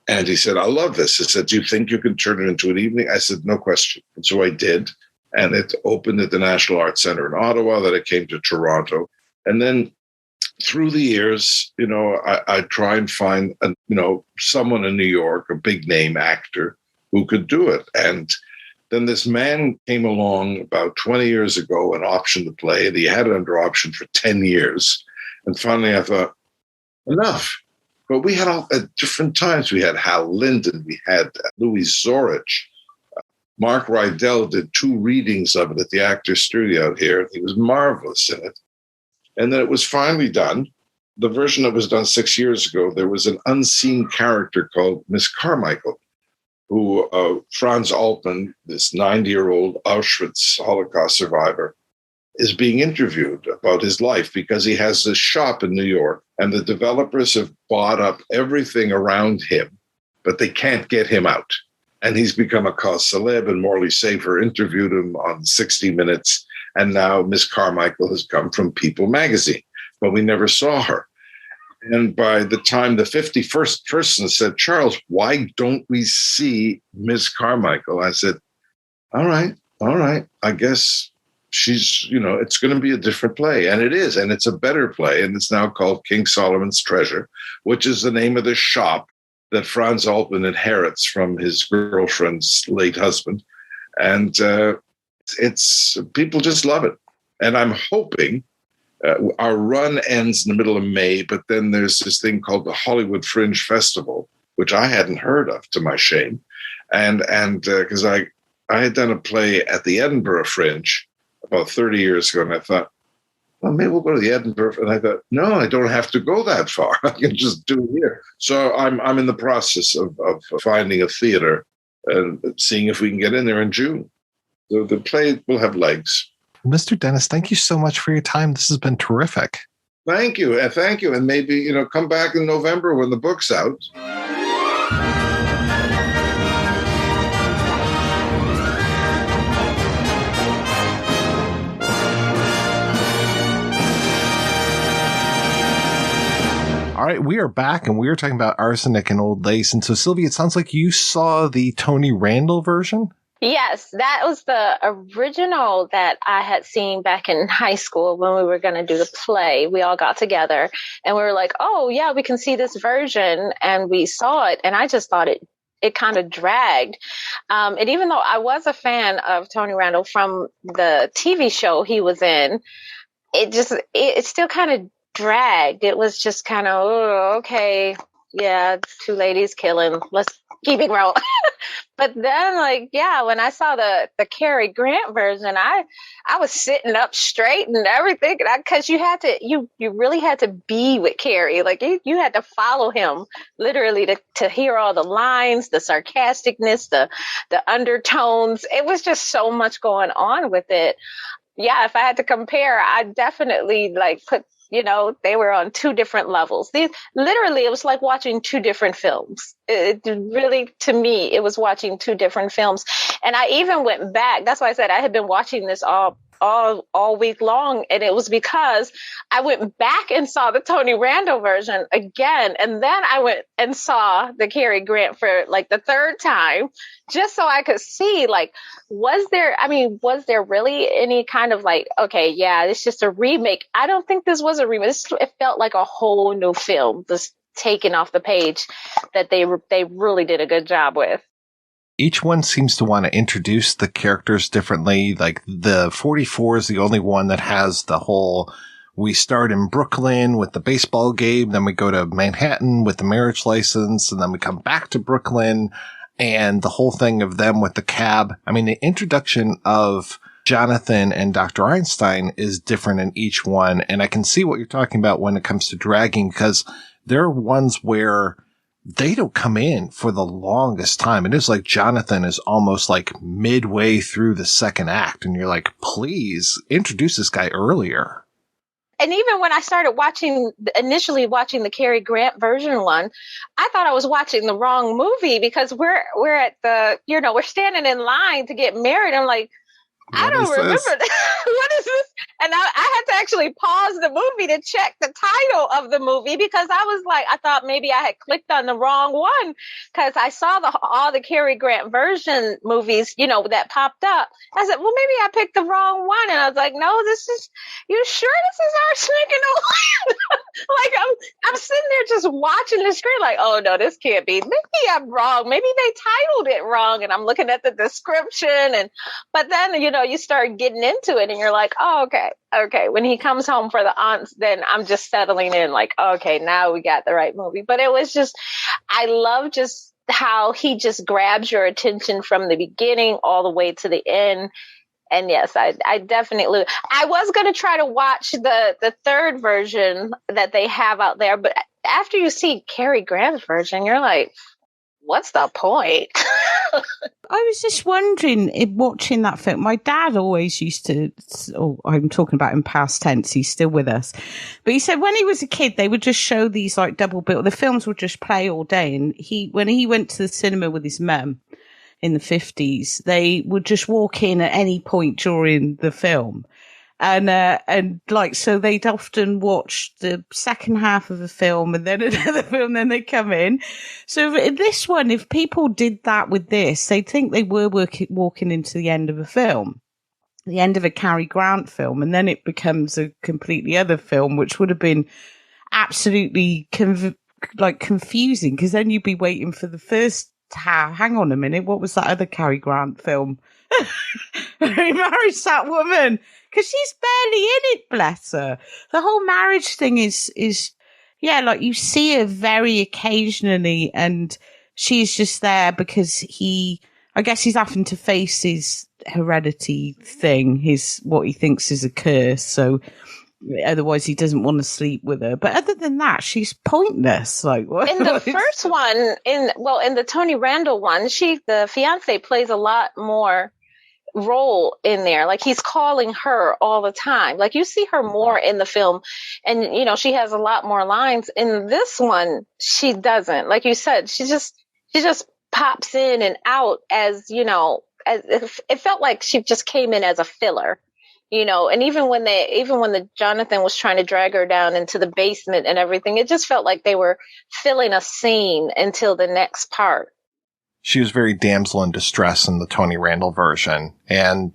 And he said, I love this. He said, do you think you can turn it into an evening? I said, no question. And so I did. And it opened at the National Arts Center in Ottawa. Then it came to Toronto. And then through the years, I try and find, someone in New York, a big name actor who could do it. And then this man came along about 20 years ago and optioned the play. And he had it under option for 10 years. And finally I thought, enough. But we had all at different times. We had Hal Linden. We had Louis Zorich. Mark Rydell did 2 readings of it at the Actors Studio here. He was marvelous in it. And then it was finally done the version that was done 6 years ago, there was an unseen character called Miss Carmichael, who Franz Altman, this 90-year-old Auschwitz Holocaust survivor, is being interviewed about his life because he has this shop in New York and the developers have bought up everything around him, but they can't get him out. And he's become a cause celeb, and Morley Safer interviewed him on 60 Minutes. And now Miss Carmichael has come from People magazine, but we never saw her. And by the time the 51st person said, Charles, why don't we see Miss Carmichael? I said, all right, I guess she's, it's going to be a different play. And it is, and it's a better play. And it's now called King Solomon's Treasure, which is the name of the shop that Franz Altman inherits from his girlfriend's late husband. And it's people just love it. And I'm hoping our run ends in the middle of May, but then there's this thing called the Hollywood Fringe Festival, which I hadn't heard of, to my shame. And because I had done a play at the Edinburgh Fringe about 30 years ago, and I thought, well, maybe we'll go to the Edinburgh. And I thought, no, I don't have to go that far. I can just do it here. So I'm in the process of finding a theater and seeing if we can get in there in June. The play will have legs. Mr. Dennis, thank you so much for your time. This has been terrific. Thank you. Thank you. And maybe, come back in November when the book's out. All right, we are back, and we are talking about Arsenic and Old Lace. And so, Sylvia, it sounds like you saw the Tony Randall version? Yes, that was the original that I had seen back in high school when we were going to do the play. We all got together, and we were like, oh, yeah, we can see this version. And we saw it, and I just thought it kind of dragged. And even though I was a fan of Tony Randall from the TV show he was in, it still kind of dragged. It was just kind of, oh, okay, yeah, two ladies killing, let's keep it rolling. But then, when I saw the Cary Grant version, I was sitting up straight and everything, because you really had to be with Cary. You had to follow him literally to hear all the lines, the sarcasticness, the undertones. It was just so much going on with it. Yeah, if I had to compare, I definitely put, they were on two different levels. Literally, it was like watching two different films. It really, to me, it was watching two different films. And I even went back. That's why I said I had been watching this all week long. And it was because I went back and saw the Tony Randall version again. And then I went and saw the Cary Grant for the third time, just so I could see, was there really any kind of okay, yeah, it's just a remake. I don't think this was a remake. It felt like a whole new film, just taken off the page, that they really did a good job with. Each one seems to want to introduce the characters differently. Like the 44 is the only one that has the whole, we start in Brooklyn with the baseball game, then we go to Manhattan with the marriage license, and then we come back to Brooklyn, and the whole thing of them with the cab. I mean, the introduction of Jonathan and Dr. Einstein is different in each one. And I can see what you're talking about when it comes to dragging, because there are ones where they don't come in for the longest time. It is like Jonathan is almost midway through the second act, and you're like, please introduce this guy earlier. And even when I started initially watching the Cary Grant version one, I thought I was watching the wrong movie, because we're at we're standing in line to get married. I'm like, I don't remember that. What is this? And I had to actually pause the movie to check the title of the movie, because I thought maybe I had clicked on the wrong one, because I saw all the Cary Grant version movies, that popped up. I said, well, maybe I picked the wrong one. And I was like, no, you sure this is Arsenic and Old Lace? I'm sitting there just watching the screen oh, no, this can't be. Maybe I'm wrong. Maybe they titled it wrong. And I'm looking at the description. But then, you start getting into it, and you're like, oh, okay. When he comes home for the aunts, then I'm just settling in okay, now we got the right movie. But it was just, I love just how he just grabs your attention from the beginning all the way to the end. And yes, I definitely, I was going to try to watch the third version that they have out there, but after you see Cary Grant's version, you're like, what's the point? I was just wondering, watching that film, my dad always used to, I'm talking about in past tense, he's still with us, but he said when he was a kid, they would just show these like double bill, the films would just play all day. And when he went to the cinema with his mum in the 50s, they would just walk in at any point during the film. And like, so they'd often watch the second half of a film and then another film, then they come in. So this one, if people did that with this, they'd think they were walking into the end of a film, the end of a Cary Grant film, and then it becomes a completely other film, which would have been absolutely confusing, because then you'd be waiting for the first half. Hang on a minute, what was that other Cary Grant film? He marries that woman. Because she's barely in it, bless her. The whole marriage thing is, like you see her very occasionally, and she's just there because I guess he's having to face his heredity thing, what he thinks is a curse. So otherwise he doesn't want to sleep with her. But other than that, she's pointless. Like what? In the first one, in the Tony Randall one, the fiance plays a lot more role in there. Like he's calling her all the time. Like you see her more in the film, and she has a lot more lines. In this one, she doesn't. Like you said, she just pops in and out as it felt like she just came in as a filler. And even when the Jonathan was trying to drag her down into the basement and everything, it just felt like they were filling a scene until the next part. She was very damsel in distress in the Tony Randall version. And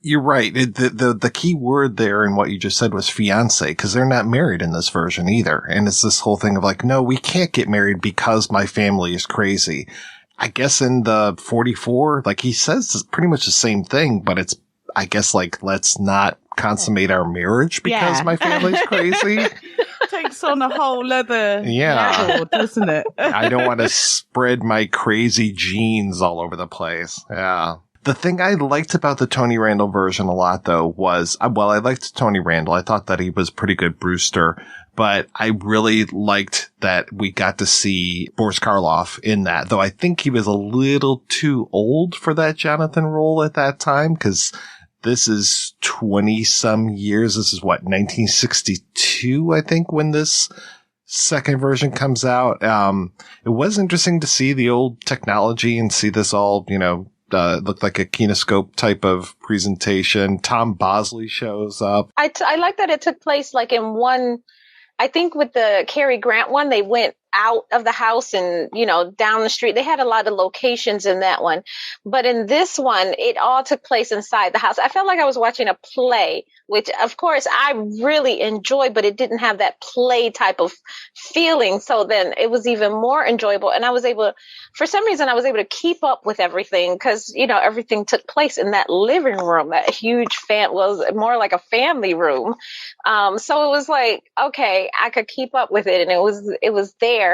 you're right. The key word there in what you just said was fiance, because they're not married in this version either. And it's this whole thing of like, no, we can't get married because my family is crazy. I guess in the 44, like he says pretty much the same thing, but it's, I guess, like, let's not consummate our marriage because my family's crazy. Takes on a whole other level, doesn't it? I don't want to spread my crazy genes all over the place. Yeah. The thing I liked about the Tony Randall version a lot, though, was, I liked Tony Randall. I thought that he was pretty good Brewster, but I really liked that we got to see Boris Karloff in that, though I think he was a little too old for that Jonathan role at that time, because this is 20-some years. This is 1962, I think, when this second version comes out. It was interesting to see the old technology and see this all, looked like a kinescope type of presentation. Tom Bosley shows up. I like that it took place like in one, I think with the Cary Grant one, they went out of the house and, down the street. They had a lot of locations in that one. But in this one, it all took place inside the house. I felt like I was watching a play, which of course I really enjoyed, but it didn't have that play type of feeling. So then it was even more enjoyable. And for some reason, I was able to keep up with everything because, everything took place in that living room. That huge was more like a family room. So it was like, okay, I could keep up with it. And it was there.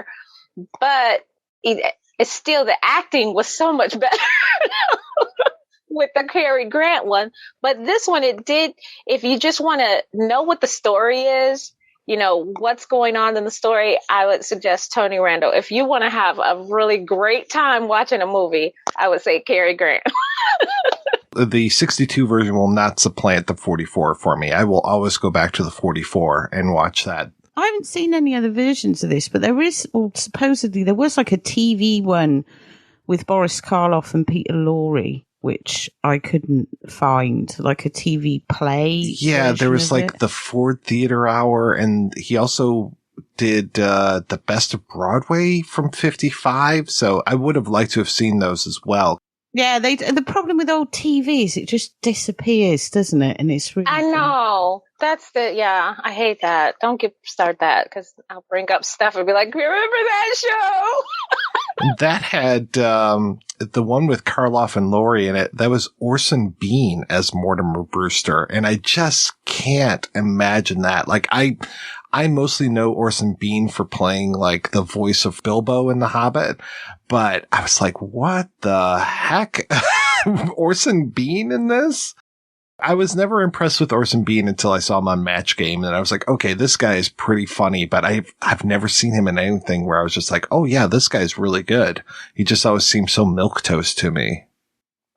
But it's still, the acting was so much better with the Cary Grant one. But this one, it did, if you just want to know what the story is, what's going on in the story, I would suggest Tony Randall. If you want to have a really great time watching a movie, I would say Cary Grant. The 62 version will not supplant the 44 for me. I will always go back to the 44 and watch that. I haven't seen any other versions of this, but supposedly there was like a TV one with Boris Karloff and Peter Lorre, which I couldn't find, like a TV play. Yeah, there was like the Ford Theater Hour, and he also did the Best of Broadway from 55, so I would have liked to have seen those as well. Yeah, the problem with old TV is it just disappears, doesn't it? And it's really... I know. I hate that. Don't start that, because I'll bring up stuff and be like, remember that show? That had the one with Karloff and Lorre in it. That was Orson Bean as Mortimer Brewster. And I just can't imagine that. Like, I mostly know Orson Bean for playing like the voice of Bilbo in The Hobbit, but I was like, what the heck? Orson Bean in this? I was never impressed with Orson Bean until I saw him on Match Game, and I was like, okay, this guy is pretty funny, but I've never seen him in anything where I was just like, oh yeah, this guy's really good. He just always seemed so milquetoast to me.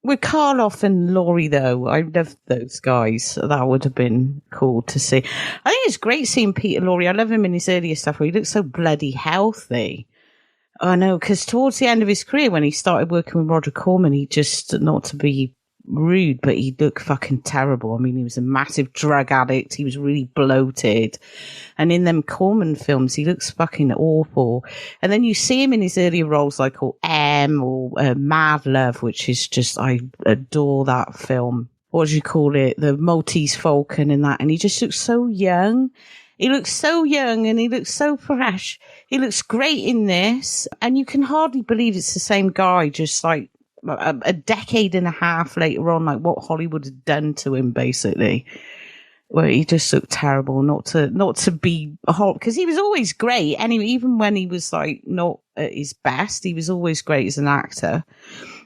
With Karloff and Laurie, though, I love those guys. That would have been cool to see. I think it's great seeing Peter Lorre. I love him in his earlier stuff where he looks so bloody healthy. I know, because towards the end of his career, when he started working with Roger Corman, he just, not to be rude, but he looked fucking terrible. I mean, he was a massive drug addict. He was really bloated. And in them Corman films, he looks fucking awful. And then you see him in his earlier roles like M or Mad Love, which is just, I adore that film. What do you call it? The Maltese Falcon and that. And he just looks so young. He looks so young and he looks so fresh. He looks great in this. And you can hardly believe it's the same guy, just like a decade and a half later on, like what Hollywood had done to him, basically. Where he just looked terrible, not to be hot, because he was always great. Anyway, even when he was like not at his best, he was always great as an actor.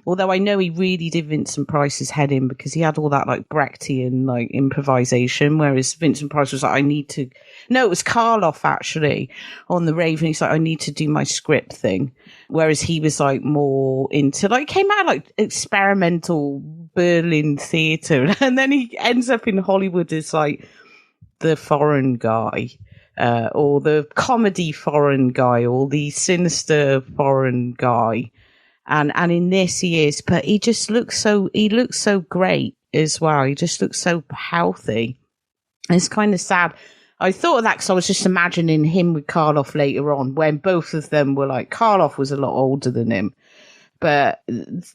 Although I know he really did Vincent Price's head in, because he had all that like Brechtian like improvisation, whereas Vincent Price was like, it was Karloff actually on The Raven. He's like, I need to do my script thing. Whereas he was like more into like, came out like experimental Berlin theatre. And then he ends up in Hollywood as like the foreign guy. Or the comedy foreign guy, or the sinister foreign guy. And in this he is, but he looks so great as well. He just looks so healthy. It's kind of sad. I thought of that because I was just imagining him with Karloff later on, when both of them were like, Karloff was a lot older than him. But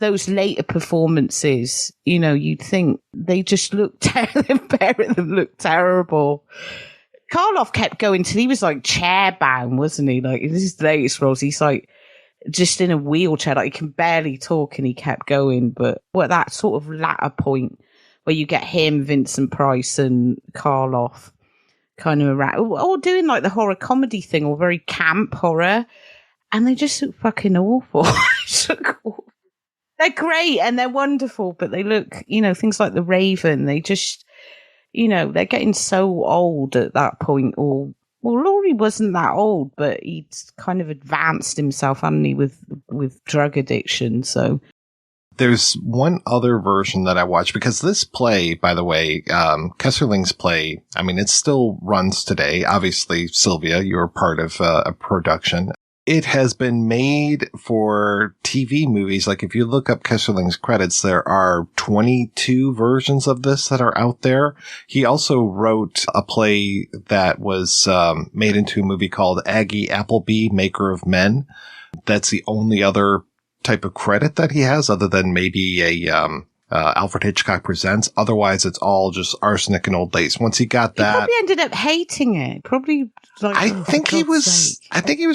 those later performances, you know, you'd think they just look terrible. Karloff kept going till he was like chair-bound, wasn't he? Like in his latest roles, he's like just in a wheelchair, like he can barely talk, and he kept going. But that sort of latter point where you get him, Vincent Price and Karloff kind of around, or doing like the horror comedy thing, or very camp horror, and they just look fucking awful. They're great and they're wonderful, but they look, you know, things like The Raven, they just, you know, they're getting so old at that point. Or, well, Laurie wasn't that old, but he'd kind of advanced himself, hadn't he, with drug addiction. So there's one other version that I watched, because this play, by the way, Kesserling's play, I mean, it still runs today. Obviously, Sylvia, you're part of a production. It has been made for TV movies. Like if you look up Kesserling's credits, there are 22 versions of this that are out there. He also wrote a play that was made into a movie called Aggie Appleby, Maker of Men. That's the only other type of credit that he has, other than maybe a Alfred Hitchcock Presents. Otherwise, it's all just Arsenic and Old Lace. Once he got that, he probably ended up hating it. Probably, like, I think he was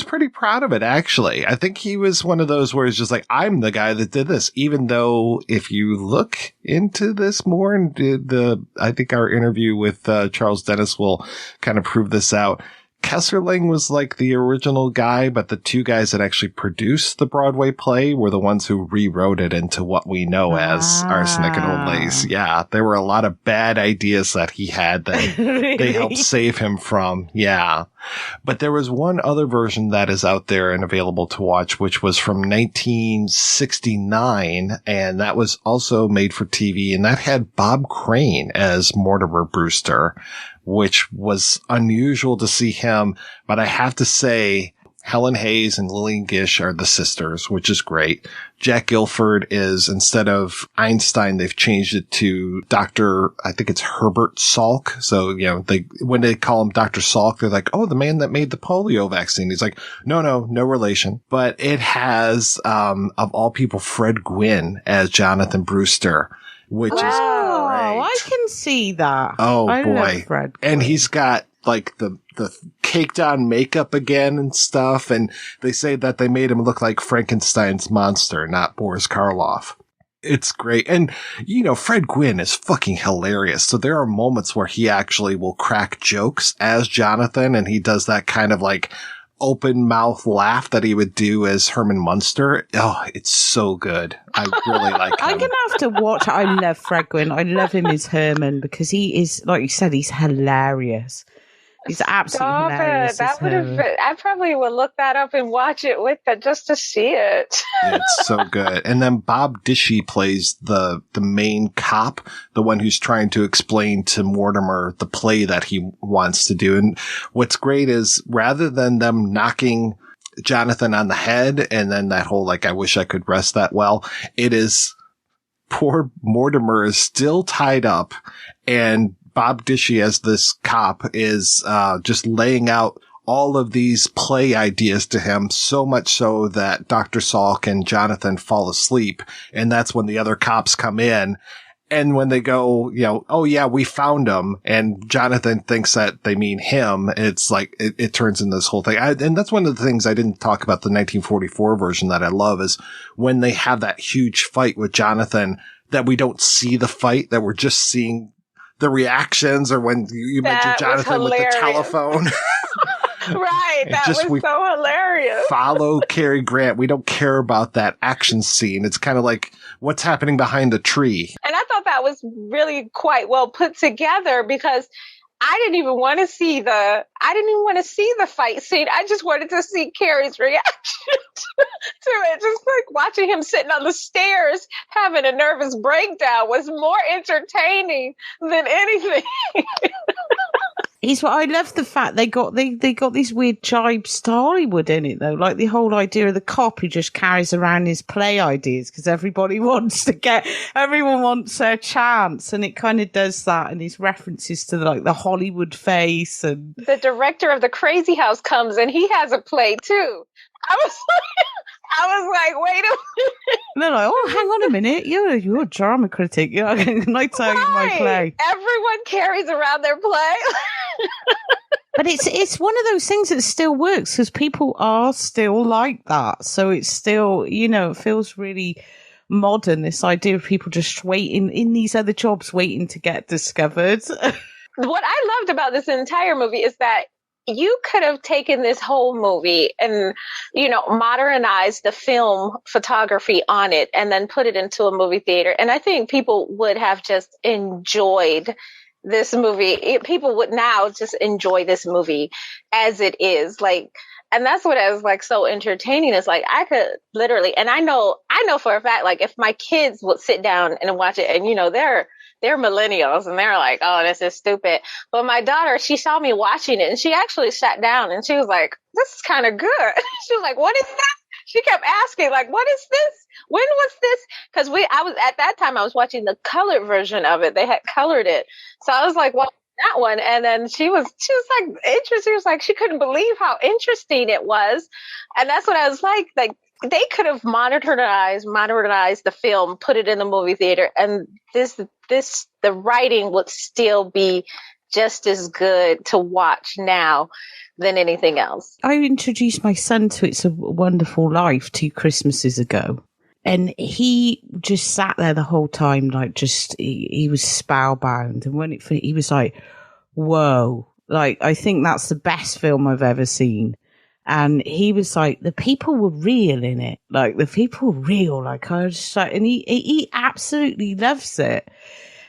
pretty proud of it. Actually, I think he was one of those where it's just like, I'm the guy that did this. Even though, if you look into this more, and I think our interview with Charles Dennis will kind of prove this out. Kesserling was like the original guy, but the two guys that actually produced the Broadway play were the ones who rewrote it into what we know as Arsenic and Old Lace. Yeah, there were a lot of bad ideas that he had that Really? they helped save him from. Yeah. But there was one other version that is out there and available to watch, which was from 1969, and that was also made for TV, and that had Bob Crane as Mortimer Brewster, which was unusual to see him. But I have to say, Helen Hayes and Lillian Gish are the sisters, which is great. Jack Gilford is, instead of Einstein, they've changed it to Dr. I think it's Herbert Salk. So, you know, when they call him Dr. Salk, they're like, oh, the man that made the polio vaccine. He's like, no relation. But it has, of all people, Fred Gwynne as Jonathan Brewster, which is great. I can see that. Oh, I boy. love Fred. And he's got like the caked on makeup again and stuff. And they say that they made him look like Frankenstein's monster, not Boris Karloff. It's great. And, you know, Fred Gwynne is fucking hilarious. So there are moments where he actually will crack jokes as Jonathan, and he does that kind of like open mouth laugh that he would do as Herman Munster. Oh, it's so good. I really like him. I'm going to have to watch. I love Fred Gwynne. I love him as Herman because he is, like you said, he's hilarious. He's absolutely hilarious. That would have. I probably would look that up and watch it with it just to see it. It's so good. And then Bob Dishy plays the main cop, the one who's trying to explain to Mortimer the play that he wants to do. And what's great is rather than them knocking Jonathan on the head and then that whole, like, I wish I could rest that well, it is poor Mortimer is still tied up, and Bob Dishy as this cop is just laying out all of these play ideas to him, so much so that Dr. Salk and Jonathan fall asleep. And that's when the other cops come in. And when they go, oh yeah, we found him. And Jonathan thinks that they mean him. It's like, it turns into this whole thing. And that's one of the things I didn't talk about the 1944 version that I love is when they have that huge fight with Jonathan that we don't see the fight, that we're just seeing the reactions, or when you mentioned Jonathan with the telephone. Right. That was so hilarious. Follow Cary Grant. We don't care about that action scene. It's kind of like what's happening behind the tree. And I thought that was really quite well put together because I didn't even want to see the fight scene. I just wanted to see Cary's reaction to it. Just like watching him sitting on the stairs having a nervous breakdown was more entertaining than anything. I love the fact they got these weird jibes to Hollywood in it though, like the whole idea of the cop who just carries around his play ideas because everyone wants their chance, and it kind of does that, and his references to like the Hollywood face, and the director of the Crazy House comes and he has a play too. I was like, wait a minute. And they're like, oh, hang on a minute, you're a drama critic. Can I tell you my play? Everyone carries around their play. But it's one of those things that still works because people are still like that. So it's still, it feels really modern, this idea of people just waiting in these other jobs, waiting to get discovered. What I loved about this entire movie is that you could have taken this whole movie and, modernized the film photography on it and then put it into a movie theater. And I think people would have just enjoyed this movie. People would now just enjoy this movie as it is. And that's what I was like so entertaining. It's like I could literally, and I know for a fact, like if my kids would sit down and watch it, and they're millennials and they're like, oh, this is stupid. But my daughter, she saw me watching it and she actually sat down and she was like, this is kind of good. She was like, what is that? She kept asking, like, what is this? When was this? Because at that time I was watching the colored version of it. They had colored it. So I was like, well, that one. And then she was like interested. She was like, she couldn't believe how interesting it was. And that's what I was like they could have modernized the film, put it in the movie theater, and the writing would still be just as good to watch now than anything else. I introduced my son to It's a Wonderful Life 2 Christmases ago, and he just sat there the whole time, like he was spellbound. And when he was like, whoa, like I think that's the best film I've ever seen. And he was like, the people were real in it. Like, the people were real. Like, I was just like, and he absolutely loves it.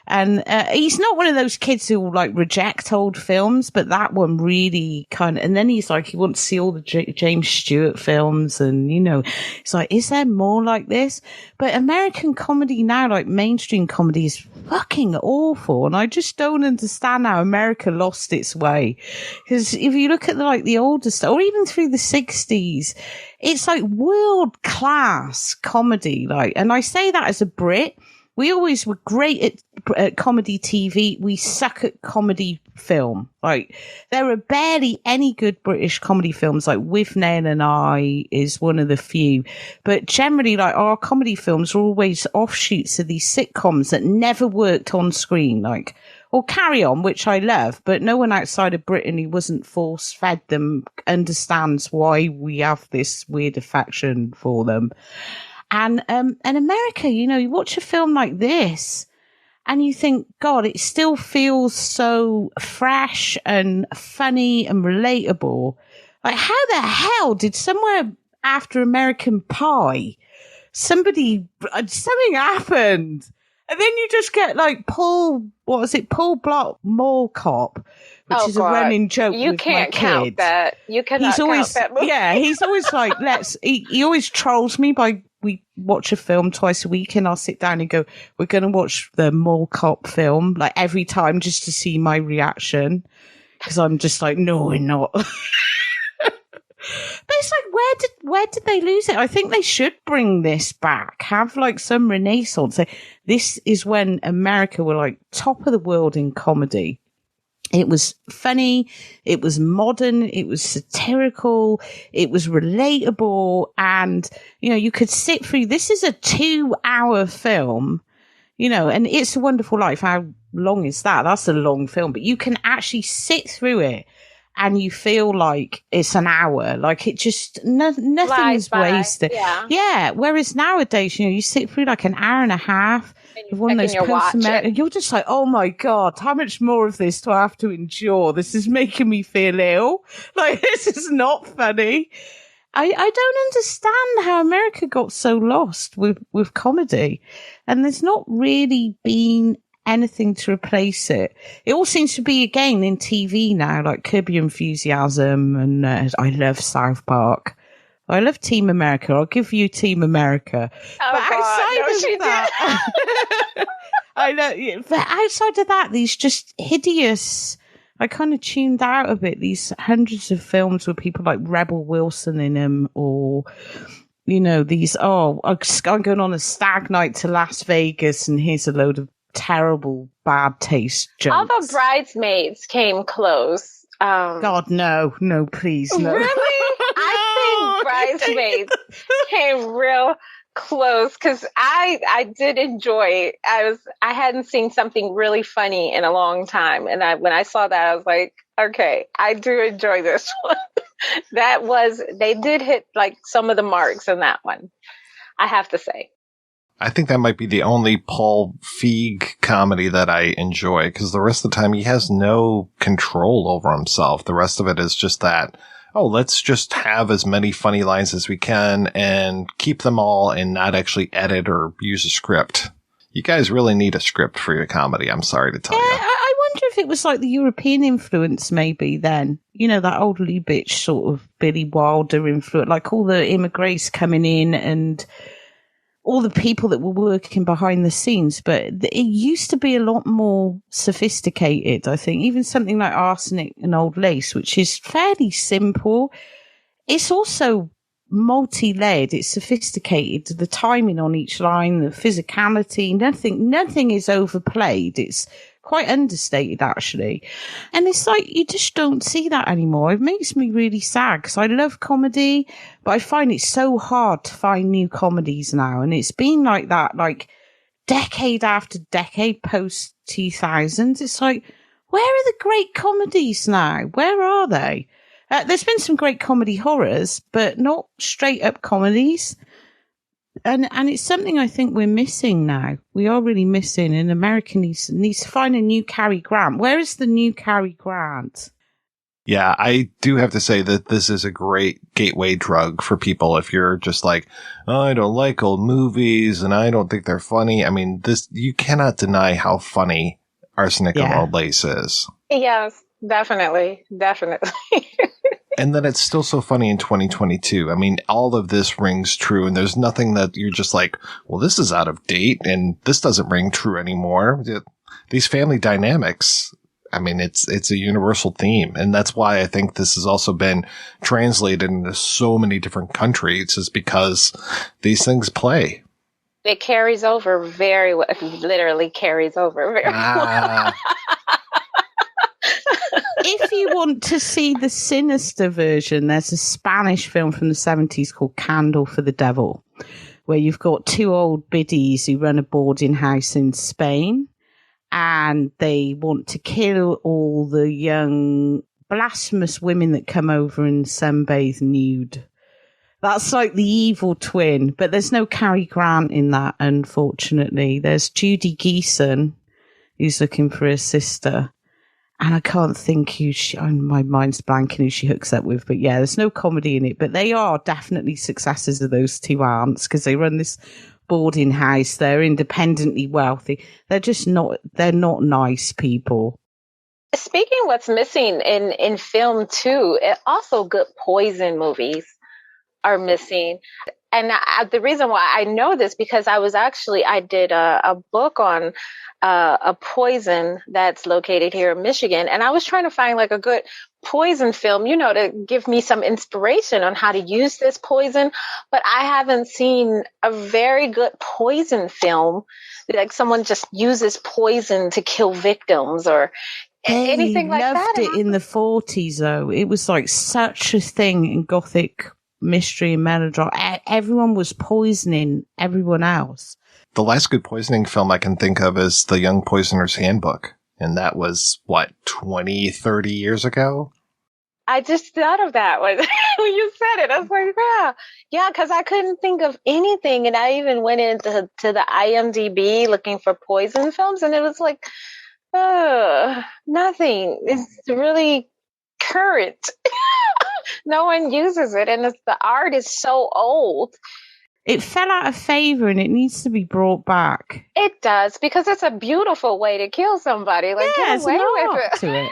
And he's not one of those kids who will, like, reject old films, but that one really kind of, and then he's like, he wants to see all the James Stewart films, and, it's like, is there more like this? But American comedy now, like mainstream comedy, is fucking awful, and I just don't understand how America lost its way. Because if you look at the older stuff, or even through the 60s, it's like world-class comedy, and I say that as a Brit. We always were great at comedy TV. We suck at comedy film. Like, there are barely any good British comedy films. Like, Withnail and I is one of the few. But generally, like, our comedy films are always offshoots of these sitcoms that never worked on screen. Or Carry On, which I love, but no one outside of Britain who wasn't force-fed them understands why we have this weird affection for them. And America, you watch a film like this and you think, God, it still feels so fresh and funny and relatable. Like, how the hell did somewhere after American Pie, something happened? And then you just get like Paul Blart Mall Cop, which is a running joke. You with can't my count kids. that. You cannot count that movie. Yeah, he's always like, he always trolls me by, we watch a film twice a week and I'll sit down and go, we're going to watch the Mall Cop film, like every time just to see my reaction. Because I'm just like, no, we're not. But it's like, where did they lose it? I think they should bring this back. Have like some renaissance. This is when America were like top of the world in comedy. It was funny. It was modern. It was satirical. It was relatable. And, you could sit through, this is a 2-hour film, and It's a Wonderful Life. How long is that? That's a long film, but you can actually sit through it. And you feel like it's an hour, like it just nothing is wasted. Yeah. Whereas nowadays, you sit through like an hour and a half with one of those and you're just like, oh my God, how much more of this do I have to endure? This is making me feel ill. Like, this is not funny. I don't understand how America got so lost with comedy, and there's not really been anything to replace it. It all seems to be again in TV now, like Curb Your Enthusiasm, and I love South Park. I love Team America. I'll give you Team America. But outside of that, I know. But outside of that, these just hideous. I kind of tuned out a bit. These hundreds of films with people like Rebel Wilson in them, or these. Oh, I'm going on a stag night to Las Vegas, and here's a load of terrible bad taste jokes. All the Bridesmaids came close. God, no, please, no. Really? I think Bridesmaids came real close because I did enjoy it. I hadn't seen something really funny in a long time, and when I saw that, I was like, okay, I do enjoy this one. They did hit like some of the marks in that one, I have to say. I think that might be the only Paul Feig comedy that I enjoy, because the rest of the time he has no control over himself. The rest of it is just that, let's just have as many funny lines as we can and keep them all and not actually edit or use a script. You guys really need a script for your comedy, I'm sorry to tell you. I wonder if it was like the European influence maybe then. That old Lubitsch sort of Billy Wilder influence, like all the immigrants coming in and all the people that were working behind the scenes, but it used to be a lot more sophisticated, I think. Even something like Arsenic and Old Lace, which is fairly simple. It's also multi-layered. It's sophisticated. The timing on each line, the physicality, nothing is overplayed. It's quite understated, actually. And it's like, you just don't see that anymore. It makes me really sad because I love comedy, but I find it so hard to find new comedies now. And it's been like that, like decade after decade post 2000s. It's like, where are the great comedies now? Where are they? There's been some great comedy horrors, but not straight up comedies. And it's something I think we're missing now. We are really missing, and America needs to find a new Cary Grant. Where is the new Cary Grant? Yeah, I do have to say that this is a great gateway drug for people. If you're just like, I don't like old movies and I don't think they're funny. I mean, you cannot deny how funny Arsenic and Old Lace is. Yes, definitely. And then it's still so funny in 2022. I mean, all of this rings true, and there's nothing that you're just like, well, this is out of date, and this doesn't ring true anymore. These family dynamics, I mean, it's a universal theme, and that's why I think this has also been translated into so many different countries, is because these things play. It carries over very well. It literally carries over very well. If you want to see the sinister version, there's a Spanish film from the 70s called Candle for the Devil, where you've got two old biddies who run a boarding house in Spain, and they want to kill all the young blasphemous women that come over and sunbathe nude. That's like the evil twin, but there's no Cary Grant in that, unfortunately. There's Judy Geeson, who's looking for her sister. and I can't think who my mind's blanking who she hooks up with, but yeah, there's no comedy in it, but they are definitely successes of those two aunts because they run this boarding house. They're independently wealthy. They're not nice people. Speaking of what's missing in film too, also good poison movies are missing. And the reason why I know this, because I did a book on a poison that's located here in Michigan. And I was trying to find like a good poison film, to give me some inspiration on how to use this poison. But I haven't seen a very good poison film, like someone just uses poison to kill victims or anything like that. They loved it in the 40s, though. It was like such a thing in Gothic mystery and melodrama. Everyone was poisoning everyone else. The last good poisoning film I can think of is The Young Poisoner's Handbook. And that was, 20, 30 years ago? I just thought of that when you said it. I was like, yeah, because I couldn't think of anything. And I even went into the IMDb looking for poison films, and it was like, nothing. It's really current. No one uses it, and the art is so old. It fell out of favor, and it needs to be brought back. It does, because it's a beautiful way to kill somebody. Like, get away with it. To it.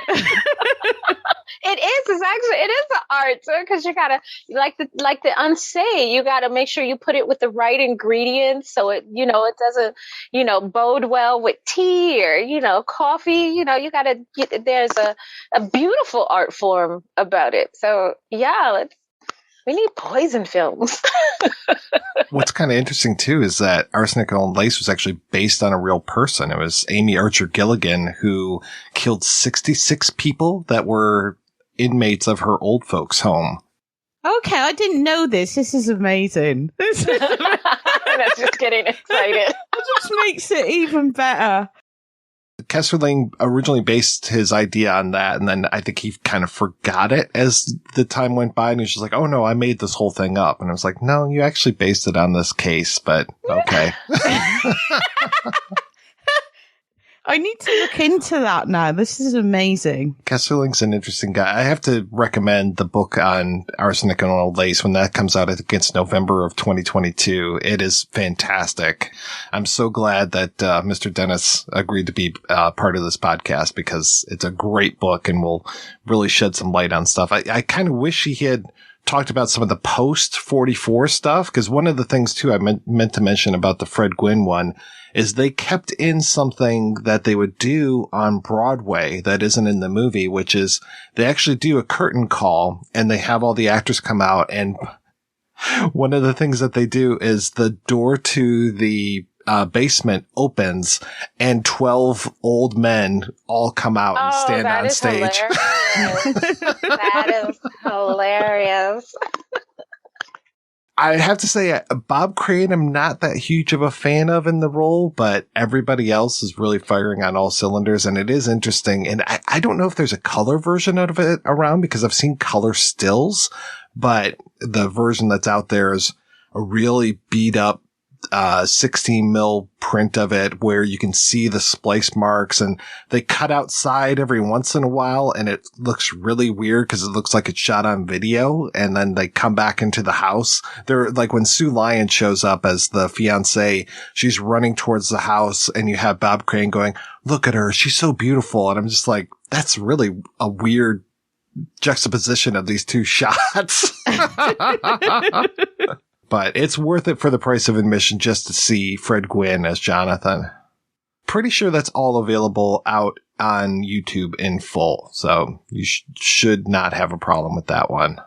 It is an art, because you gotta, like the unsay, you gotta make sure you put it with the right ingredients, so it, it doesn't, bode well with tea or, coffee. There's a beautiful art form about it. So yeah, we need poison films. What's kind of interesting, too, is that Arsenic and Old Lace was actually based on a real person. It was Amy Archer Gilligan who killed 66 people that were inmates of her old folks' home. Okay, I didn't know this. This is amazing. That's just getting excited. It just makes it even better. Kessler Lane originally based his idea on that, and then I think he kind of forgot it as the time went by, and he was just like, oh no, I made this whole thing up. And I was like, no, you actually based it on this case, but okay. I need to look into that now. This is amazing. Kessler Lane's an interesting guy. I have to recommend the book on Arsenic and Old Lace when that comes out. I think it's November of 2022. It is fantastic. I'm so glad that Mr. Dennis agreed to be part of this podcast, because it's a great book and will really shed some light on stuff. I kind of wish he had talked about some of the post 44 stuff, because one of the things too I meant to mention about the Fred Gwynne one is they kept in something that they would do on Broadway that isn't in the movie, which is they actually do a curtain call and they have all the actors come out, and one of the things that they do is the door to the basement opens and 12 old men all come out and stand on stage. That is hilarious. I have to say, Bob Crane, I'm not that huge of a fan of in the role, but everybody else is really firing on all cylinders, and it is interesting. And I don't know if there's a color version of it around, because I've seen color stills, but the version that's out there is a really beat up 16 mil print of it where you can see the splice marks, and they cut outside every once in a while, and it looks really weird because it looks like it's shot on video, and then they come back into the house. They're like, when Sue Lyon shows up as the fiancée, she's running towards the house, and you have Bob Crane going, look at her, she's so beautiful. And I'm just like, that's really a weird juxtaposition of these two shots. But it's worth it for the price of admission just to see Fred Gwynne as Jonathan. Pretty sure that's all available out on YouTube in full, so you should not have a problem with that one.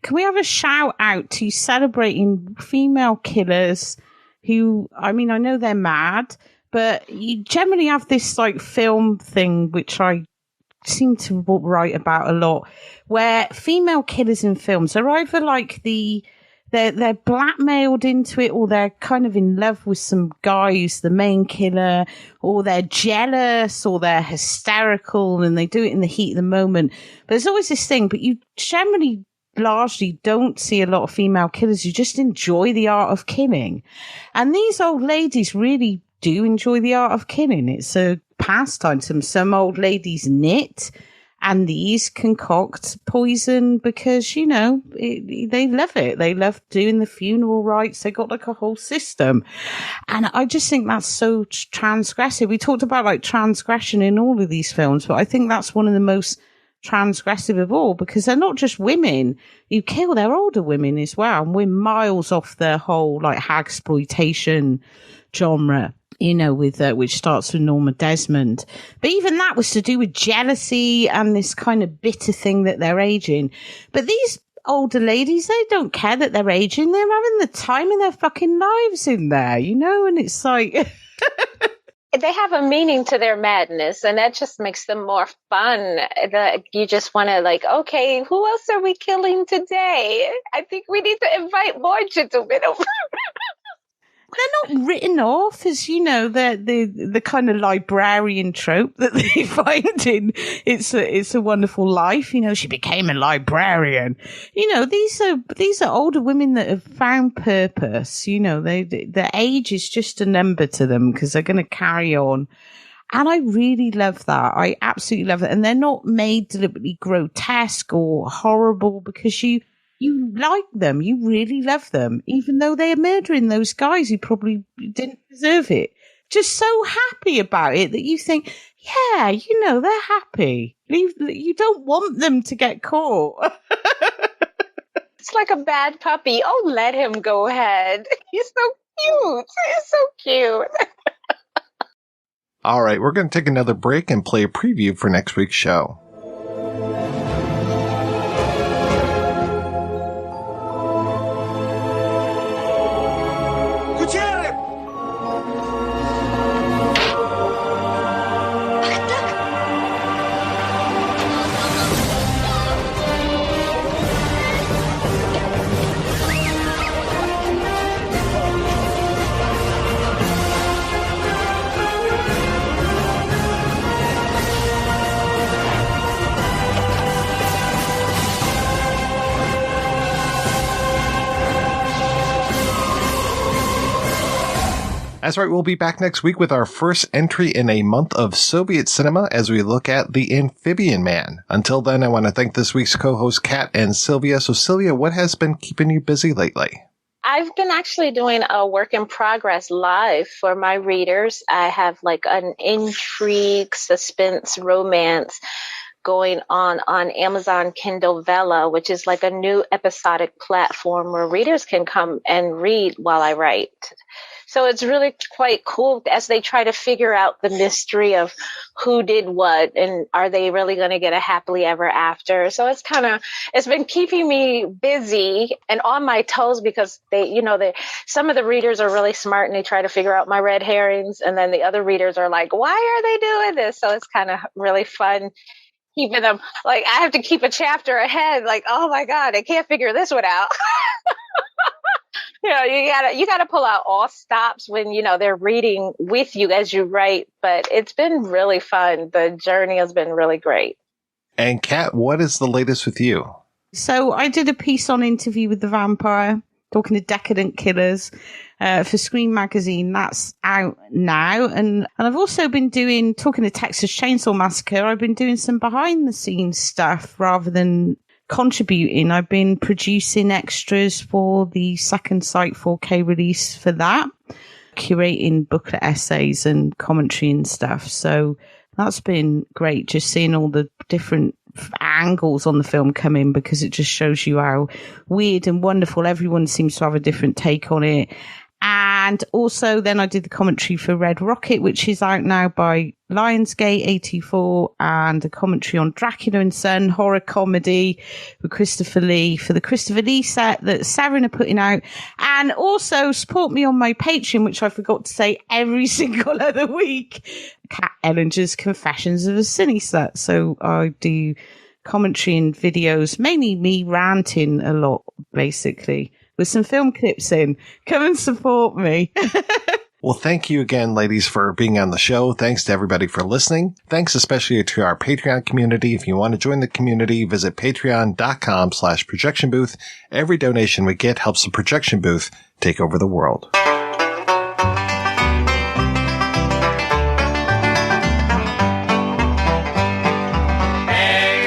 Can we have a shout out to celebrating female killers who, I mean, I know they're mad, but you generally have this like film thing, which I seem to write about a lot, where female killers in films are either like they're blackmailed into it, or they're kind of in love with some guy who's the main killer, or they're jealous, or they're hysterical, and they do it in the heat of the moment. But there's always this thing, but you generally largely don't see a lot of female killers who just enjoy the art of killing. And these old ladies really do enjoy the art of killing. It's a pastime to them. Some old ladies knit. And these concoct poison because, you know, they love it. They love doing the funeral rites. They got like a whole system. And I just think that's so transgressive. We talked about like transgression in all of these films, but I think that's one of the most transgressive of all, because they're not just women who kill, they're older women as well. And we're miles off their whole like hagsploitation genre, you know, with which starts with Norma Desmond. But even that was to do with jealousy and this kind of bitter thing that they're aging. But these older ladies, they don't care that they're aging. They're having the time of their fucking lives in there, you know? And it's like... They have a meaning to their madness, and that just makes them more fun. You just want to like, okay, who else are we killing today? I think we need to invite more gentlemen over. They're not written off as, you know, the kind of librarian trope that they find in It's a Wonderful Life. You know, she became a librarian. You know, these are older women that have found purpose. You know, their age is just a number to them because they're going to carry on. And I really love that. I absolutely love it. And they're not made deliberately grotesque or horrible because you like them. You really love them, even though they are murdering those guys who probably didn't deserve it. Just so happy about it that you think, yeah, you know, they're happy. You don't want them to get caught. It's like a bad puppy. Oh, let him go ahead. He's so cute. He's so cute. All right, we're going to take another break and play a preview for next week's show. That's right, we'll be back next week with our first entry in a month of Soviet cinema as we look at The Amphibian Man. Until then, I want to thank this week's co-hosts, Kat and Sylvia. So, Sylvia, what has been keeping you busy lately? I've been actually doing a work in progress live for my readers. I have like an intrigue, suspense, romance going on Amazon Kindle Vella, which is like a new episodic platform where readers can come and read while I write. So it's really quite cool as they try to figure out the mystery of who did what and are they really going to get a happily ever after. So it's been keeping me busy and on my toes because some of the readers are really smart and they try to figure out my red herrings. And then the other readers are like, why are they doing this? So it's kind of really fun. Keeping them like I have to keep a chapter ahead. Like, oh my God, I can't figure this one out. You gotta pull out all stops when, they're reading with you as you write, but it's been really fun. The journey has been really great. And Kat, what is the latest with you? So I did a piece on Interview with the Vampire, talking to decadent killers for Screen Magazine. That's out now. And I've also been talking to Texas Chainsaw Massacre. I've been doing some behind the scenes stuff rather than contributing. I've been producing extras for the Second Sight 4K release for that, curating booklet essays and commentary and stuff. So that's been great, just seeing all the different angles on the film come in, because it just shows you how weird and wonderful everyone seems to have a different take on it. And also then I did the commentary for Red Rocket, which is out now by Lionsgate 84, and a commentary on Dracula and Son, horror comedy with Christopher Lee for the Christopher Lee set that Severin are putting out. And also support me on my Patreon, which I forgot to say every single other week, Kat Ellinger's Confessions of a Cine Set. So I do commentary and videos, mainly me ranting a lot, basically, with some film clips in. Come and support me. Well, thank you again, ladies, for being on the show. Thanks to everybody for listening. Thanks especially to our Patreon community. If you want to join the community, visit patreon.com/projection booth. Every donation we get helps the projection booth take over the world. Hey!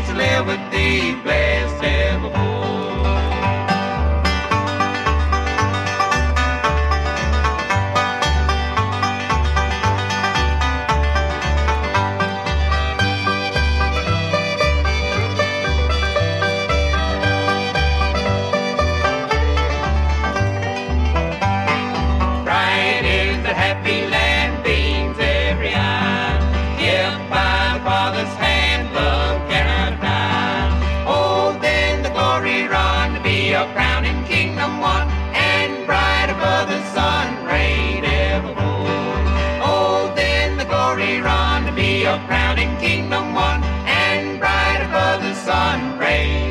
me to live with thee, blessed evermore. Crowning kingdom one, and bright above the sun, reign.